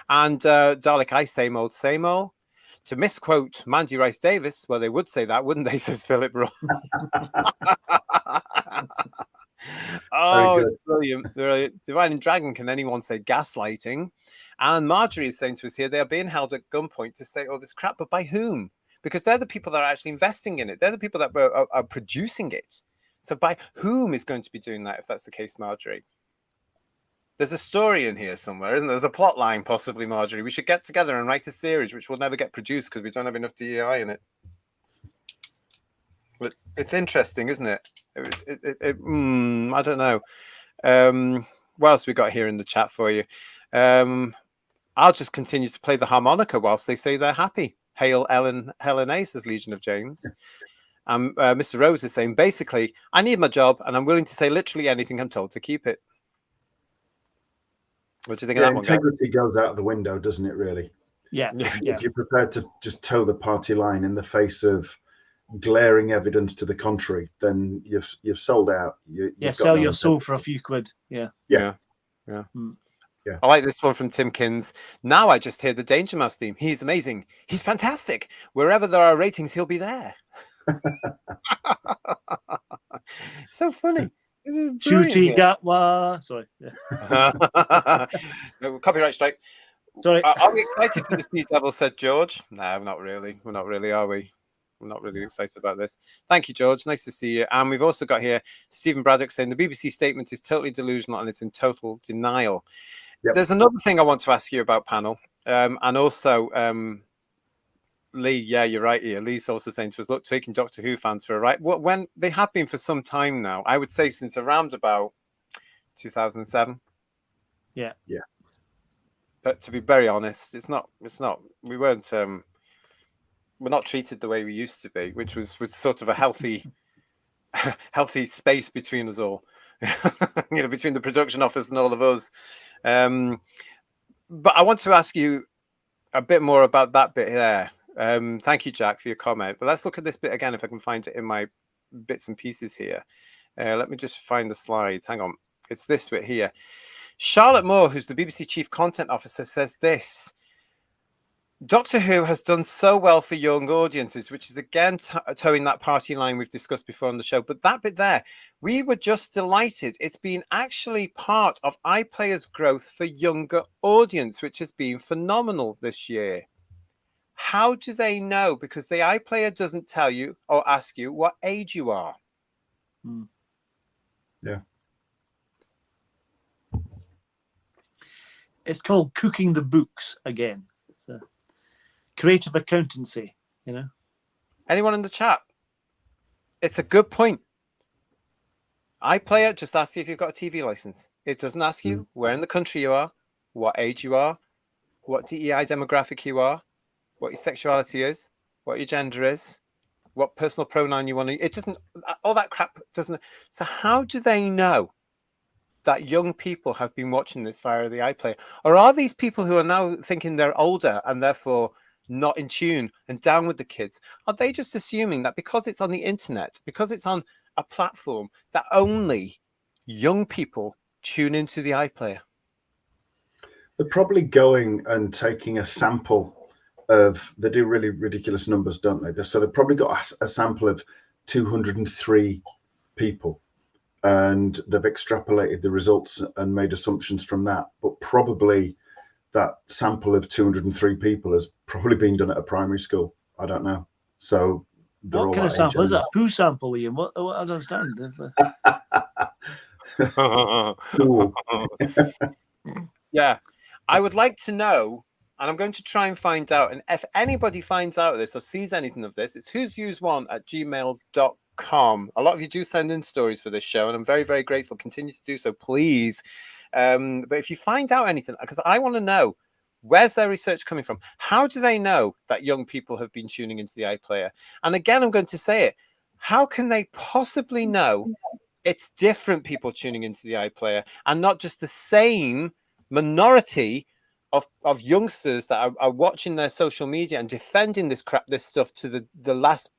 And Dalek I, same old, same old. To misquote Mandy Rice Davis, well, they would say that, wouldn't they? Says Philip Rowe. Oh, it's brilliant. Divine and Dragon, can anyone say gaslighting? And Marjorie is saying to us here, they are being held at gunpoint to say all this crap, but by whom? Because they're the people that are actually investing in it. They're the people that are producing it. So by whom is going to be doing that, if that's the case, Marjorie? There's a story in here somewhere, isn't there? There's a plot line, possibly, Marjorie. We should get together and write a series, which will never get produced because we don't have enough DEI in it. But it's interesting, isn't it? I don't know. What else we got here in the chat for you? I'll just continue to play the harmonica whilst they say they're happy. Hail Helen A, says Legion of James. Mr. Rose is saying, basically, I need my job and I'm willing to say literally anything I'm told to keep it. What do you think of that one? Integrity goes out of the window, doesn't it, really? Yeah. If you're prepared to just toe the party line in the face of glaring evidence to the contrary, then you've sold out. Sell your soul for a few quid. Yeah. I like this one from Timkins. Now I just hear the Danger Mouse theme. He's amazing. He's fantastic. Wherever there are ratings, he'll be there. So funny. Shooty Gatwa. Sorry. No, copyright strike. Sorry. Are we excited for the Sea Devil, said George? No, not really. We're not really, are we? We're not really excited about this. Thank you, George. Nice to see you. And we've also got here Stephen Braddock saying the BBC statement is totally delusional and it's in total denial. Yep. There's another thing I want to ask you about, panel. And also, Lee, yeah, you're right here. Lee's also saying to us, look, taking Doctor Who fans for a ride. When they have been for some time now, I would say since around about 2007. Yeah. But to be very honest, it's not. We weren't. We're not treated the way we used to be, which was sort of a healthy space between us all. Between the production office and all of us. But I want to ask you a bit more about that bit there. Thank you, Jack, for your comment. But let's look at this bit again, if I can find it in my bits and pieces here. Let me just find the slides. Hang on. It's this bit here. Charlotte Moore, who's the BBC Chief Content Officer, says this. Doctor Who has done so well for young audiences, which is again towing that party line we've discussed before on the show. But that bit there, we were just delighted. It's been actually part of iPlayer's growth for younger audience, which has been phenomenal this year. How do they know? Because the iPlayer doesn't tell you or ask you what age you are. Yeah. It's called cooking the books again. Creative accountancy, Anyone in the chat? It's a good point. iPlayer just asks you if you've got a TV license. It doesn't ask you where in the country you are, what age you are, what DEI demographic you are, what your sexuality is, what your gender is, what personal pronoun you want to. It doesn't. All that crap doesn't. So how do they know that young people have been watching this via the iPlayer? Or are these people who are now thinking they're older and therefore not in tune and down with the kids, are they just assuming that because it's on the internet, because it's on a platform, that only young people tune into the iPlayer? They're probably going and taking a sample of, they do really ridiculous numbers, don't they? So they've probably got a sample of 203 people, and they've extrapolated the results and made assumptions from that. But probably that sample of 203 people has probably been done at a primary school. I don't know. So what kind of sample is that? A poo sample, Ian? What I don't understand. Yeah, I would like to know, and I'm going to try and find out. And if anybody finds out of this or sees anything of this, it's whosviews1@gmail.com. A lot of you do send in stories for this show, and I'm very, very grateful. Continue to do so, please. But if you find out anything, because I want to know, where's their research coming from? How do they know that young people have been tuning into the iPlayer? And again, I'm going to say it. How can they possibly know it's different people tuning into the iPlayer and not just the same minority of youngsters that are watching their social media and defending this stuff to the last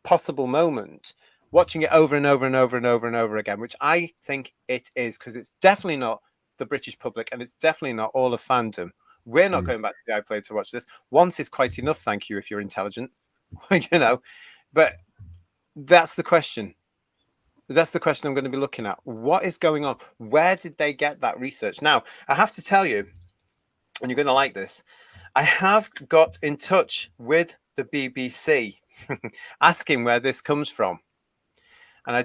possible moment, watching it over and over and over and over and over again, which I think it is, because it's definitely not the British public and it's definitely not all of fandom. We're not going back to the iPlayer to watch this. Once is quite enough, thank you, if you're intelligent, but that's the question. That's the question I'm going to be looking at. What is going on? Where did they get that research? Now, I have to tell you, and you're going to like this, I have got in touch with the BBC asking where this comes from. And I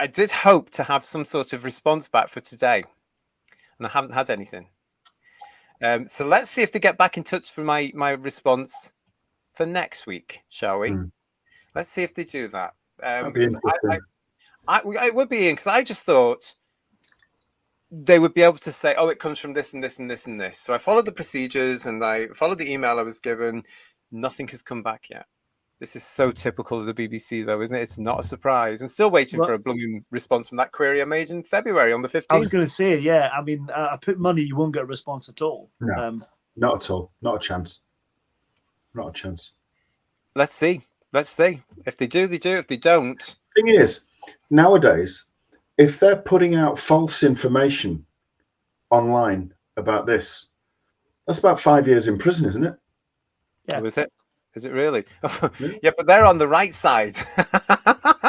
did hope to have some sort of response back for today. And I haven't had anything. So let's see if they get back in touch for my response for next week, shall we? Let's see if they do that. It would be, because I just thought they would be able to say, oh, it comes from this and this and this and this. So I followed the procedures and I followed the email I was given. Nothing has come back yet. This is so typical of the BBC, though, isn't it? It's not a surprise. I'm still waiting for a blooming response from that query I made in February on the 15th. I was going to say, yeah. I mean, I put money you won't get a response at all. No, not at all. Not a chance. Not a chance. Let's see. Let's see. If they do, they do. If they don't. Thing is, nowadays, if they're putting out false information online about this, that's about 5 years in prison, isn't it? Yeah. Oh, is it? Is it really? Yeah, but they're on the right side.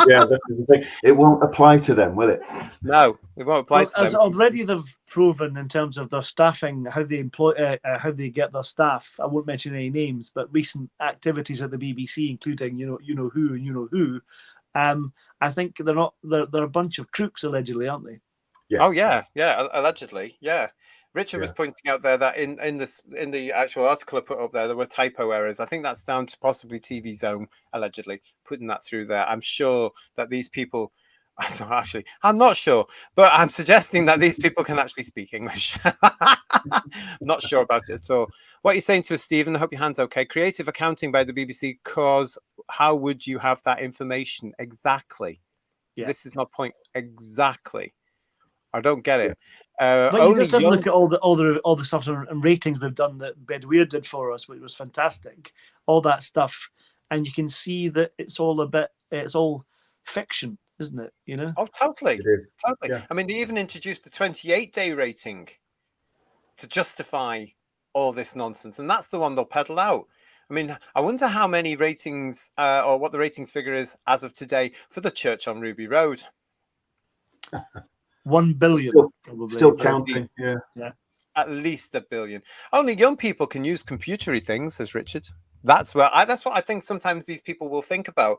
Yeah, that's the thing. It won't apply to them, will it? No, it won't apply to them. As already they've proven in terms of their staffing, how they employ, how they get their staff. I won't mention any names, but recent activities at the BBC, including you know who and you know who. I think they're a bunch of crooks, allegedly, aren't they? Yeah. Oh yeah, allegedly, yeah. Richard was pointing out there that in the actual article I put up there were typo errors. I think that's down to possibly TV Zone allegedly putting that through there. I'm sure that these people, I'm not sure, but I'm suggesting that these people can actually speak English. Not sure about it at all. What are you saying to us, Stephen? I hope your hand's okay. Creative accounting by the BBC, cause how would you have that information? Exactly. Yeah. This is my point. Exactly. I don't get it. But you just have to look at all the stuff and ratings we've done that Bedweir did for us, which was fantastic. All that stuff, and you can see that it's all fiction, isn't it? You know? Oh, totally, it is. Totally. Yeah. I mean, they even introduced the 28-day rating to justify all this nonsense, and that's the one they'll peddle out. I mean, I wonder how many ratings or what the ratings figure is as of today for the church on Ruby Road. 1 billion, probably. Still counting, yeah. At least 1 billion. Only young people can use computery things, says Richard. That's what I think sometimes these people will think about.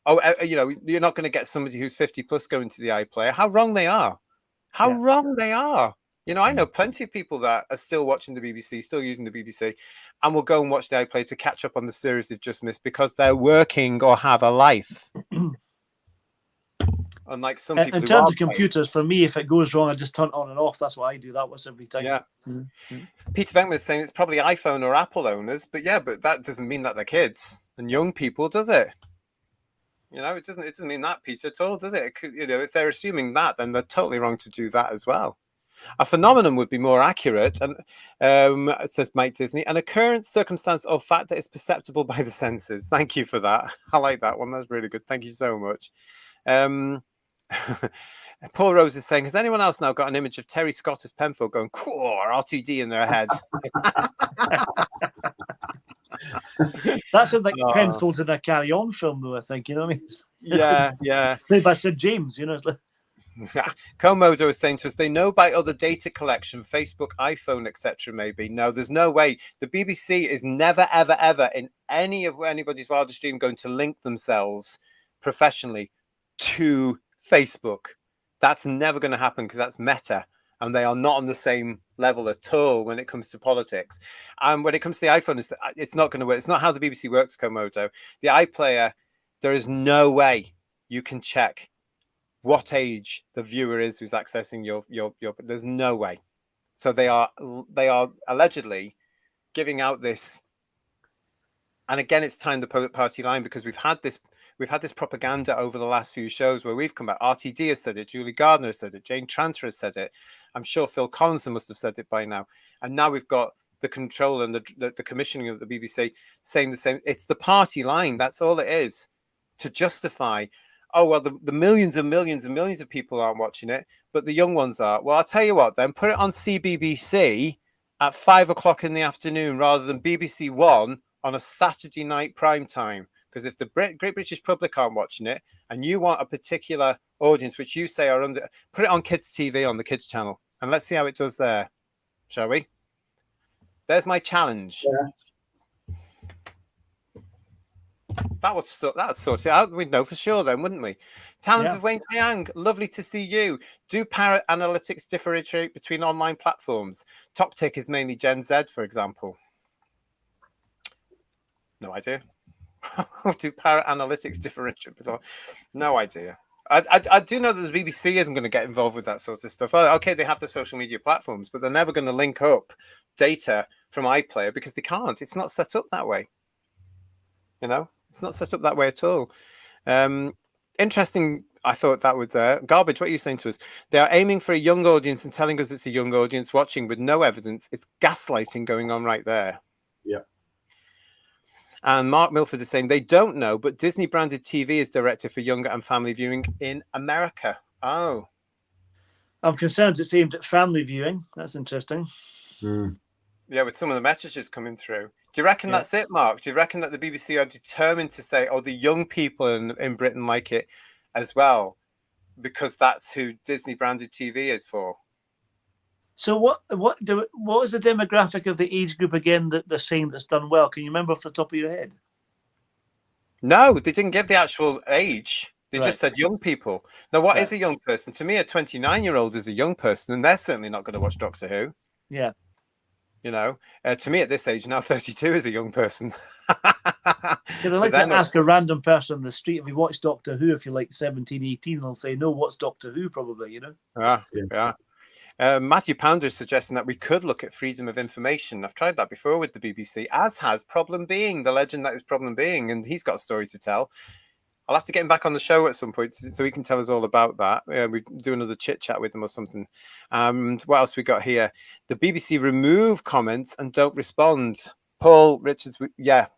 Oh, you're not going to get somebody who's 50 plus going to the iPlayer. How wrong they are. How wrong they are. You know, I know plenty of people that are still watching the BBC, still using the BBC, and will go and watch the iPlayer to catch up on the series they've just missed because they're working or have a life. Unlike some people in terms of computers, for me, if it goes wrong, I just turn it on and off. That's what I do. That was every time. Yeah. Peter Venkman is saying it's probably iPhone or Apple owners, but that doesn't mean that they're kids and young people, does it? You know, it doesn't mean that, Peter, at all, does it? You know, if they're assuming that, then they're totally wrong to do that as well. A phenomenon would be more accurate, and says Mike Disney, an occurrence, circumstance, or fact that is perceptible by the senses. Thank you for that. I like that one. That's really good. Thank you so much. Paul Rose is saying, has anyone else now got an image of Terry Scott as Penfold going, cool, RTD in their head? That's like Penfold's in a Carry On film, though, I think, you know what I mean? Yeah. Played by Sid James, you know. It's like... Komodo is saying to us, they know by other data collection, Facebook, iPhone, etc. maybe. No, there's no way. The BBC is never, ever, ever in any of anybody's wildest dream going to link themselves professionally to Facebook. That's never going to happen because that's Meta, and they are not on the same level at all when it comes to politics. And when it comes to the iPhone, it's not going to work. It's not how the BBC works, Komodo. The iPlayer, there is no way you can check what age the viewer is who's accessing your. There's no way. So they are allegedly giving out this. And again, it's time the party line, because we've had this propaganda over the last few shows where we've come back. RTD has said it, Julie Gardner has said it, Jane Tranter has said it. I'm sure Phil Collinson must have said it by now. And now we've got the control and the commissioning of the BBC saying the same. It's the party line. That's all it is, to justify, oh, well, the millions and millions and millions of people aren't watching it, but the young ones are. Well, I'll tell you what, then put it on CBBC at 5 o'clock in the afternoon rather than BBC One on a Saturday night prime time. Because if the Great British public aren't watching it and you want a particular audience, which you say are under, put it on Kids TV on the Kids channel and let's see how it does there. Shall we? There's my challenge. Yeah. That would sort it out. We'd know for sure then, wouldn't we? Talons of Wayne Yang, lovely to see you. Do Parrot Analytics differentiate between online platforms? TopTick is mainly Gen Z, for example. No idea. Do Parrot Analytics differentiate? No idea. I do know that the BBC isn't going to get involved with that sort of stuff. Okay, they have the social media platforms, but they're never going to link up data from iPlayer because they can't. It's not set up that way. You know, it's not set up that way at all. Interesting. I thought that would garbage. What are you saying to us? They are aiming for a young audience and telling us it's a young audience watching with no evidence. It's gaslighting going on right there. Yeah. And Mark Milford is saying they don't know, but Disney branded TV is directed for younger and family viewing in America. Oh, I'm concerned it's aimed at family viewing. That's interesting. Yeah, with some of the messages coming through. Do you reckon that's it, Mark? Do you reckon that the BBC are determined to say, oh, the young people in Britain like it as well, because that's who Disney branded TV is for? So what is the demographic of the age group again that they're saying that's done well? Can you remember off the top of your head? No, they didn't give the actual age. They just said young people. Now, what is a young person? To me, a 29-year-old is a young person, and they're certainly not going to watch Doctor Who. Yeah. You know, to me at this age now, 32 is a young person. I'd like to ask a random person on the street if you watch Doctor Who, if you're like 17, 18, they'll say, no, what's Doctor Who, probably, you know? Yeah. Matthew Pounder is suggesting that we could look at freedom of information. I've tried that before with the BBC, as has Problem Being, the legend that is Problem Being, and he's got a story to tell. I'll have to get him back on the show at some point so he can tell us all about that. We do another chit chat with him or something. And what else we got here? The BBC remove comments and don't respond. Paul Richards, that's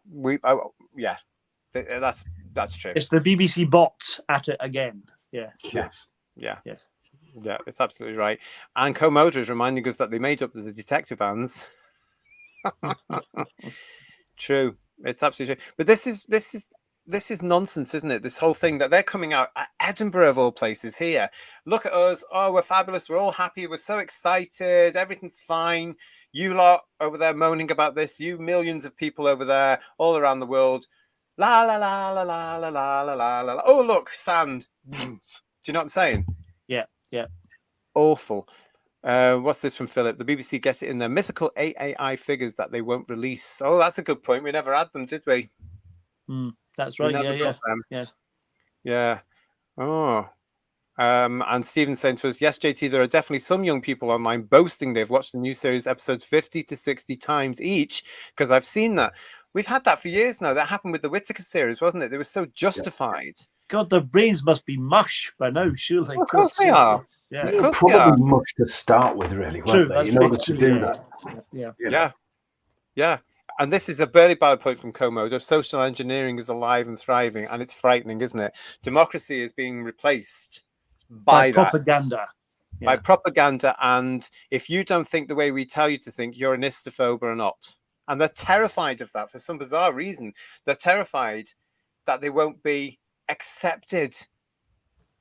true. It's the BBC bots at it again. Yeah. Yes. Yeah. Yes. Yeah, it's absolutely right. And Komodo is reminding us that they made up the detective vans. True. It's absolutely true. But this is nonsense, isn't it? This whole thing that they're coming out at Edinburgh of all places here. Look at us. Oh, we're fabulous. We're all happy. We're so excited. Everything's fine. You lot over there moaning about this. You millions of people over there all around the world. La la la la la la la la la la. Oh, look, sand. Do you know what I'm saying? Yeah. Awful. What's this from Philip? The BBC get it in their mythical AAI figures that they won't release. Oh, that's a good point. We never had them, did we? That's right. Yeah. Oh. And Stephen's saying to us, yes, JT, there are definitely some young people online boasting they've watched the new series episodes 50 to 60 times each, because I've seen that. We've had that for years now. That happened with the Whittaker series, wasn't it? They were so justified. God, their brains must be mush by now, surely. Of course they are. Yeah, probably much to start with, really, weren't they? In order to do that. Yeah. And this is a very bad point from Komodo. Social engineering is alive and thriving, and it's frightening, isn't it? Democracy is being replaced by propaganda. By propaganda. And if you don't think the way we tell you to think, you're an istophobe or not. And they're terrified of that for some bizarre reason. They're terrified that they won't be accepted.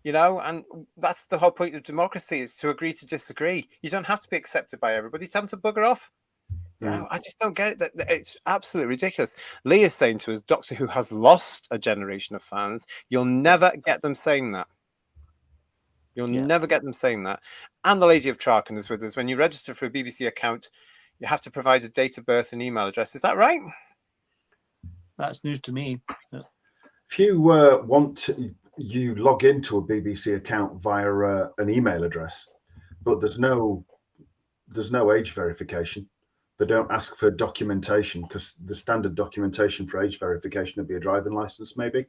You know, and that's the whole point of democracy, is to agree to disagree. You don't have to be accepted by everybody. Tell them to bugger off. No, I just don't get it. It's absolutely ridiculous. Lee is saying to us, Doctor Who has lost a generation of fans. You'll never get them saying that. You'll never get them saying that. And the Lady of Traken is with us. When you register for a BBC account, you have to provide a date of birth and email address. Is that right? That's news to me. Yeah. If you want to, you log into a BBC account via an email address, but there's no age verification. They don't ask for documentation, because the standard documentation for age verification would be a driving license, maybe,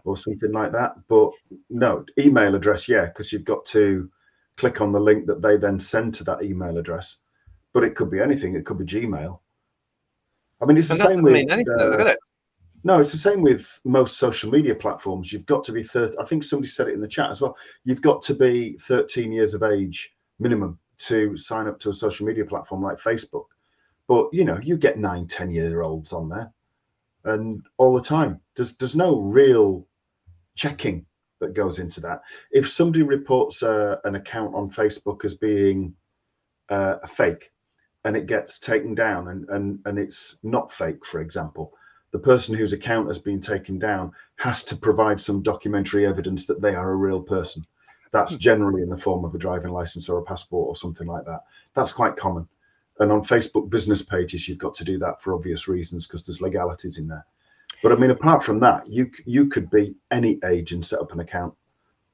or something like that. But no, email address, because you've got to click on the link that they then send to that email address. But it could be anything. It could be Gmail. I mean, it's the same with. No, it's the same with most social media platforms. You've got to be 30. I think somebody said it in the chat as well. You've got to be 13 years of age minimum to sign up to a social media platform like Facebook. But you know, you get 9, 10-year-olds on there, and all the time. There's no real checking that goes into that. If somebody reports an account on Facebook as being a fake, and it gets taken down, and it's not fake, for example, the person whose account has been taken down has to provide some documentary evidence that they are a real person. That's generally in the form of a driving license or a passport or something like that. That's quite common. And on Facebook business pages, you've got to do that for obvious reasons, because there's legalities in there. But I mean, apart from that, you could be any age and set up an account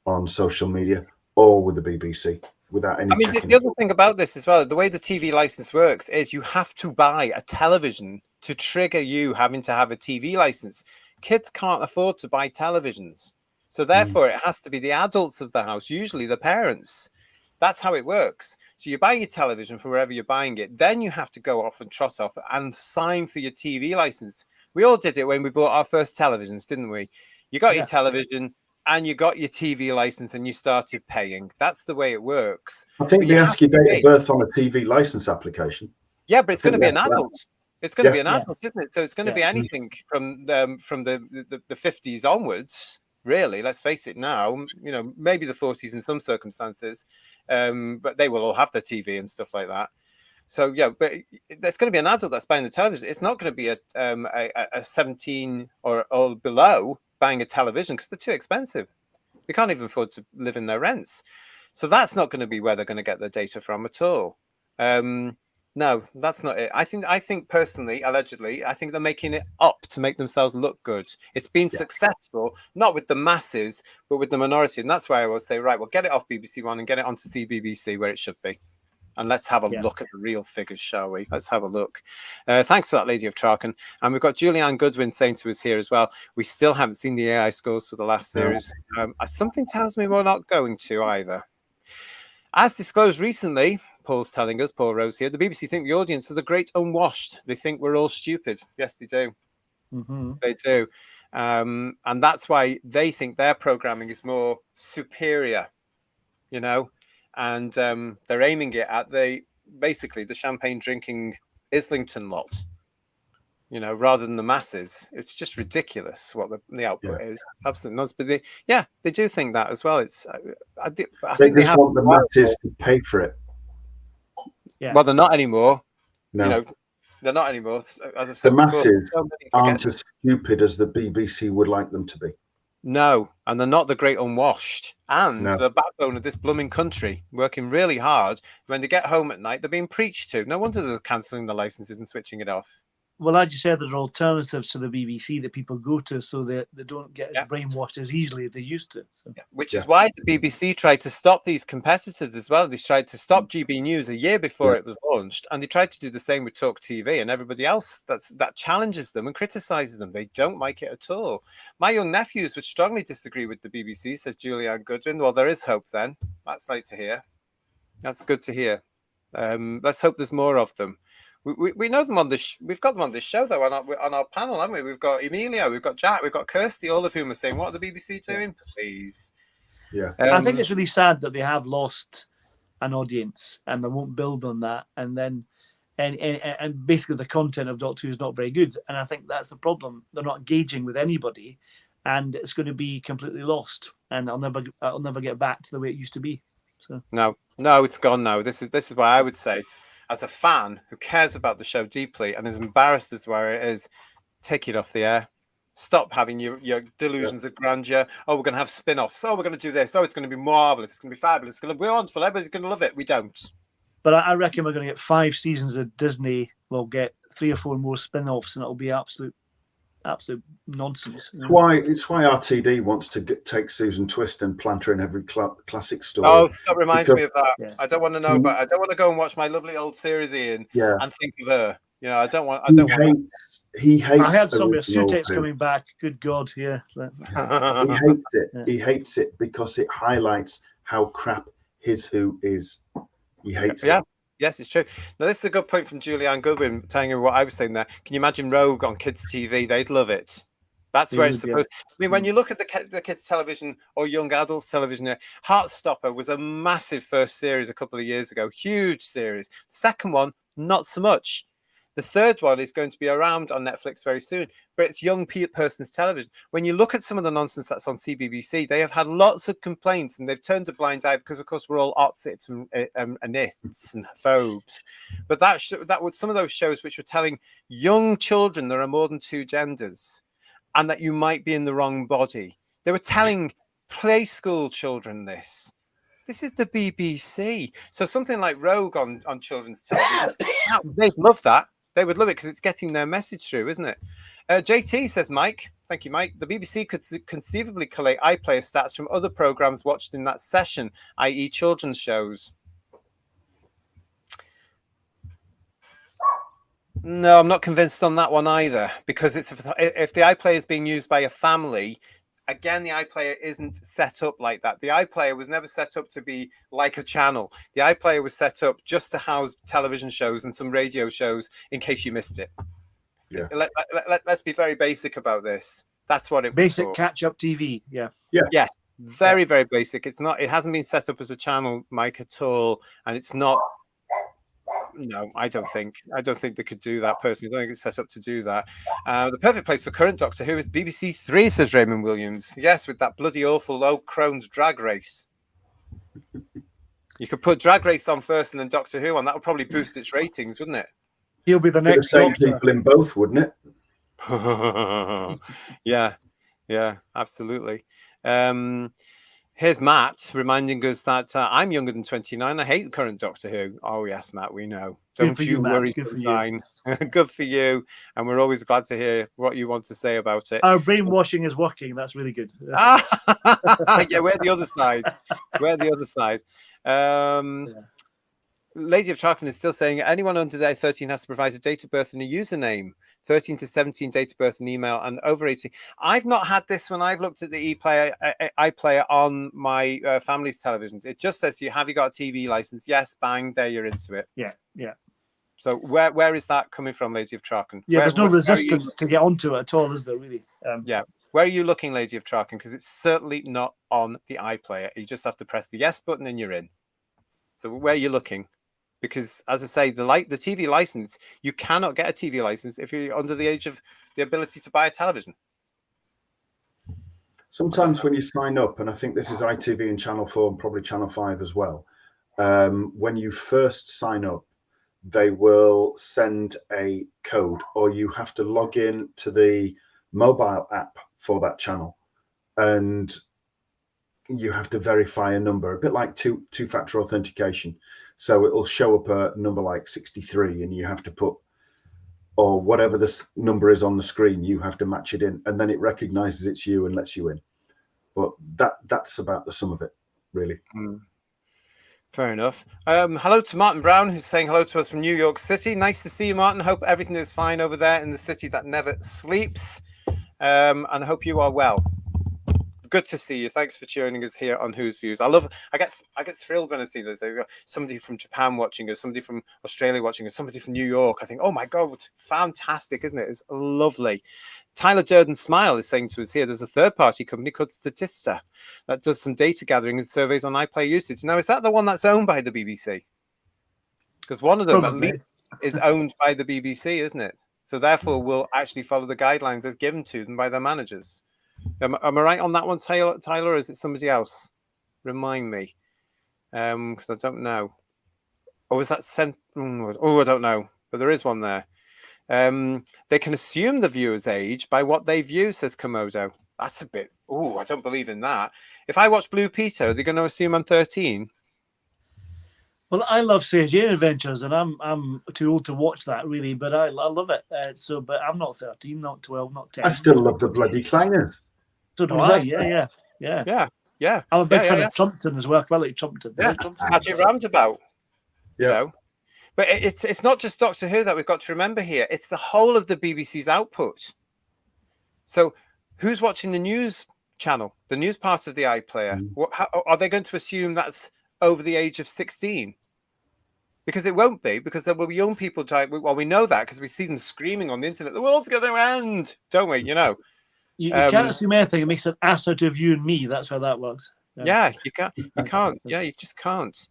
on social media or with the BBC without any. I mean, the other thing about this as well, the way the TV license works is you have to buy a television to trigger you having to have a TV license. Kids can't afford to buy televisions. So therefore, it has to be the adults of the house, usually the parents. That's how it works. So you buy your television for wherever you're buying it. Then you have to go off and trot off and sign for your TV license. We all did it when we bought our first televisions, didn't we? You got your television and you got your TV license and you started paying. That's the way it works. I think they ask you date of birth on a TV license application. Yeah, but it's going to be an adult. It's going to be an adult, isn't it? So it's going to be anything from the 50s onwards. Really, let's face it now, you know, maybe the 40s in some circumstances, but they will all have their TV and stuff like that. So, yeah, but there's going to be an adult that's buying the television. It's not going to be a 17 or below buying a television, because they're too expensive. They can't even afford to live in their rents. So that's not going to be where they're going to get their data from at all. No, that's not it. I think personally, allegedly, I think they're making it up to make themselves look good. It's been successful, not with the masses, but with the minority. And that's why I always say, right, well, get it off BBC One and get it onto CBBC where it should be. And let's have a look at the real figures, shall we? Let's have a look. Thanks for that, Lady of Traken. And we've got Julianne Goodwin saying to us here as well, we still haven't seen the AI scores for the last series. Something tells me we're not going to either. As disclosed recently, Paul's telling us, Paul Rose here, the BBC think the audience are the great unwashed. They think we're all stupid. Yes, they do. They do. And that's why they think their programming is more superior, you know, and they're aiming it at basically the champagne drinking Islington lot, you know, rather than the masses. It's just ridiculous what the output is. Absolutely nuts. But they do think that as well. It's I think they just want the masses to pay for it. Yeah. Well, they're not anymore. No. You know, they're not anymore. As I've said, the masses aren't as stupid as the BBC would like them to be. No, and they're not the great unwashed. And No. the backbone of this blooming country, working really hard. When they get home at night, they're being preached to. No wonder they're cancelling the licenses and switching it off. Well, as you said, there are alternatives to the BBC that people go to, so they don't get as brainwashed as easily as they used to. So. Yeah. Which is why the BBC tried to stop these competitors as well. They tried to stop GB News a year before it was launched, and they tried to do the same with Talk TV and everybody else that challenges them and criticises them. They don't like it at all. My young nephews would strongly disagree with the BBC, says Julianne Goodwin. Well, there is hope then. That's like to hear. That's good to hear. Let's hope there's more of them. We know them on this. We've got them on this show though on our panel, haven't we? We've got Emilio, we've got Jack, we've got Kirsty, all of whom are saying, "What are the BBC doing, please?" Yeah, I think it's really sad that they have lost an audience and they won't build on that. And then, and basically the content of Doctor Who is not very good. And I think that's the problem. They're not engaging with anybody, and it's going to be completely lost. And I'll never get back to the way it used to be. So no, it's gone now. This is why I would say, as a fan who cares about the show deeply and is embarrassed as where it is, take it off the air. Stop having your delusions of grandeur. Oh, we're going to have spin-offs. Oh, we're going to do this. Oh, it's going to be marvelous. It's going to be fabulous. It's going to be wonderful. Everybody's going to love it. We don't. But I reckon we're going to get 5 seasons of Disney. We'll get 3 or 4 more spin-offs, and it'll be absolute nonsense. It's why RTD wants to take Susan Twist and plant her in every classic story. Oh, stop reminding me of that. Yeah. I don't want to know, but I don't want to go and watch my lovely old series, Ian, and think of her. You know, I don't want. He hates. I had some of Sutex coming back. Good God, yeah. He hates it. Yeah. He hates it because it highlights how crap his Who is. He hates it. Yes, it's true. Now, this is a good point from Julianne Goodwin, telling you what I was saying there. Can you imagine Rogue on kids' TV? They'd love it. That's where it's supposed. I mean, when you look at the kids' television or young adults' television, Heartstopper was a massive first series a couple of years ago, huge series. Second one, not so much. The third one is going to be around on Netflix very soon, but it's young person's television. When you look at some of the nonsense that's on CBBC, they have had lots of complaints and they've turned a blind eye because, of course, we're all opposites and anists and phobes. But that was some of those shows which were telling young children there are more than 2 genders and that you might be in the wrong body. They were telling play school children this. This is the BBC. So something like Rogue on children's television, they'd love that. They would love it because it's getting their message through, isn't it? JT says, Mike, thank you, Mike. The BBC could conceivably collate iPlayer stats from other programs watched in that session, i.e. children's shows. No, I'm not convinced on that one either, because if the iPlayer is being used by a family, again, the iPlayer isn't set up like that. The iPlayer was never set up to be like a channel. The iPlayer was set up just to house television shows and some radio shows in case you missed it. Yeah. Let's be very basic about this. That's what it was basic for. Catch-up TV. Yeah. Yes. Very, very basic. It's not. It hasn't been set up as a channel, Mike, at all, and it's not. No, I don't think they could do that personally. I don't think it's set up to do that. The perfect place for current Doctor Who is BBC 3, says Raymond Williams. Yes, with that bloody awful old Crone's Drag Race. You could put Drag Race on first and then Doctor Who on. That would probably boost its ratings, wouldn't it? He'll be the next same people in both, wouldn't it? Yeah, absolutely. Here's Matt reminding us that I'm younger than 29. I hate the current Doctor Who. Oh, yes, Matt, we know. Don't you worry. Good for you. Good for you. And we're always glad to hear what you want to say about it. Our brainwashing is working. That's really good. Yeah, we're the other side. We're the other side. Lady of Charlton is still saying anyone under the 13 has to provide a date of birth and a username. 13 to 17 date of birth and email, and over 18. I've not had this when I've looked at the iPlayer on my family's televisions. It just says, have you got a TV license? Yes, bang, there you're into it. Yeah. So where is that coming from, Lady of Charlton? Yeah, there's no resistance to get onto it at all, is there, really? Yeah. Where are you looking, Lady of Charlton? Because it's certainly not on the iPlayer. You just have to press the yes button and you're in. So where are you looking? Because, as I say, the TV license, you cannot get a TV license if you're under the age of the ability to buy a television. Sometimes when you sign up, and I think this is ITV and Channel 4 and probably Channel 5 as well, when you first sign up, they will send a code, or you have to log in to the mobile app for that channel. and you have to verify a number, a bit like two-factor authentication. So it'll show up a number like 63, and you have to put, or whatever this number is on the screen, you have to match it in, and then it recognizes it's you and lets you in. But that's about the sum of it, really. Fair enough. Hello to Martin Brown, who's saying hello to us from New York City. Nice to see you, Martin. Hope everything is fine over there in the city that never sleeps. And I hope you are well. Good to see you. Thanks for joining us here on Who's Views. I get thrilled when I see this. Somebody from Japan watching us, somebody from Australia watching us, somebody from New York. I think, oh my God, fantastic, isn't it? It's lovely. Tyler Durden Smile is saying to us here, there's a third-party company called Statista that does some data gathering and surveys on iPlayer usage. Now, is that the one that's owned by the BBC? Because one of them, Probably. at least, is owned by the BBC, isn't it? So therefore, will actually follow the guidelines as given to them by their managers. Am I right on that one, Tyler, or is it somebody else? Remind me, because I don't know. Or is that sent? Oh, I don't know, but there is one there. They can assume the viewer's age by what they view, says Komodo. That's a bit. Oh, I don't believe in that. If I watch Blue Peter, are they going to assume I'm 13? Well, I love Sarah Jane Adventures, and I'm too old to watch that really, but I love it. But I'm not 13, not 12, not 10. I still love the bloody clangers. So do What I. was that? Yeah. I'm a big fan of Trumpton as well. I like Trumpton. Yeah, Magic Roundabout. Yeah. You know? But it's not just Doctor Who that we've got to remember here. It's the whole of the BBC's output. So who's watching the news channel, the news part of the iPlayer? How, are they going to assume that's over the age of 16? Because it won't be, because there will be young people trying. Well, we know that because we see them screaming on the internet, the world's going to end, don't we? You know. You can't assume anything. It makes an ass out of you and me. That's how that works. Yeah, you can't. You can't. Yeah, you just can't.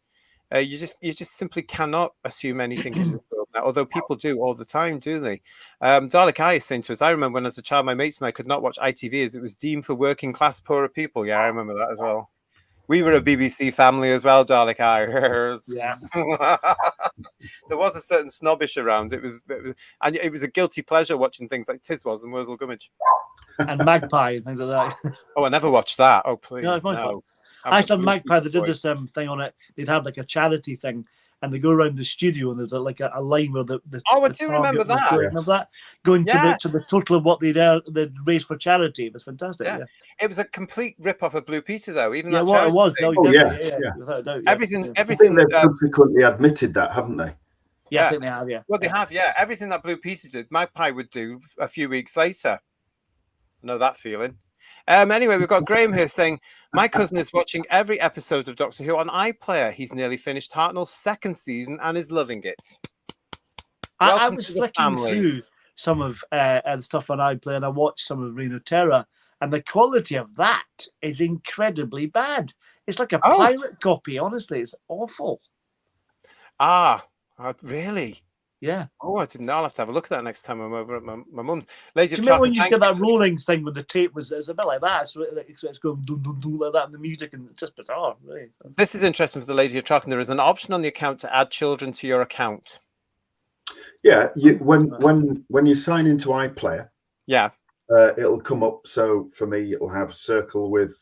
You just simply cannot assume anything in this world now. Although people do all the time, do they? Dalek Eye is saying to us, I remember when as a child, my mates and I could not watch ITV as it was deemed for working class poorer people. Yeah, I remember that as well. We were a BBC family as well, Dalek Eye. Yeah. There was a certain snobbish around. It was a guilty pleasure watching things like Tiswas and Wurzel Gummidge. And Magpie and things like that. Oh, I never watched that. Oh, please. No, it's fine. No. Actually, on Magpie, they did this thing on it. They'd have like a charity thing, and they go around the studio, and there's a line where the I do remember that. Going to the total of what they'd raised for charity. It was fantastic. Yeah. It was a complete rip off of Blue Peter, though. Even yeah, that well, it was. thing. Without a doubt. Everything. I think they've subsequently admitted that, haven't they? Yeah, I think they have. Yeah. Well, they have. Yeah, everything that Blue Peter did, Magpie would do a few weeks later. I know that feeling. Anyway, we've got Graham here saying, my cousin is watching every episode of Doctor Who on iPlayer. He's nearly finished Hartnell's second season and is loving it. I was flicking through some of the stuff on iPlayer, and I watched some of Reign of Terror, and the quality of that is incredibly bad. It's like a pirate copy, honestly. It's awful. Really? Yeah. Oh, I didn't know. I'll have to have a look at that next time I'm over at my mum's. Lady Do you remember when you get that rolling thing with the tape? It's a bit like that. So it's going dun, dun, dun, like that, and the music, and it's just bizarre. Really. This is interesting for the Lady of Trucking. There is an option on the account to add children to your account. Yeah, when you sign into iPlayer, it'll come up. So for me, it'll have circle with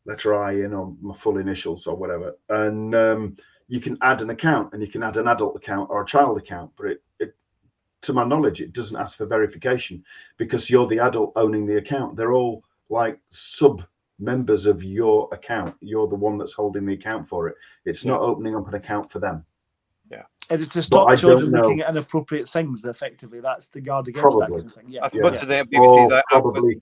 letter I in, or my full initials or whatever, and you can add an account, and you can add an adult account or a child account, but it to my knowledge, it doesn't ask for verification because you're the adult owning the account. They're all like sub members of your account. You're the one that's holding the account for it. It's not opening up an account for them. Yeah. And it's to stop children looking at inappropriate things, effectively. That's the guard against that kind of thing. Yeah. That's much of the BBC's probably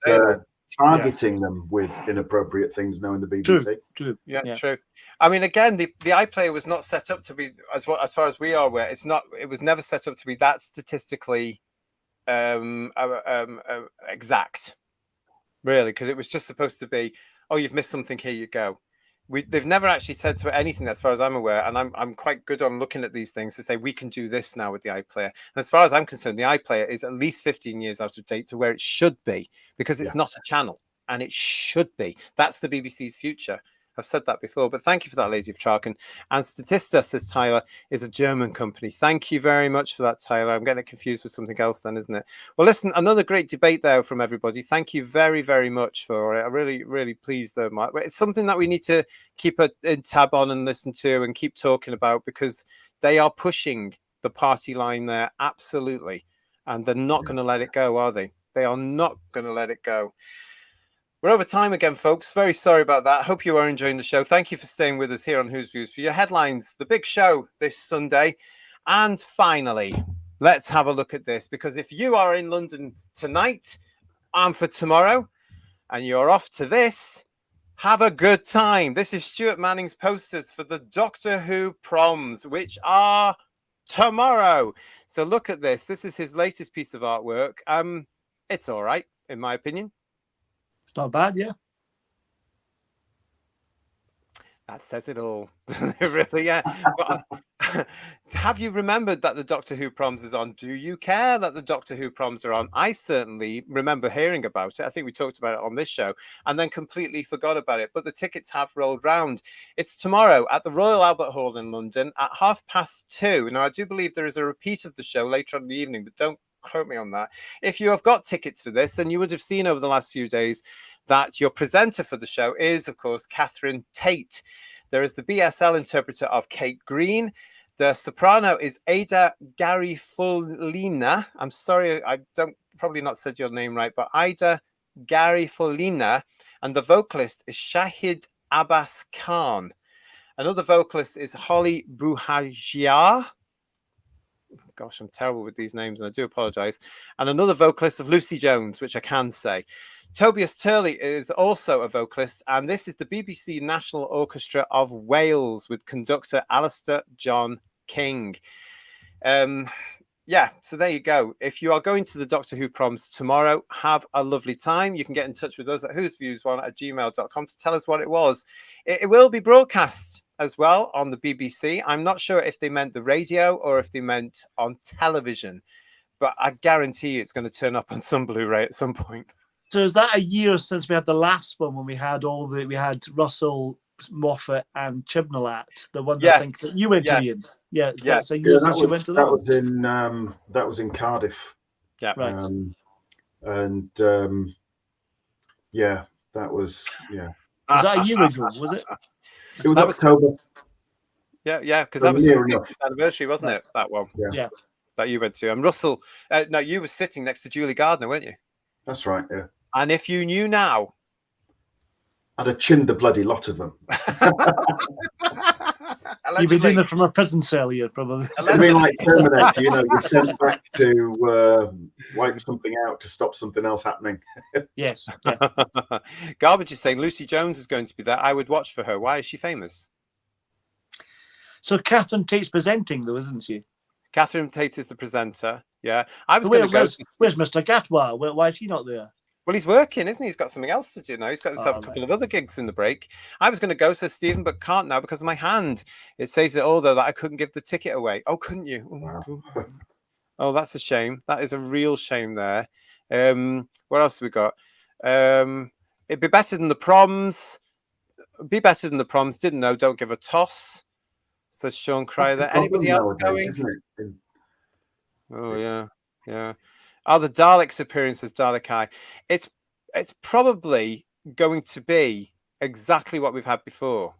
targeting them with inappropriate things, knowing the BBC. True. Yeah, true. I mean, again, the iPlayer was not set up to be, as far as we are aware, it was never set up to be that statistically exact, really, because it was just supposed to be, oh, you've missed something, here you go. They've never actually said to anything, as far as I'm aware, and I'm quite good on looking at these things to say we can do this now with the iPlayer. And as far as I'm concerned, the iPlayer is at least 15 years out of date to where it should be, because it's not a channel, and it should be. That's the BBC's future. I've said that before, but thank you for that, Lady of Traken. And Statista, says Tyler, is a German company. Thank you very much for that, Tyler. I'm getting it confused with something else then, isn't it? Well, listen, another great debate there from everybody. Thank you very, very much for it. I'm really, really pleased, though, Mike. It's something that we need to keep a tab on and listen to and keep talking about, because they are pushing the party line there, absolutely. And they're not going to let it go, are they? They are not going to let it go. We're over time again, folks. Very sorry about that. Hope you are enjoying the show. Thank you for staying with us here on Who's Views for your headlines, the big show this Sunday. And finally, let's have a look at this, because if you are in London tonight and for tomorrow, and you're off to this, have a good time. This is Stuart Manning's posters for the Doctor Who proms, which are tomorrow. So look at this. This is his latest piece of artwork. It's all right, in my opinion. It's not bad, yeah. That says it all. Really, yeah. But, have you remembered that the Doctor Who proms is on? Do you care that the Doctor Who proms are on? I certainly remember hearing about it. I think we talked about it on this show and then completely forgot about it. But the tickets have rolled round. It's tomorrow at the Royal Albert Hall in London at 2:30. Now, I do believe there is a repeat of the show later on in the evening, but don't quote me on that. If you have got tickets for this, then you would have seen over the last few days that your presenter for the show is, of course, Catherine Tate. There is the BSL interpreter of Kate Green. The soprano is Ada Garifolina. I'm sorry, I don't probably not said your name right, but Ada Garifolina. And the vocalist is Shahid Abbas Khan. Another vocalist is Holly Buhagiar. Gosh, I'm terrible with these names, and I do apologize. And another vocalist of Lucy Jones, which I can say. Tobias Turley is also a vocalist, and this is the BBC National Orchestra of Wales with conductor Alistair John King. Yeah, so there you go. If you are going to the Doctor Who proms tomorrow, have a lovely time. You can get in touch with us at whosviews1@gmail.com to tell us what it was. It will be broadcast as well on the BBC. I'm not sure if they meant the radio or if they meant on television, but I guarantee you it's going to turn up on some Blu-ray at some point. So is that a year since we had the last one, when we had Russell, Moffat and Chibnall at the one that I think that you went to, Ian? Yeah, that's a year since you went to that. That was in Cardiff. Yeah, right. Yeah, that was Was that a year ago? Was it? It was October. Yeah, because that was the 60th anniversary, wasn't it? That one. Yeah. That you went to. And Russell, no, you were sitting next to Julie Gardner, weren't you? That's right. Yeah. And if you knew now, I'd have chinned the bloody lot of them. You'd be doing it from a prison cell here, probably. I mean, like Terminator, you're sent back to wipe something out to stop something else happening. Yes. Yeah. Garbage is saying Lucy Jones is going to be there. I would watch for her. Why is she famous? So Catherine Tate's presenting, though, isn't she? Catherine Tate is the presenter. Yeah, I was going to go. Where's Mr. Gatwa? Why is he not there? Well, he's working, isn't he? He's got something else to do now. He's got himself a couple of other gigs in the break. I was going to go, says Stephen, but can't now because of my hand. It says it all, though, that I couldn't give the ticket away. Oh, couldn't you? Wow. Oh, that's a shame. That is a real shame there. What else have we got? It'd be better than the proms. Be better than the proms. Didn't know. Don't give a toss, says Sean Cryer. Anybody else going? Oh, yeah. Oh, the Daleks appearance as Dalek Eye. It's probably going to be exactly what we've had before.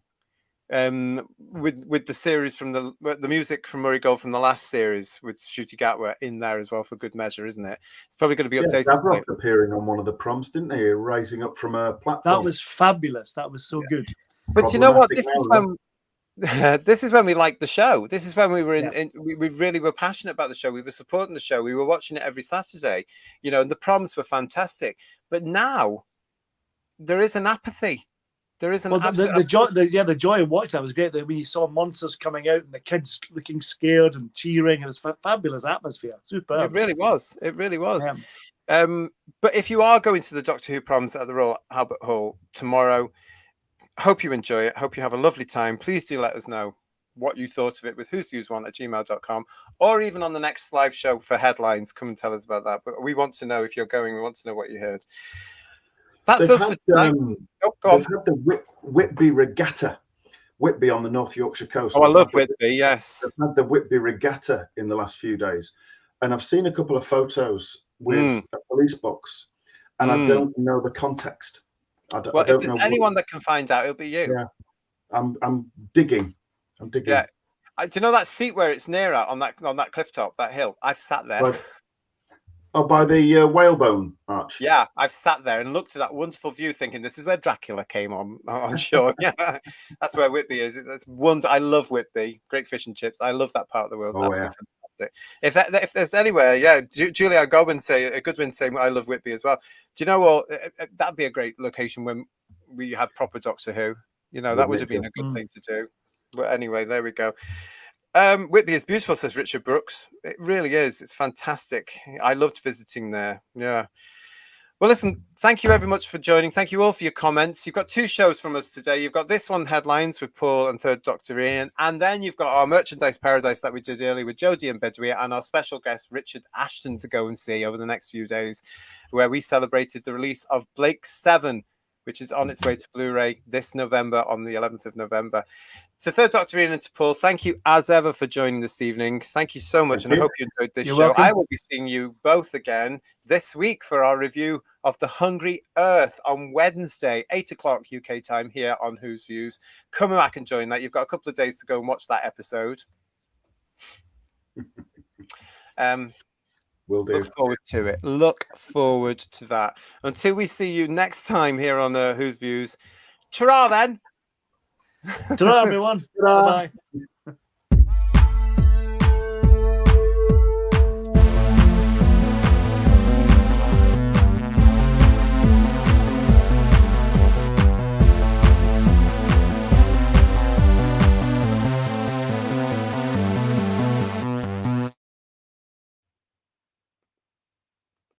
With the series from the music from Murray Gold from the last series with Ncuti Gatwa in there as well for good measure, isn't it? It's probably going to be updated. Davros appearing on one of the proms, didn't he? Rising up from a platform. That was fabulous. That was so good. But you know what? This is when we liked the show. This is when we were we really were passionate about the show. We were supporting the show. We were watching it every Saturday, and the proms were fantastic. But now there is an apathy. There is an the joy of watching that was great. When you saw monsters coming out and the kids looking scared and cheering, it was fabulous atmosphere. Super. It really was. But if you are going to the Doctor Who proms at the Royal Albert Hall tomorrow, hope you enjoy it. Hope you have a lovely time. Please do let us know what you thought of it with whosviews1@gmail.com, or even on the next live show for headlines. Come and tell us about that. But we want to know if you're going. We want to know what you heard. That's us for tonight. They've had the Whitby Regatta. Whitby on the North Yorkshire coast. Oh, I love Whitby, yes. They've had the Whitby Regatta in the last few days. And I've seen a couple of photos with a police box, and I don't know the context. I don't if there's know anyone that can find out, it'll be you. Yeah, I'm digging. Yeah. Do you know that seat where it's nearer on that cliff top, that hill? I've sat there. Right. Oh, by the Whalebone Arch. Yeah, I've sat there and looked at that wonderful view, thinking this is where Dracula came on shore. Yeah, that's where Whitby is. It's I love Whitby. Great fish and chips. I love that part of the world. It's absolutely fantastic. If there's anywhere, yeah, Julia Goodwin saying I love Whitby as well. Do you know what? That'd be a great location when we had proper Doctor Who. You know, that would have been a good thing to do. But anyway, there we go. Whitby is beautiful, says Richard Brooks. It really is. It's fantastic. I loved visiting there. Yeah. Well, listen, thank you very much for joining. Thank you all for your comments. You've got 2 shows from us today. You've got this one, Headlines, with Paul and Third Doctor Ian. And then you've got our Merchandise Paradise that we did earlier with Jodie and Bedouin and our special guest, Richard Ashton, to go and see over the next few days, where we celebrated the release of Blake 7, which is on its way to Blu-ray this November, on the 11th of November. So Third Doctor Ian and to Paul, thank you as ever for joining this evening. Thank you so much, and I hope you enjoyed this show. Welcome. I will be seeing you both again this week for our review of The Hungry Earth on Wednesday, 8 o'clock UK time here on Who's Views. Come back and join that. You've got a couple of days to go and watch that episode. Will do. Look forward to it. Look forward to that. Until we see you next time here on Who's Views. Ta-ra then. Ta-ra, everyone. Bye-bye.